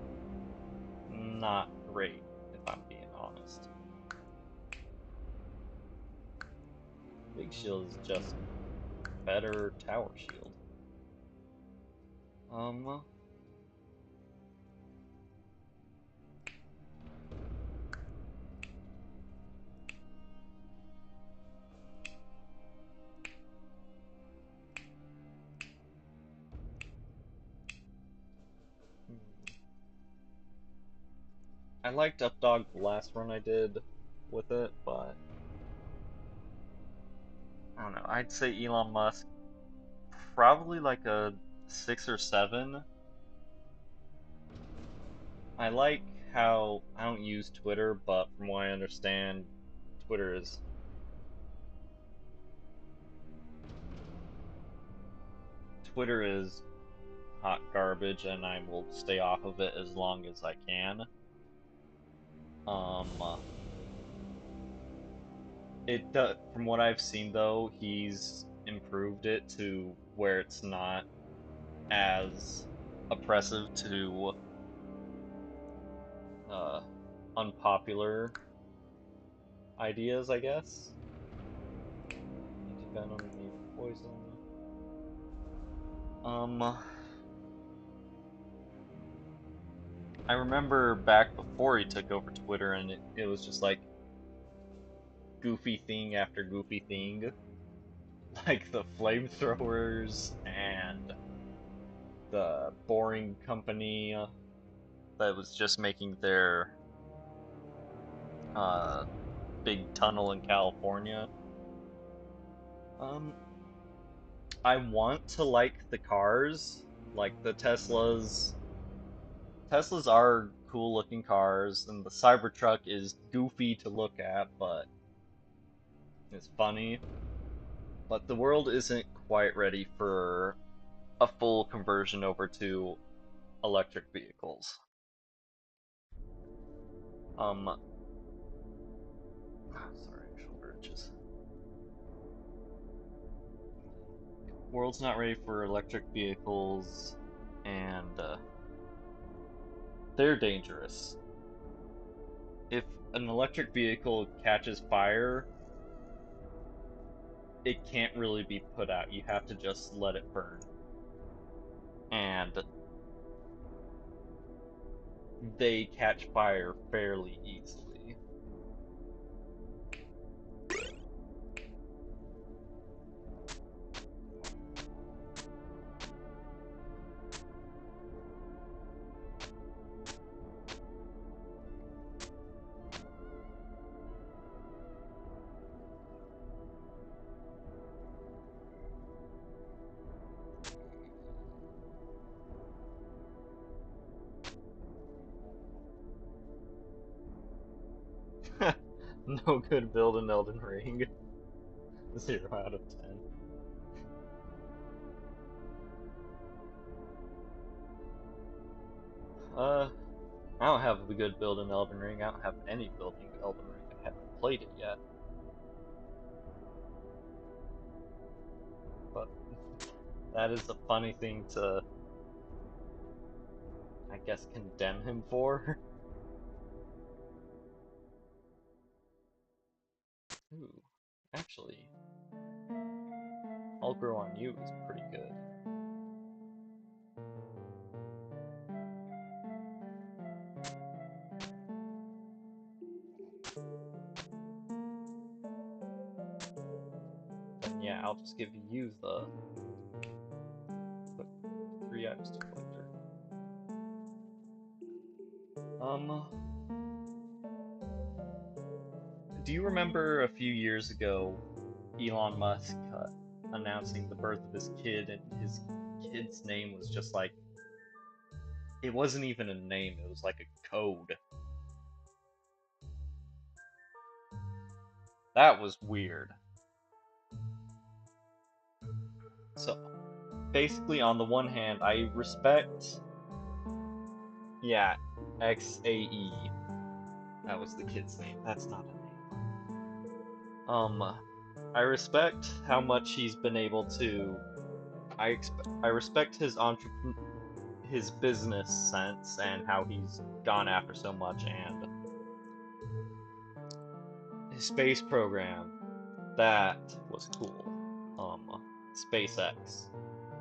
S1: not great, if I'm being honest. Big Shield is just better tower shield. I liked Updog the last run I did with it, but I don't know. I'd say Elon Musk probably like a 6 or 7. I like how I don't use Twitter, but from what I understand, Twitter is Twitter is hot garbage, and I will stay off of it as long as I can. Um, from what I've seen though, he's improved it to where it's not as oppressive to uh, unpopular ideas, I guess. Antivenom, native poison. I remember back before he took over Twitter, and it was just like goofy thing after goofy thing, like the flamethrowers and the boring company that was just making their big tunnel in California. I want to like the cars, like the Teslas. Teslas are cool looking cars, and the Cybertruck is goofy to look at, but it's funny. But the world isn't quite ready for a full conversion over to electric vehicles. Sorry, shoulder itches. World's not ready for electric vehicles, and they're dangerous. If an electric vehicle catches fire, it can't really be put out. You have to just let it burn. And they catch fire fairly easily. No good build in Elden Ring. 0 out of 10. I don't have a good build in Elden Ring. I don't have any building in Elden Ring. I haven't played it yet. But that is a funny thing to, I guess, condemn him for. Ooh, actually, I'll Grow on You is pretty good. Then yeah, I'll just give you the 3 items to collector. Do you remember a few years ago, Elon Musk announcing the birth of his kid, and his kid's name was just like, it wasn't even a name, it was like a code. That was weird. So, basically, on the one hand, I respect. Yeah, XAE. That was the kid's name. That's not a name. I respect how much he's been able to. I respect his business sense and how he's gone after so much, and his space program. That was cool. SpaceX.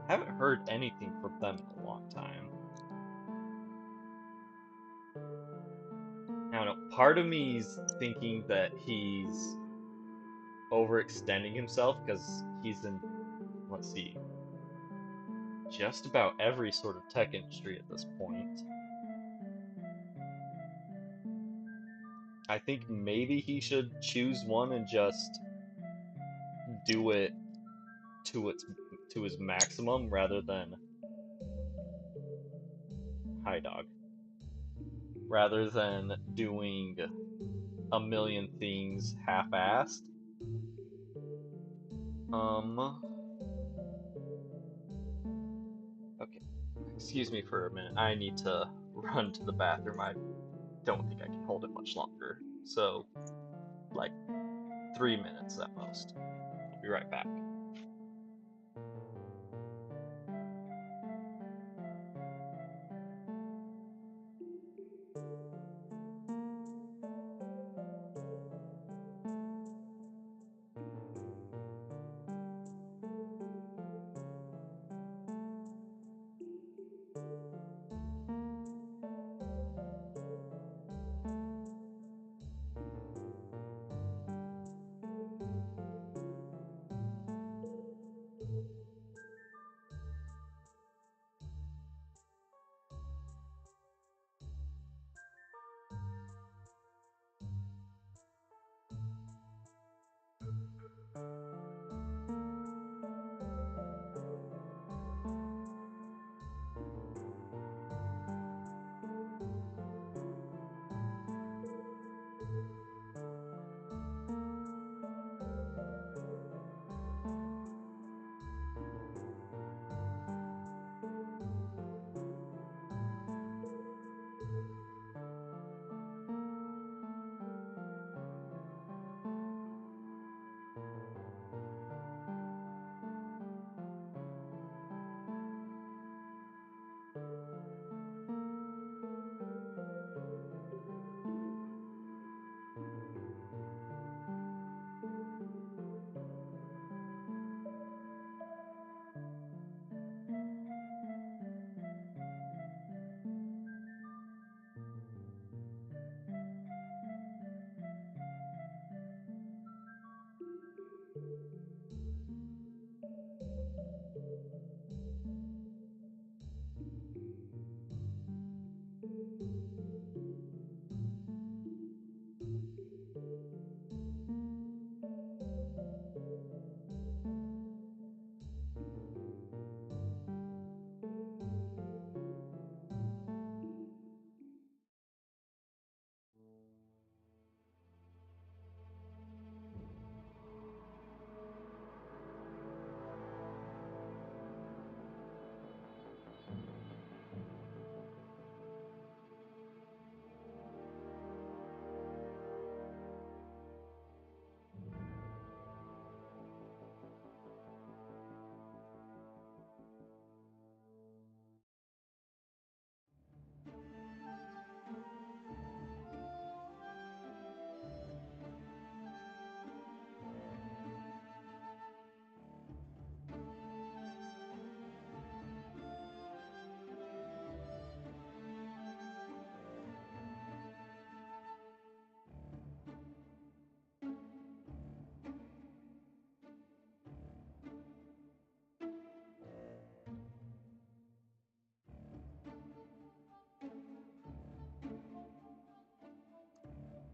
S1: Haven't heard anything from them in a long time. I don't know. Part of me's thinking that he's overextending himself because he's in, let's see, just about every sort of tech industry at this point. I think maybe he should choose one and just do it to his maximum rather than hi dog. Rather than doing a million things half-assed. Um Excuse me for a minute. I need to run to the bathroom. I don't think I can hold it much longer. So, like, 3 minutes at most. I'll be right back.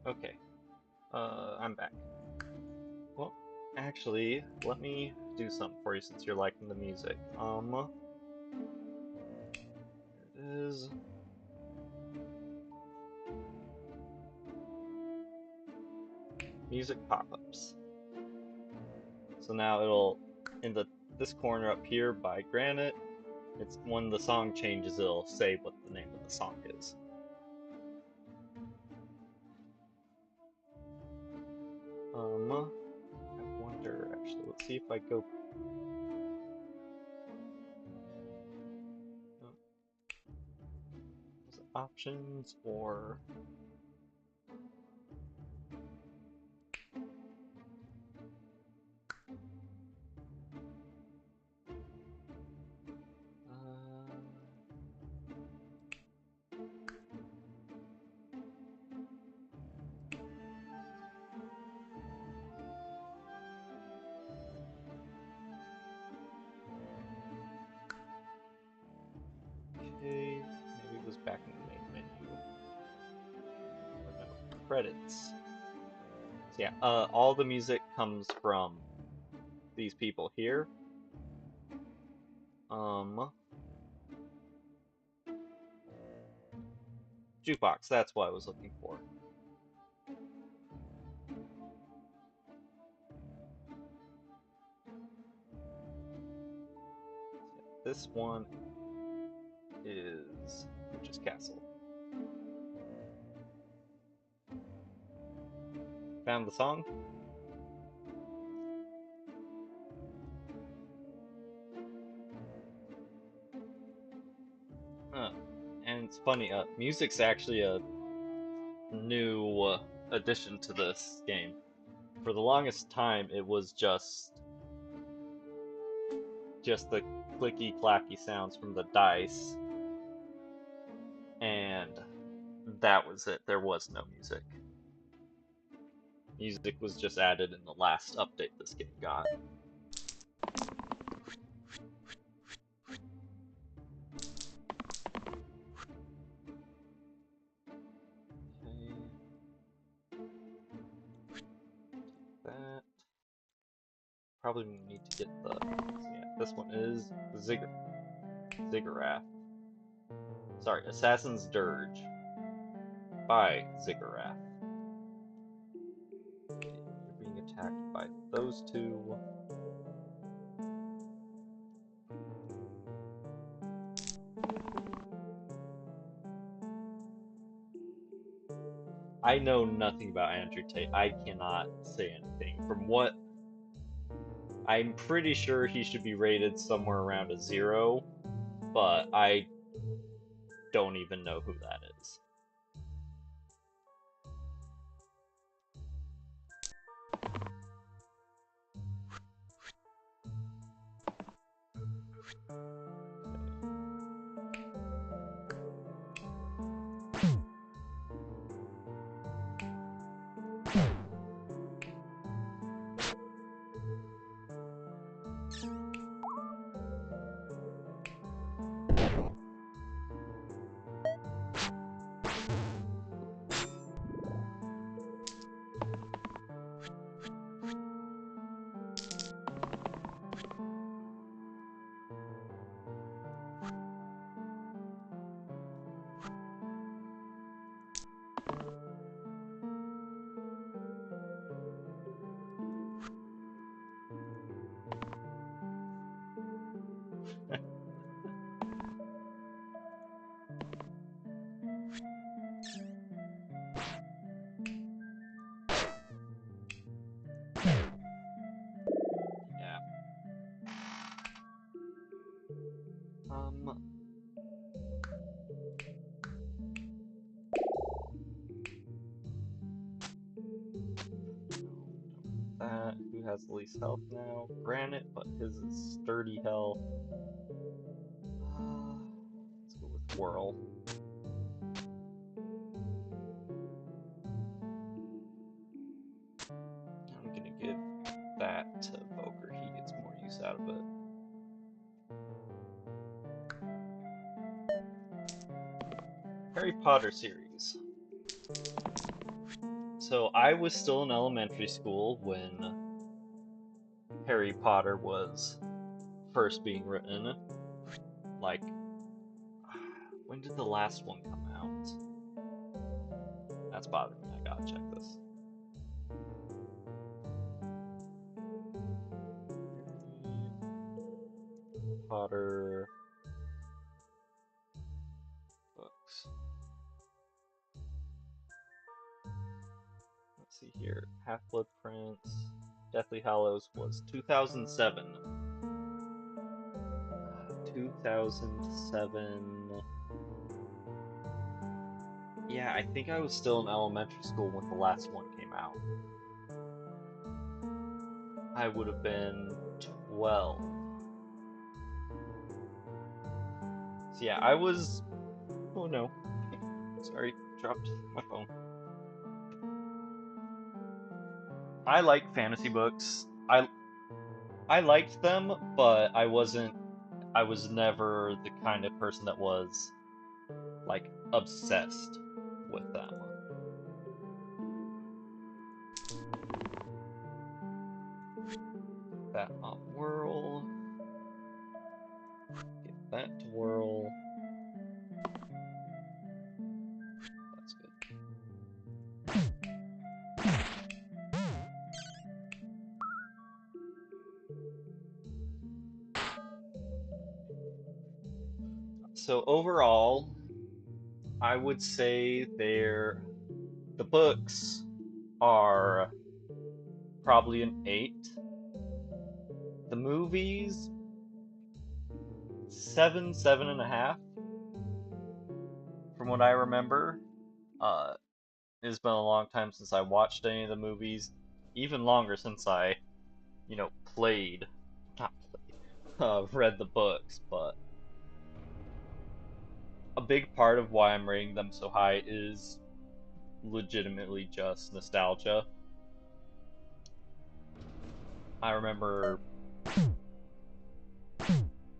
S1: Okay, I'm back. Well, actually, let me do something for you since you're liking the music. Here it is. Music pop-ups. So now it'll, in this corner up here by Granite, it's when the song changes, it'll say what the name of the song is. I wonder, actually, let's see if I go... Was it options or... Okay, maybe it was back in the main menu. Or no, credits. So yeah, all the music comes from these people here. Jukebox, that's what I was looking for. This one is, which is castle. Found the song? And it's funny, music's actually a new addition to this game. For the longest time, it was just the clicky clacky sounds from the dice, and that was it. There was no music. Music was just added in the last update this game got. That. Probably need to get the. Yeah, this one is Ziggurat. Sorry, Assassin's Dirge by Ziggurat. Okay, you're being attacked by those two. I know nothing about Andrew Tate. I cannot say anything. From what I'm pretty sure he should be rated somewhere around a 0, but I don't even know who that is. Yeah. That. Who has the least health now? Granite, but his is sturdy health. Let's go with Whirl. I'm gonna give that to Voker. He gets more use out of it. Harry Potter series. So I was still in elementary school when Harry Potter was first being written. Like, when did the last one come out? That's bothering me. I gotta check this. Harry Potter books. Let's see here. Half-Blood Prince, Deathly Hallows was 2007. 2007. Yeah, I think I was still in elementary school when the last one came out. I would have been 12. So yeah, I was. Oh no. Sorry, dropped my phone. I like fantasy books. I liked them, but I wasn't. I was never the kind of person that was like obsessed with them. That on Whirl. Get that to Whirl. That's good. So overall, I would say the books are probably an 8. The movies, 7, 7.5, from what I remember. It's been a long time since I watched any of the movies, even longer since I, played, not played, read the books, but a big part of why I'm rating them so high is legitimately just nostalgia. I remember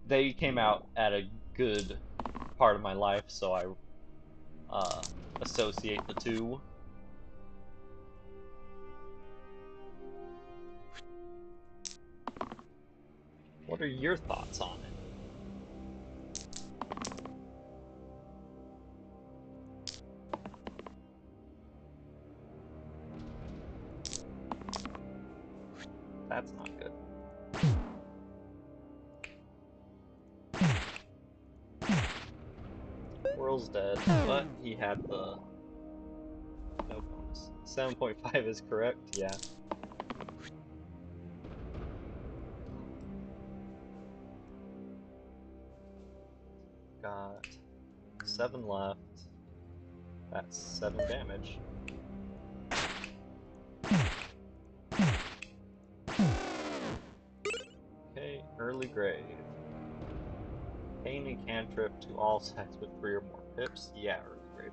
S1: they came out at a good part of my life, so I associate the two. What are your thoughts on it? That's not good. Squirrel's dead, but he had the no bonus. 7.5 is correct, yeah. Got 7 left. That's 7 damage. Okay, early grave. Pain and cantrip to all attacks with 3 or more pips. Yeah, early grave.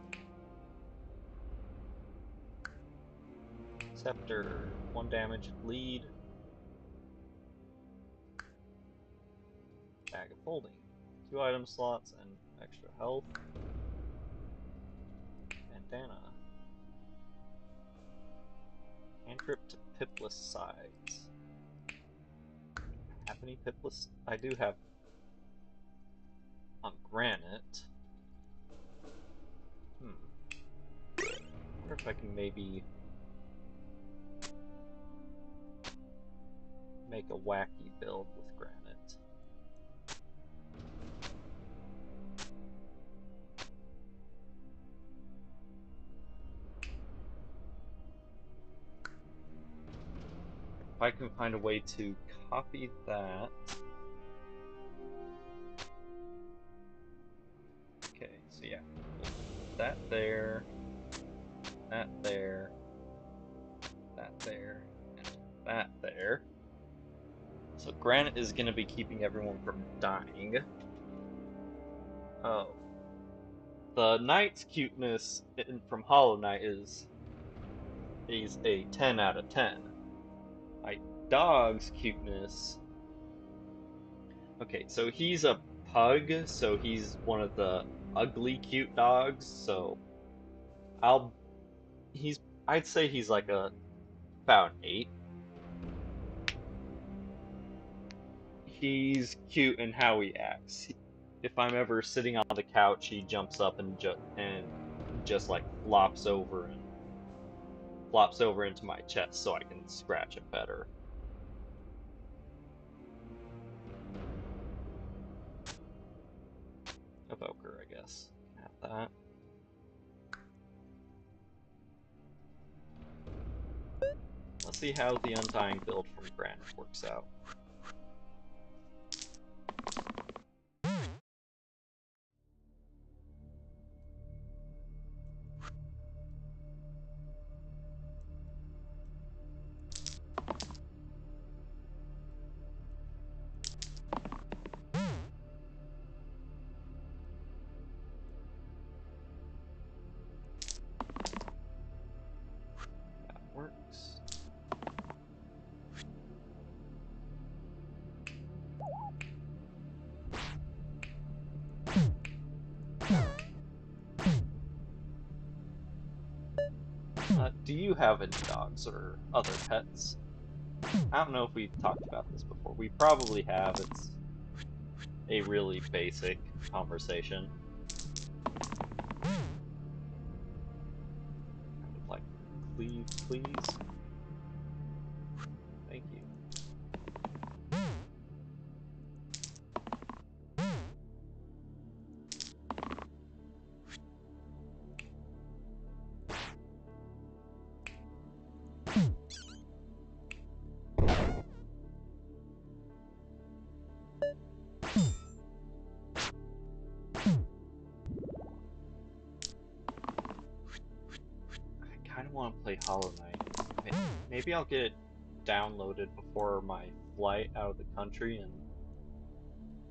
S1: Scepter, 1 damage, bleed. Bag of holding, 2 item slots and extra health. Bandana. Cantrip to pipless sides. Have any pipless? I do have on granite. Wonder if I can maybe make a wacky build with granite. If I can find a way to copy that. Okay, so yeah, that there, that there, that there, and that there. So granite is going to be keeping everyone from dying. Oh. The knight's cuteness from Hollow Knight is a 10 out of 10. My dog's cuteness... Okay, so he's a pug, so he's one of the ugly cute dogs, so I'd say he's like about 8. He's cute in how he acts. If I'm ever sitting on the couch, he jumps up and just like flops over into my chest so I can scratch him better. Evoker, I guess. Can have that. Let's see how the Undying build from Granite works out. That works. Do you have any dogs or other pets? I don't know if we've talked about this before. We probably have. It's a really basic conversation. I would like cleave, please. Thank you. want to play Hollow Knight. Maybe I'll get it downloaded before my flight out of the country and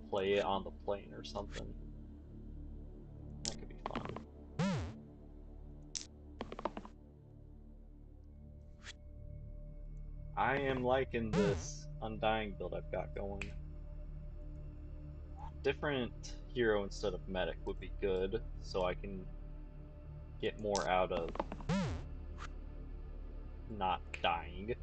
S1: play it on the plane or something. That could be fun. I am liking this Undying build I've got going. Different hero instead of medic would be good, so I can get more out of not dying.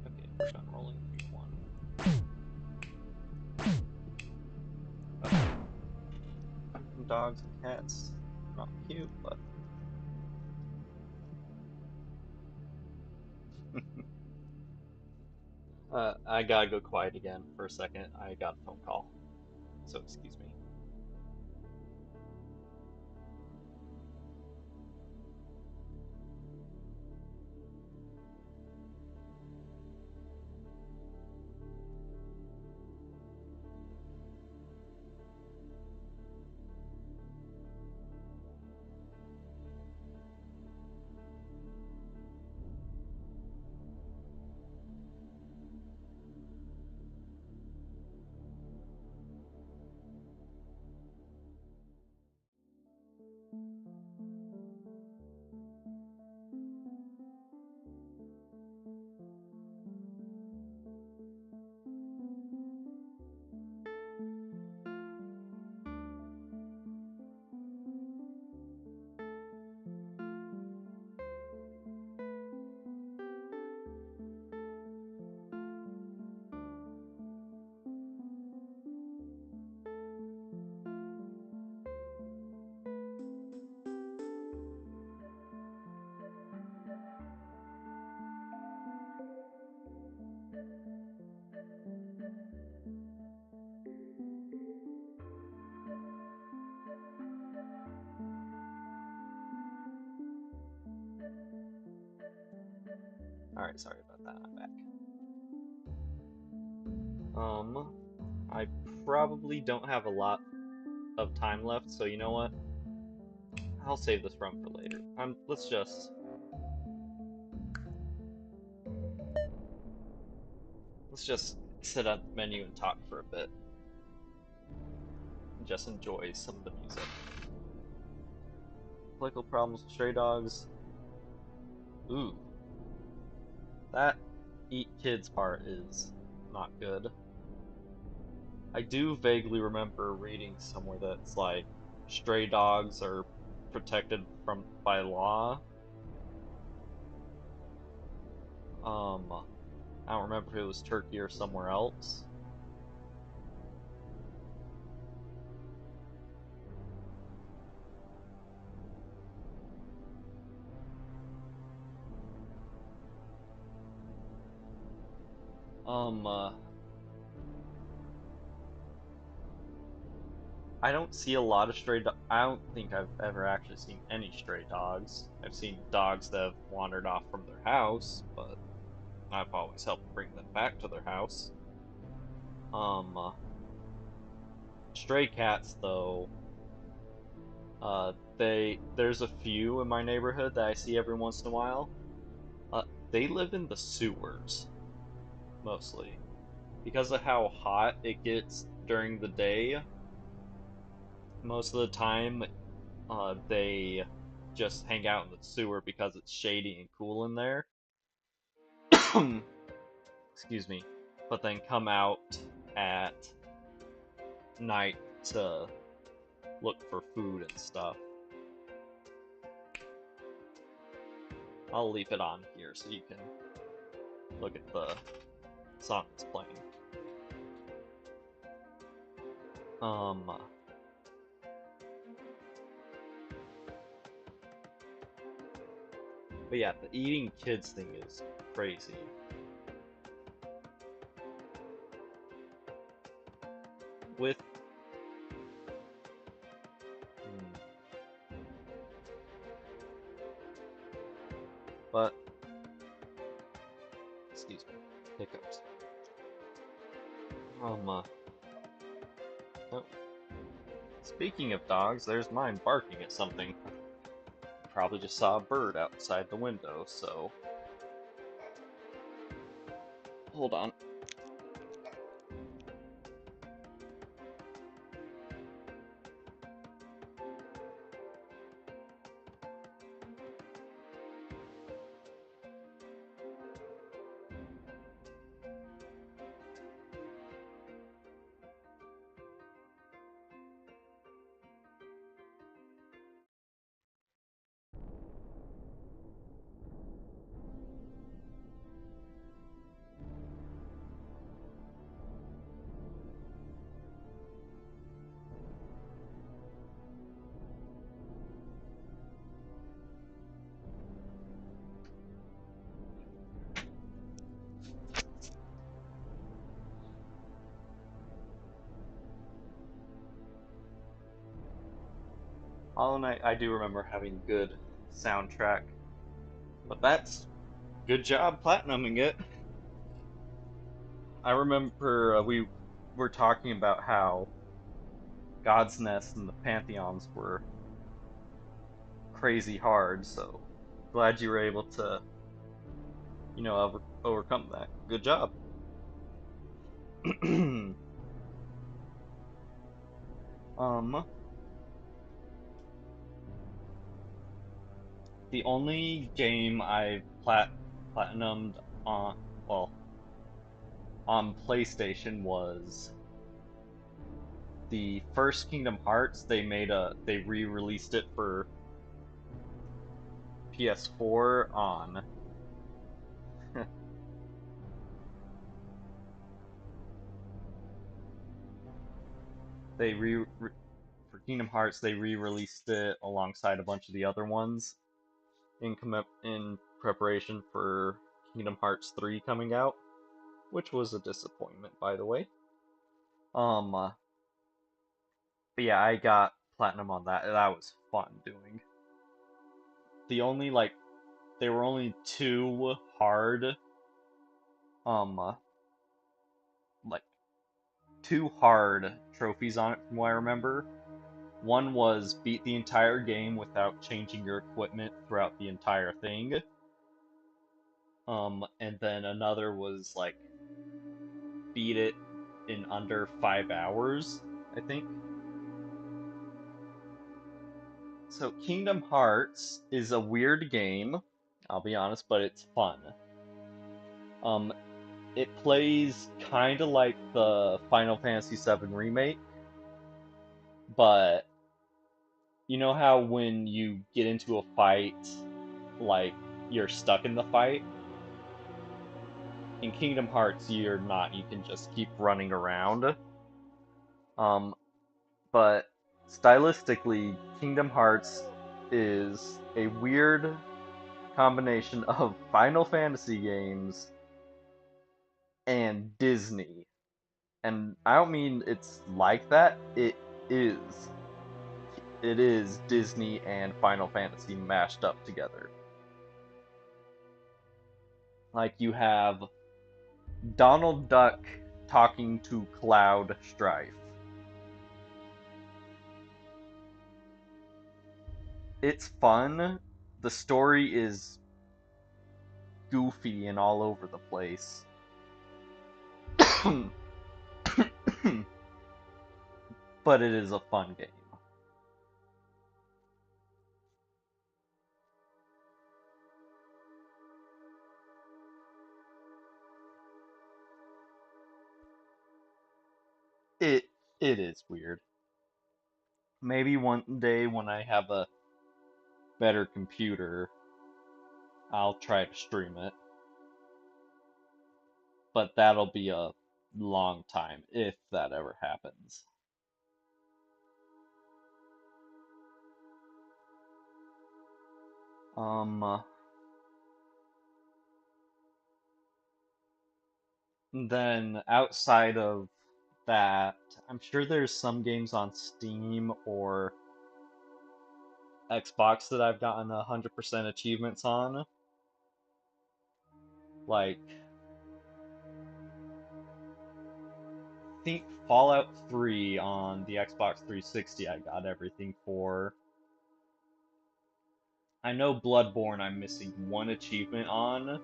S1: Okay, we're done rolling 3-1. Dogs and cats, not cute, but I gotta go quiet again for a second. I got a phone call, so excuse me. Alright, sorry about that, I'm back. I probably don't have a lot of time left, so you know what? I'll save this run for later. Let's just sit at the menu and talk for a bit. And just enjoy some of the music. Political problems with stray dogs. Ooh. That eat kids part is not good. I do vaguely remember reading somewhere that's like stray dogs are protected by law. I don't remember if it was Turkey or somewhere else. I don't see a lot of stray dogs. I don't think I've ever actually seen any stray dogs. I've seen dogs that have wandered off from their house, but I've always helped bring them back to their house. Stray cats, though, there's a few in my neighborhood that I see every once in a while. They live in the sewers, mostly. Because of how hot it gets during the day, most of the time, they just hang out in the sewer because it's shady and cool in there. Excuse me. But then come out at night to look for food and stuff. I'll leave it on here so you can look at the song that's playing. But yeah, the eating kids thing is crazy. with hmm, but excuse me, hiccups. Oh, speaking of dogs, there's mine barking at something. Probably just saw a bird outside the window, so hold on. Hollow Knight, I do remember having good soundtrack, but that's good job platinuming it. I remember we were talking about how God's Nest and the Pantheons were crazy hard, so glad you were able to, overcome that. Good job. um, the only game I've platinumed on, well, on PlayStation was the first Kingdom Hearts. They re-released it for PS4 on they for Kingdom Hearts they re-released it alongside a bunch of the other ones in preparation for Kingdom Hearts 3 coming out, which was a disappointment, by the way. But yeah, I got platinum on that. That was fun doing. The only like There were only two hard um uh, like two hard trophies on it from what I remember. One was beat the entire game without changing your equipment throughout the entire thing. And then another was like beat it in under 5 hours, I think. So Kingdom Hearts is a weird game, I'll be honest, but it's fun. Um, it plays kind of like the Final Fantasy VII remake, but you know how when you get into a fight, like you're stuck in the fight? In Kingdom Hearts, you're not. You can just keep running around. Um, but stylistically, Kingdom Hearts is a weird combination of Final Fantasy games and Disney. And I don't mean it's like that. Is. It is Disney and Final Fantasy mashed up together. Like you have Donald Duck talking to Cloud Strife. It's fun. The story is goofy and all over the place. But it is a fun game. It it is weird. Maybe one day when I have a better computer, I'll try to stream it. But that'll be a long time if that ever happens. Um, then outside of that. I'm sure there's some games on Steam or Xbox that I've gotten 100% achievements on. Like, I think Fallout 3 on the Xbox 360 I got everything for. I know Bloodborne I'm missing one achievement on.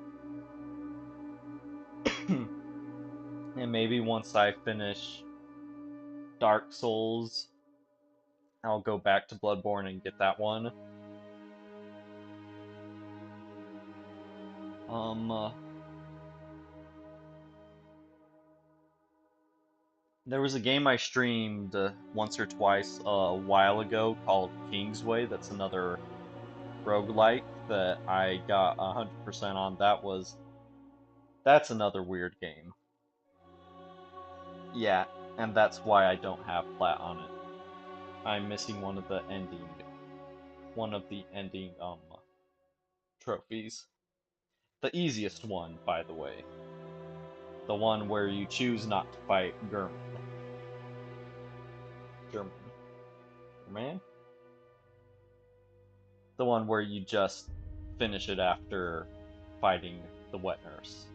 S1: And maybe once I finish Dark Souls, I'll go back to Bloodborne and get that one. There was a game I streamed once or twice a while ago called Kingsway. That's another roguelike that I got 100% on. That's another weird game. Yeah, and that's why I don't have plat on it. I'm missing one of the ending trophies. The easiest one, by the way. The one where you choose not to fight German. German? The one where you just finish it after fighting the wet nurse.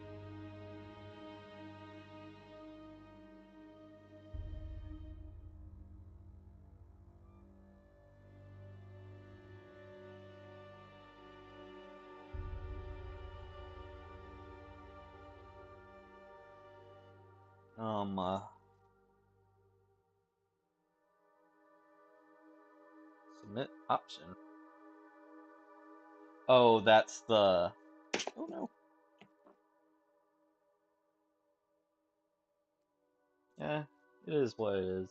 S1: Submit option. Oh, that's the... Oh no. Yeah, it is what it is.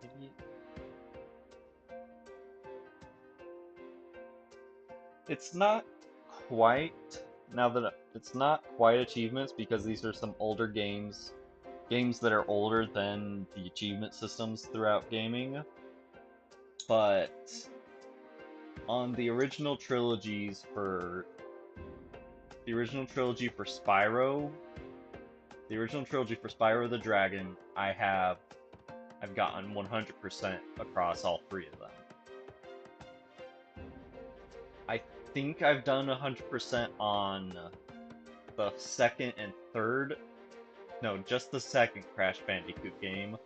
S1: Idiot. It's not quite, now that it's not quite achievements because these are some older games that are older than the achievement systems throughout gaming. But on the original trilogy for Spyro, the Dragon, I've gotten 100% across all three of them. I think I've done 100% on the second and third. No, just the second Crash Bandicoot game.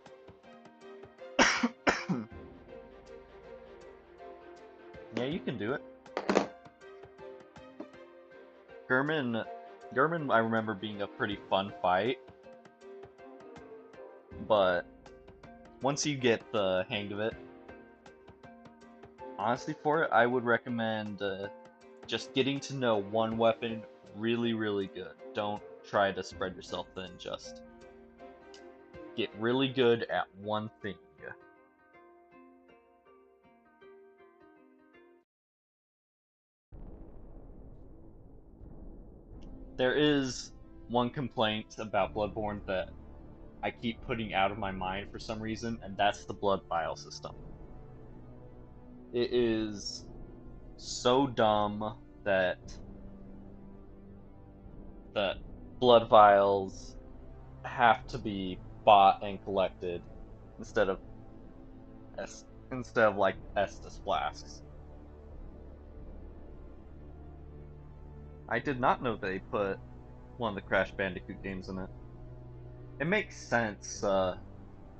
S1: Yeah, you can do it. German, I remember being a pretty fun fight, but once you get the hang of it, honestly, for it, I would recommend just getting to know one weapon really, really good. Don't try to spread yourself thin, just get really good at one thing. There is one complaint about Bloodborne that I keep putting out of my mind for some reason, and that's the blood vial system. It is so dumb that blood vials have to be bought and collected instead of like Estus flasks. I did not know they put one of the Crash Bandicoot games in it. It makes sense.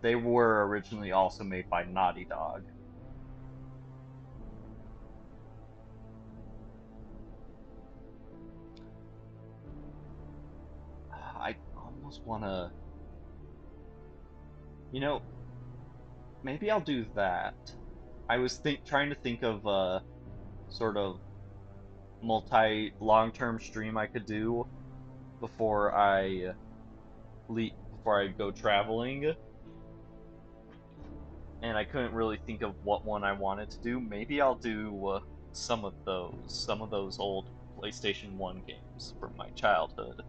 S1: They were originally also made by Naughty Dog. I almost wanna... You know, maybe I'll do that. I was trying to think of a sort of long-term stream I could do before I go traveling, and I couldn't really think of what one I wanted to do. Maybe I'll do some of those old PlayStation 1 games from my childhood.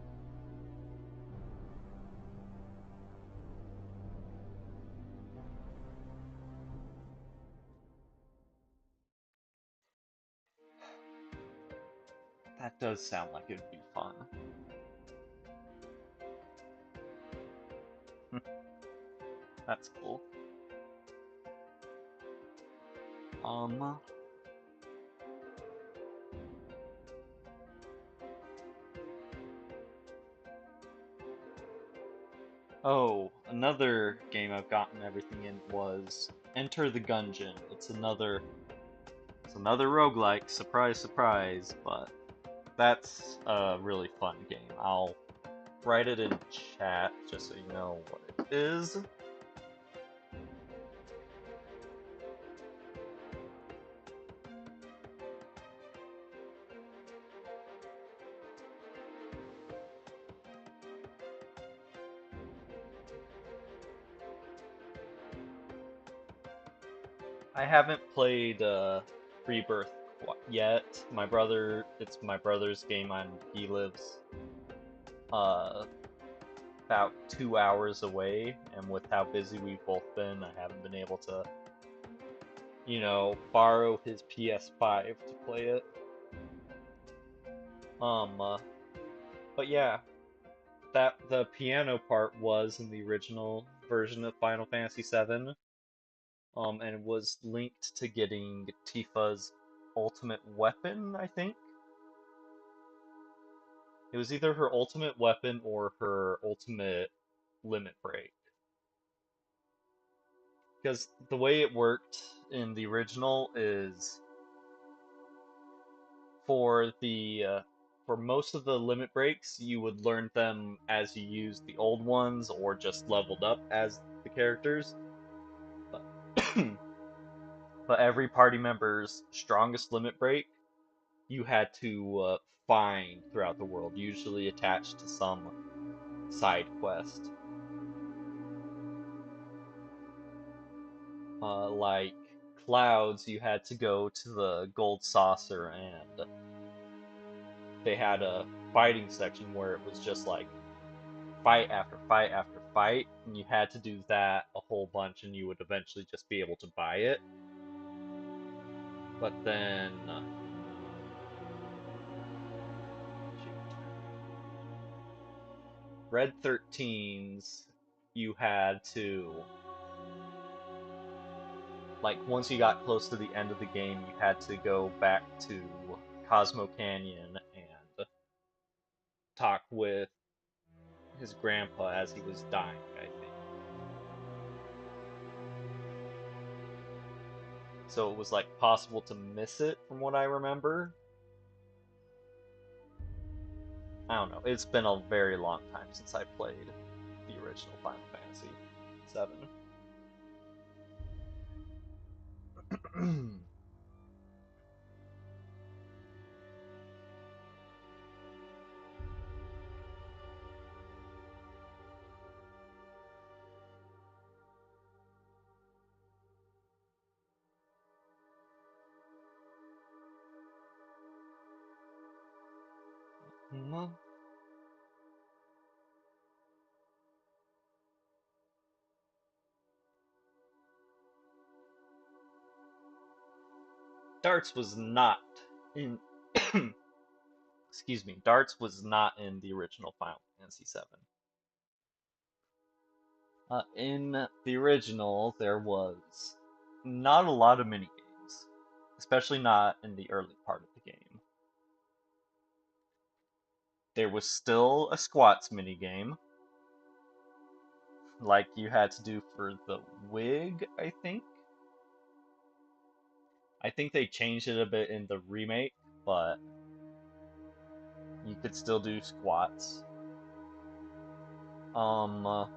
S1: That does sound like it would be fun. That's cool. Um, oh, another game I've gotten everything in was Enter the Gungeon. It's another roguelike, surprise, surprise, but that's a really fun game. I'll write it in chat just so you know what it is. I haven't played Rebirth yet. It's my brother's game. He lives uh, about 2 hours away, and with how busy we've both been, I haven't been able to, borrow his PS5 to play it. Um, uh, but yeah, that the piano part was in the original version of Final Fantasy VII, and it was linked to getting Tifa's ultimate weapon, I think. It was either her ultimate weapon or her ultimate limit break. Because the way it worked in the original is for the for most of the limit breaks, you would learn them as you used the old ones or just leveled up as the characters. But, but every party member's strongest limit break you had to find throughout the world, usually attached to some side quest. Like Clouds, you had to go to the Gold Saucer, and they had a fighting section where it was just like fight after fight after fight, and you had to do that a whole bunch, and you would eventually just be able to buy it. But then, shoot, Red 13's, you had to, like, once you got close to the end of the game, you had to go back to Cosmo Canyon and talk with his grandpa as he was dying, I think. So it was like possible to miss it from what I remember. I don't know. It's been a very long time since I played the original Final Fantasy VII. Darts was not in excuse me, Darts was not in the original Final Fantasy VII. In the original, there was not a lot of mini games, especially not in the early part of the game. There was still a squats mini game, like you had to do for the wig, I think. I think they changed it a bit in the remake, but you could still do squats. Um,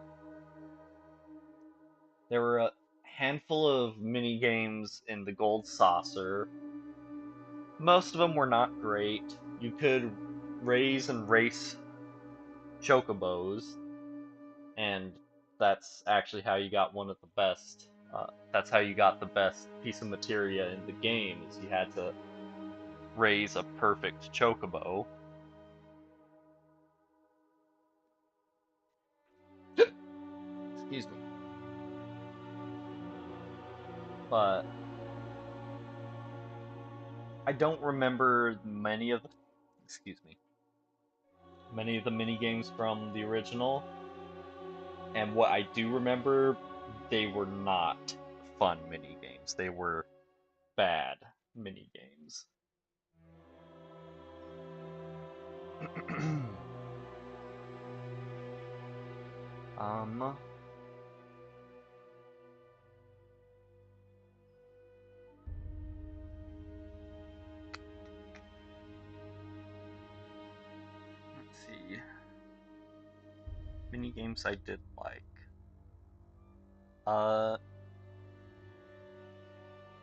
S1: there were a handful of mini games in the Gold Saucer. Most of them were not great. You could raise and race chocobos, and that's actually how you got one of the best. That's how you got the best piece of materia in the game. Is you had to raise a perfect chocobo. Excuse me. But I don't remember many of excuse me, many of the mini games from the original. And what I do remember, they were not fun mini games. They were bad mini games. um, let's see. Mini games I did like.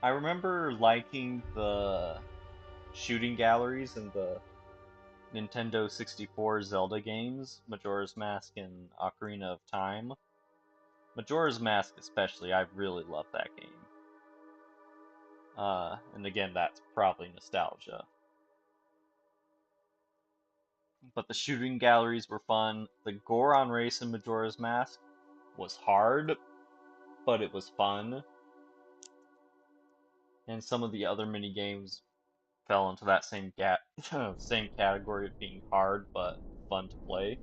S1: I remember liking the shooting galleries in the Nintendo 64 Zelda games, Majora's Mask and Ocarina of Time. Majora's Mask especially, I really love that game. And again, that's probably nostalgia. But the shooting galleries were fun. The Goron race in Majora's Mask was hard, but it was fun. And some of the other mini games fell into that same same category of being hard but fun to play.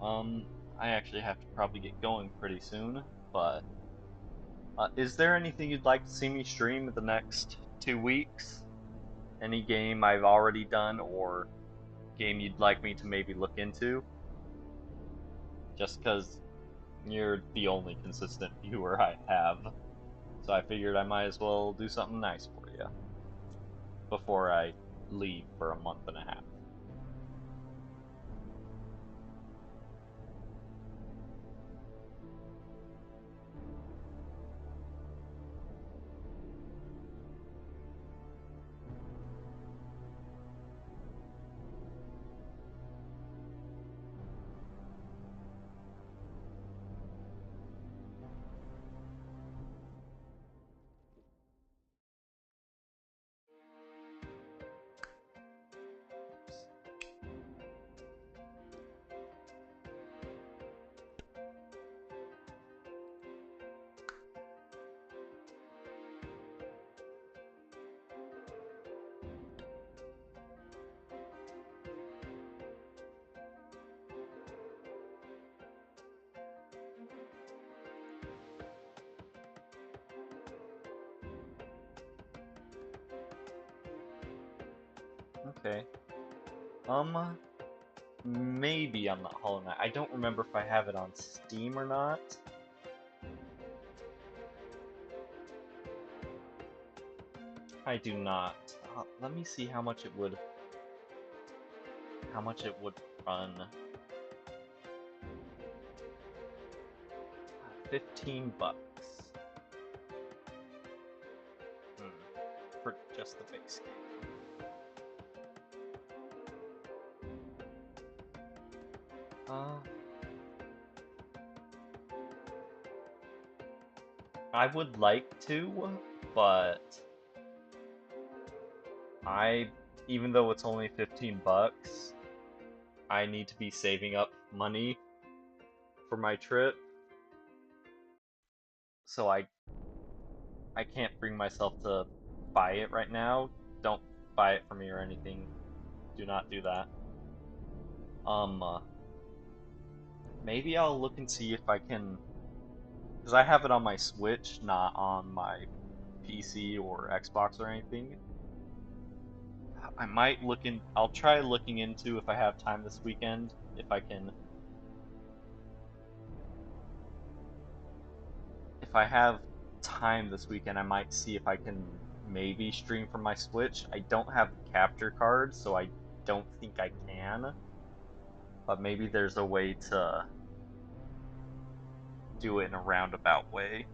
S1: um, I actually have to probably get going pretty soon, but is there anything you'd like to see me stream in the next 2 weeks? Any game I've already done or game you'd like me to maybe look into? Just because you're the only consistent viewer I have. So I figured I might as well do something nice for you before I leave for a month and a half. Okay. Maybe I'm not Hollow Knight. I don't remember if I have it on Steam or not. I do not. Let me see how much it would run. 15 bucks. For just the base game. I would like to, but even though it's only 15 bucks, I need to be saving up money for my trip. So I can't bring myself to buy it right now. Don't buy it for me or anything. Do not do that. Maybe I'll look and see if I can, because I have it on my Switch, not on my PC or Xbox or anything. I might I'll try looking into if I have time this weekend, if I have time this weekend, I might see if I can maybe stream from my Switch. I don't have the capture card, so I don't think I can, but maybe there's a way to do it in a roundabout way.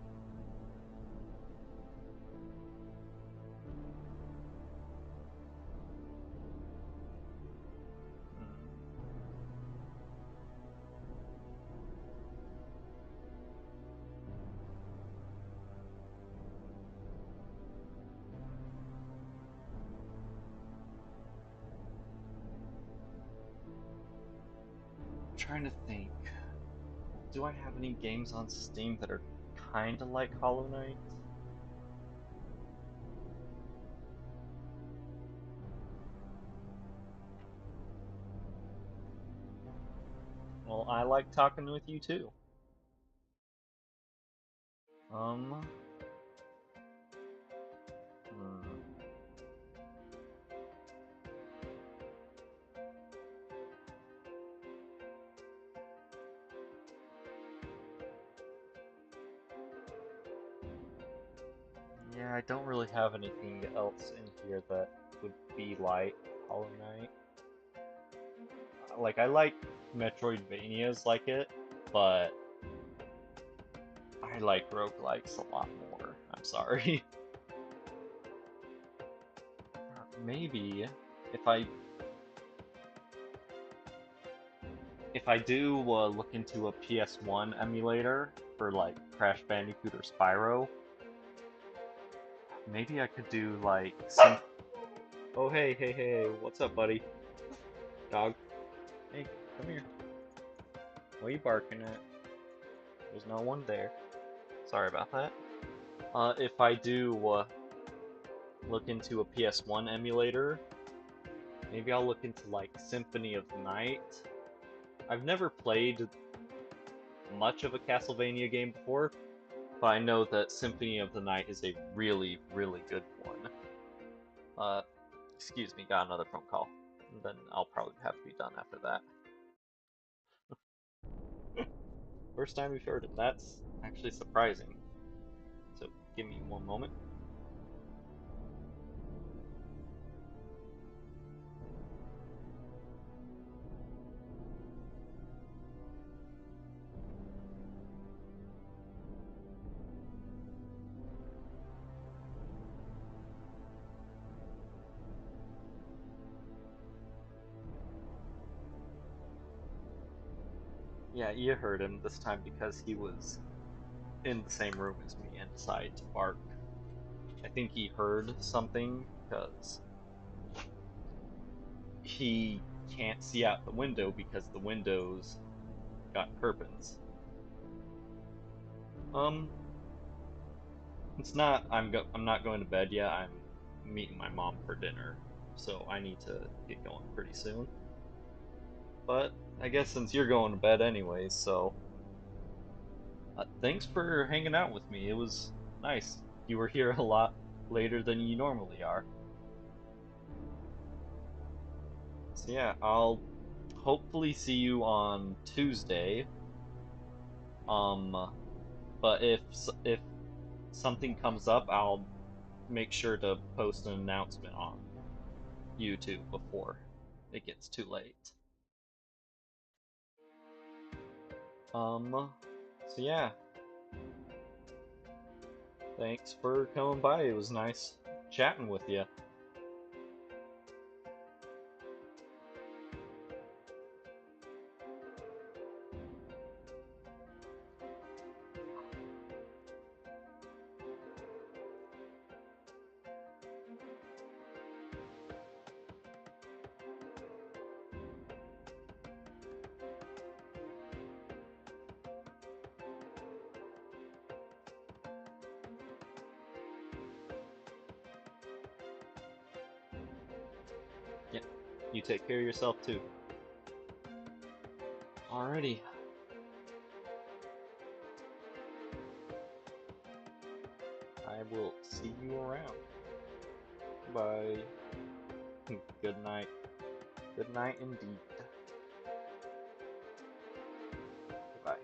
S1: trying to think. Do I have any games on Steam that are kinda like Hollow Knight? Well, I like talking with you too. Um, hmm. Yeah, I don't really have anything else in here that would be like Hollow Knight. Like, I like Metroidvanias like it, but I like roguelikes a lot more. I'm sorry. Maybe if I if I do look into a PS1 emulator for like Crash Bandicoot or Spyro, maybe I could do like some. Oh hey, what's up, buddy? Dog. Hey, come here. What are you barking at? There's no one there. Sorry about that. If I do look into a PS1 emulator, maybe I'll look into like Symphony of the Night. I've never played much of a Castlevania game before, but I know that Symphony of the Night is a really, really good one. Uh, excuse me, got another phone call. And then I'll probably have to be done after that. First time we've heard it. That's actually surprising. So give me one moment. Yeah, you heard him this time because he was in the same room as me and decided to bark. I think he heard something because he can't see out the window because the windows got curtains. Um, it's not. I'm not going to bed yet. I'm meeting my mom for dinner, so I need to get going pretty soon. But I guess since you're going to bed anyways, so thanks for hanging out with me. It was nice. You were here a lot later than you normally are. So yeah, I'll hopefully see you on Tuesday. Um, but if something comes up, I'll make sure to post an announcement on YouTube before it gets too late. So yeah, thanks for coming by. It was nice chatting with you. Yeah, you take care of yourself too. Alrighty, I will see you around. Bye. Good night. Good night indeed. Goodbye.